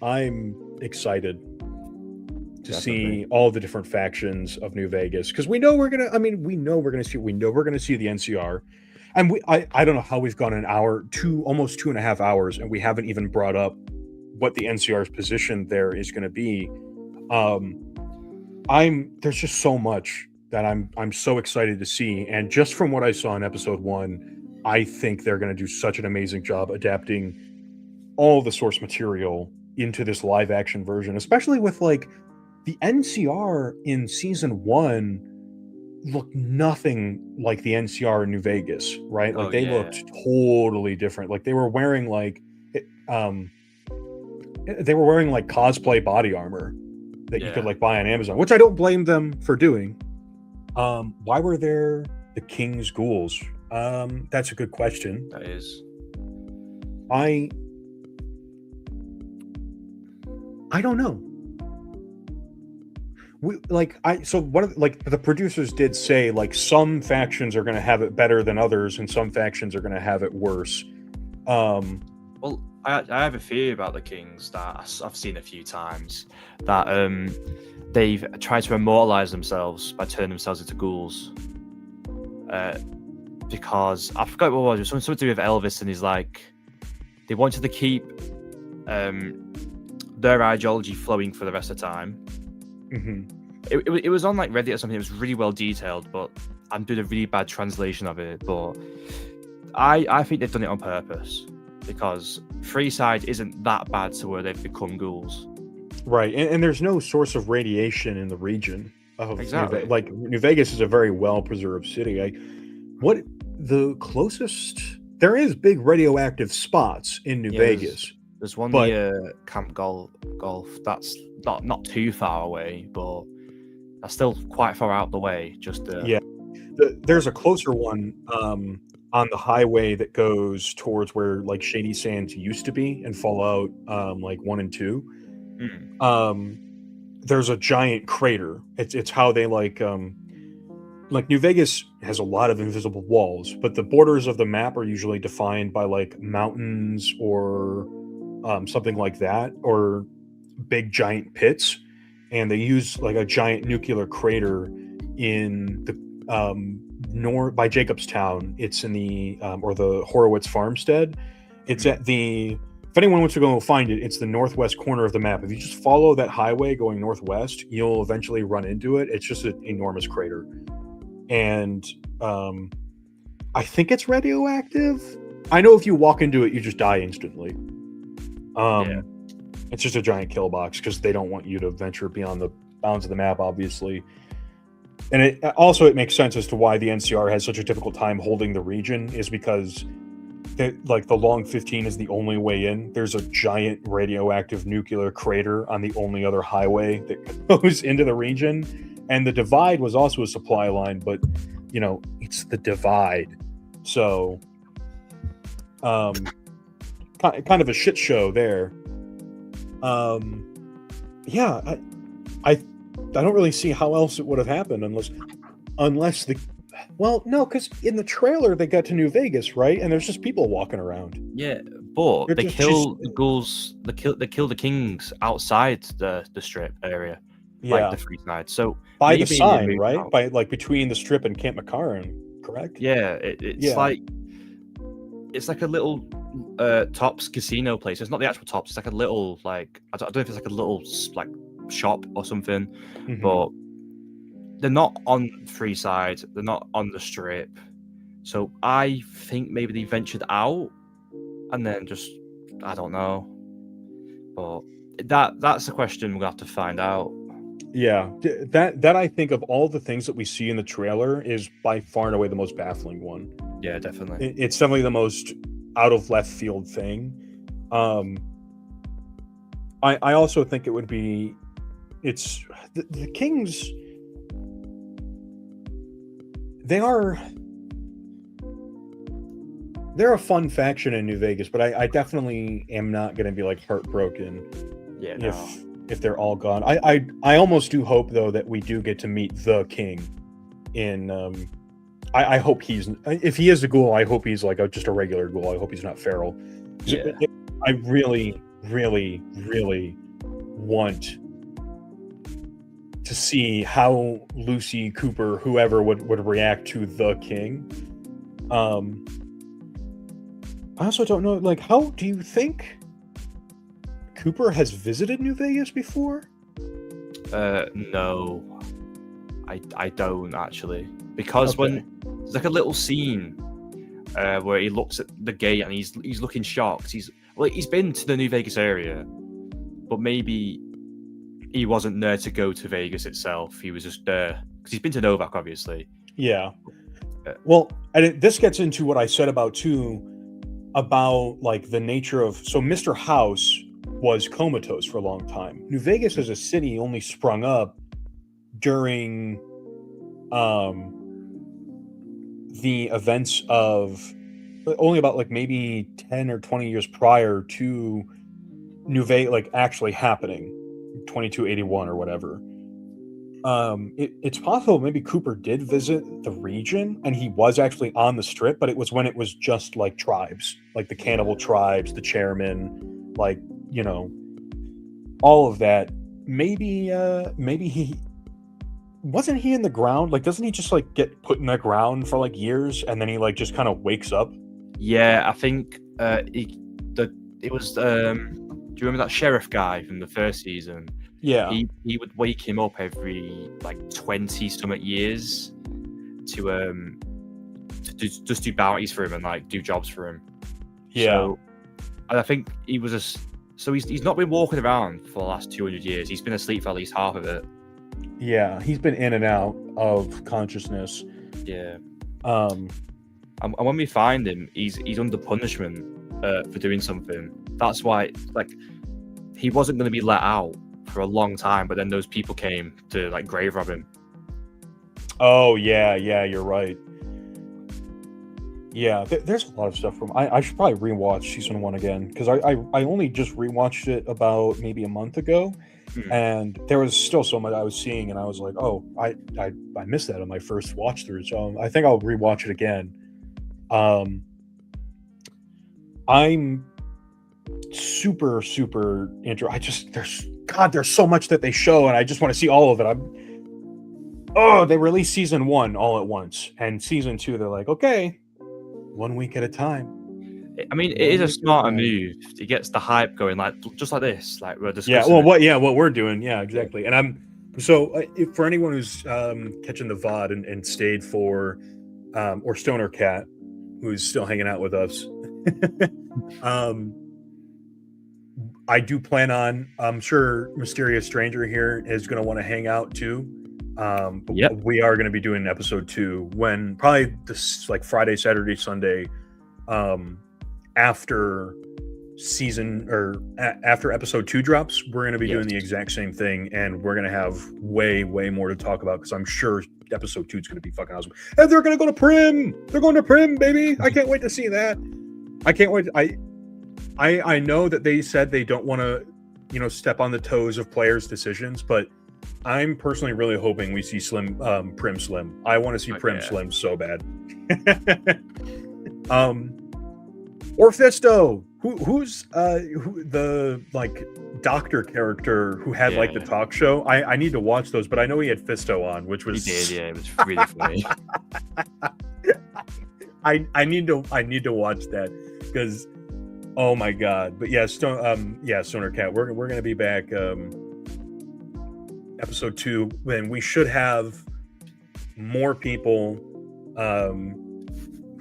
excited to Definitely. see all the different factions of New Vegas because we know we're gonna. I mean, we know we're gonna see. We know we're gonna see the NCR, and I don't know how we've gone an hour, almost 2.5 hours, and we haven't even brought up what the NCR's position there is going to be. There's just so much that I'm so excited to see, and just from what I saw in episode 1, I think they're going to do such an amazing job adapting all the source material into this live action version, especially with like the NCR in season 1 looked nothing like the NCR in New Vegas, right? Like Oh they yeah, looked totally different. Like they were wearing like they were wearing like cosplay body armor that you could yeah. like buy on Amazon, which I don't blame them for doing. Why were there the King's Ghouls? That's a good question. That is. I don't know. So one of like the producers did say like some factions are going to have it better than others, and some factions are going to have it worse. Well, I have a theory about the Kings that I've seen a few times that they've tried to immortalize themselves by turning themselves into ghouls. Because I forgot what it was. Something to do with Elvis, and he's like they wanted to keep their ideology flowing for the rest of the time. Mhm. It was on like Reddit or something. It was really well detailed, but I'm doing a really bad translation of it. But I think they've done it on purpose because Freeside isn't that bad to where they've become ghouls. Right, and there's no source of radiation in the region of Exactly. like New Vegas is a very well preserved city. What the closest there is big radioactive spots in New Yeah, Vegas. There's one But- near Camp Golf. That's not too far away, but that's still quite far out the way. Just Yeah. There's a closer one on the highway that goes towards where like Shady Sands used to be in Fallout like 1 and 2. Mm. There's a giant crater. It's how they like New Vegas has a lot of invisible walls, but the borders of the map are usually defined by like mountains or something like that, or big giant pits, and they use like a giant nuclear crater in the north by Jacobstown. It's in the or the Horowitz farmstead. It's at the if anyone wants to go find it, it's the northwest corner of the map. If you just follow that highway going northwest, you'll eventually run into it. It's just an enormous crater, and I think it's radioactive. I know if you walk into it, you just die instantly. Yeah. It's just a giant kill box because they don't want you to venture beyond the bounds of the map, obviously. And it makes sense as to why the NCR has such a difficult time holding the region, is because the Long 15 is the only way in. There's a giant radioactive nuclear crater on the only other highway that goes into the region. And the Divide was also a supply line, but it's the Divide. So kind of a shit show there. Yeah, I don't really see how else it would have happened unless because in the trailer they got to New Vegas, right? And there's just people walking around. Yeah, but They're they just- kill the ghouls. They kill the Kings outside the strip area, Yeah, like the Freeside. So by the maybe they sign, moved right? out. By like between the strip and Camp McCarran, correct? Yeah, it's Yeah. like it's like a little Tops casino place. It's not the actual Tops. It's like a little like I don't know if it's like a little like shop or something, Mhm. but they're not on Freeside. They're not on the strip. So I think maybe they ventured out and then just I don't know. But that's a question we'll have to find out. Yeah, that I think of all the things that we see in the trailer is by far and away the most baffling one. Yeah, definitely. It's definitely the most out of left field thing. I also think it would be it's the Kings. They're a fun faction in New Vegas, but I definitely am not going to be like heartbroken Yeah, no. if they're all gone. I almost do hope though that we do get to meet the King in I hope if he is a ghoul, I hope he's like just a regular ghoul. I hope he's not feral. Yeah. I really really, really want to see how Lucy, Cooper, whoever would react to the king. I also don't know, like, how do you think Cooper has visited New Vegas before? No, I don't actually, because when there's like a little scene where he looks at the gate and he's looking shocked. He's been to the New Vegas area, but maybe he wasn't there to go to Vegas itself. He was just there because he's been to Novak, obviously. Yeah. Well, and this gets into what I said about like the nature of, so Mr. House was comatose for a long time. New Vegas as a city only sprung up during the events of only about like maybe 10 or 20 years prior to New Vegas like actually happening, 2281 or whatever. It's possible maybe Cooper did visit the region and he was actually on the Strip, but it was when it was just like tribes, like the cannibal tribes, the chairman, like, you know, all of that. Maybe he wasn't he in the ground? Like, doesn't he just like get put in the ground for like years and then he like just kind of wakes up? Yeah, I think it was. Do you remember that sheriff guy from the first season? Yeah, he would wake him up every like 20-something years to just do bounties for him and like do jobs for him. Yeah, so, and I think he was he's not been walking around for the last 200 years. He's been asleep for at least half of it. Yeah, he's been in and out of consciousness. Yeah. And when we find him, he's under punishment for doing something. That's why, like, he wasn't going to be let out for a long time, but then those people came to like grave rob him. Oh yeah, you're right. Yeah, there's a lot of stuff from. I should probably rewatch season 1 again because I only just rewatched it about maybe a month ago, and there was still so much I was seeing, and I was like, oh, I missed that on my first watch through, so I think I'll rewatch it again. I'm super there's so much that they show, and I just want to see all of it. They released season 1 all at once, and season 2 they're like, okay, 1 week at a time. I mean, it is a smarter move. It gets the hype going, like just like this, like we're discussing. Yeah, what we're doing, yeah, exactly. And I'm for anyone who's catching the VOD and stayed for or Stoner Cat, who's still hanging out with us. I do plan on, I'm sure Mysterious Stranger here is going to want to hang out too. But we are going to be doing episode 2 when probably this like Friday, Saturday, Sunday, after after episode 2 drops, we're going to be doing the exact same thing, and we're going to have way more to talk about because I'm sure episode 2 is going to be fucking awesome. And they're going to go to Prim. They're going to Prim, baby. I can't wait to see that. I can't wait. I know that they said they don't want to, step on the toes of players' decisions, but I'm personally really hoping we see Prim Slim. I want to see Prim Slim so bad. Or Fisto, who's the like doctor character who had the talk show. I need to watch those, but I know he had Fisto on, which was he did, yeah, it was really funny. I need to watch that because oh my god. But yeah, Stoner Cat, we're gonna be back episode 2 when we should have more people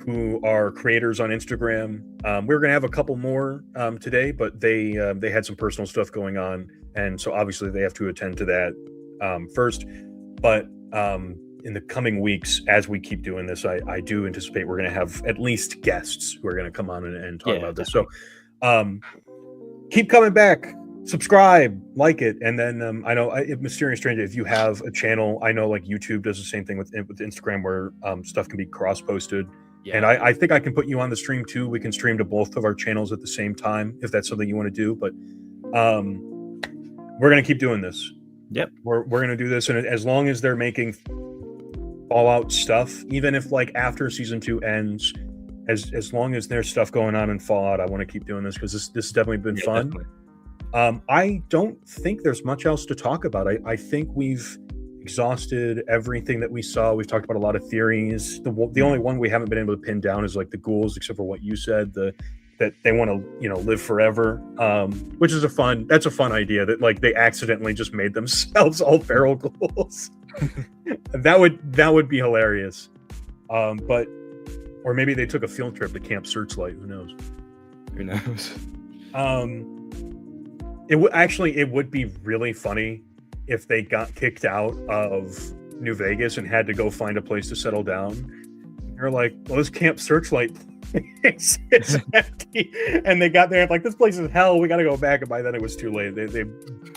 who are creators on Instagram. We're gonna have a couple more today, but they had some personal stuff going on, and so obviously they have to attend to that first. But in the coming weeks, as we keep doing this, I do anticipate we're gonna have at least guests who are gonna come on and talk about this. So keep coming back. Subscribe, like it, and then I know Mysterious Stranger, if you have a channel, I know like YouTube does the same thing with Instagram where stuff can be cross-posted. Yeah. And I think I can put you on the stream too. We can stream to both of our channels at the same time if that's something you want to do. But we're gonna keep doing this. Yep, we're gonna do this, and as long as they're making Fallout stuff, even if like after season 2 ends, as long as there's stuff going on in Fallout, I want to keep doing this because this has definitely been fun. Definitely. I don't think there's much else to talk about. I think we've exhausted everything that we saw. We've talked about a lot of theories. The only one we haven't been able to pin down is like the ghouls, except for what you said, that they want to live forever, which is a fun idea, that like they accidentally just made themselves all feral ghouls. that would be hilarious. But or maybe they took a field trip to Camp Searchlight. Who knows? It would be really funny if they got kicked out of New Vegas and had to go find a place to settle down. They're like, well, this Camp Searchlight place is empty. And they got there, like, this place is hell. We got to go back. And by then it was too late. They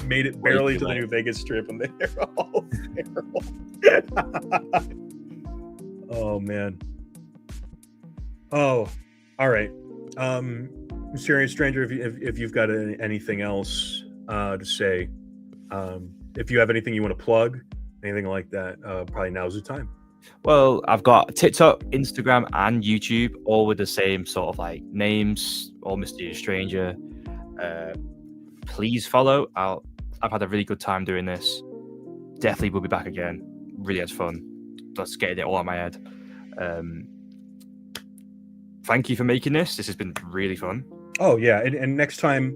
made it barely to the New Vegas trip, and they're all feral. Oh, man. Oh, all right. Mysterious Stranger, if you've got anything else to say, if you have anything you want to plug, anything like that, probably now's the time. Well, I've got TikTok, Instagram, and YouTube, all with the same sort of like names, all Mysterious Stranger. Please follow. I've had a really good time doing this. Definitely will be back again. Really had fun. Just getting it all out of my head. Thank you for making this. This has been really fun. Oh yeah, and next time,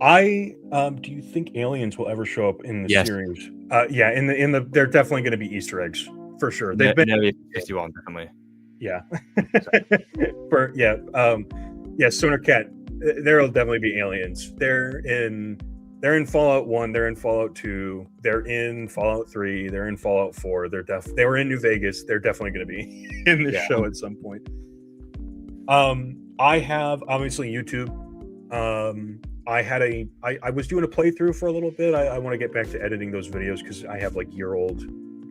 do you think aliens will ever show up in the series? Yeah, in the they're definitely going to be Easter eggs for sure. They've been 51 definitely. Yeah. Stoner Cat. There'll definitely be aliens. They're in Fallout 1. They're in Fallout 2. They're in Fallout 3. They're in Fallout 4. They were in New Vegas. They're definitely going to be in the show at some point. I have obviously YouTube. I was doing a playthrough for a little bit. I want to get back to editing those videos because I have like year-old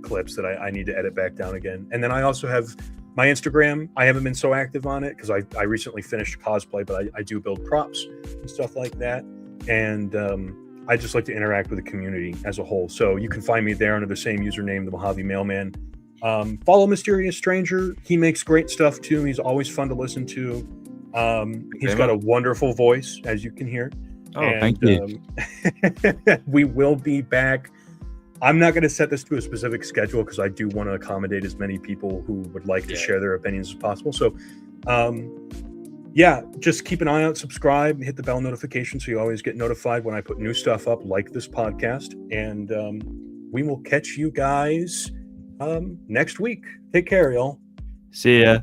clips that I need to edit back down again. And then I also have my Instagram. I haven't been so active on it because I recently finished cosplay, but I do build props and stuff like that. And I just like to interact with the community as a whole. So you can find me there under the same username, the Mojave Mailman. Follow Mysterious Stranger. He makes great stuff too. He's always fun to listen to. He's got a wonderful voice, as you can hear. Thank you. We will be back. I'm not going to set this to a specific schedule because I do want to accommodate as many people who would like to share their opinions as possible. So, just keep an eye out, subscribe, hit the bell notification so you always get notified when I put new stuff up like this podcast. And we will catch you guys next week. Take care, y'all. See ya.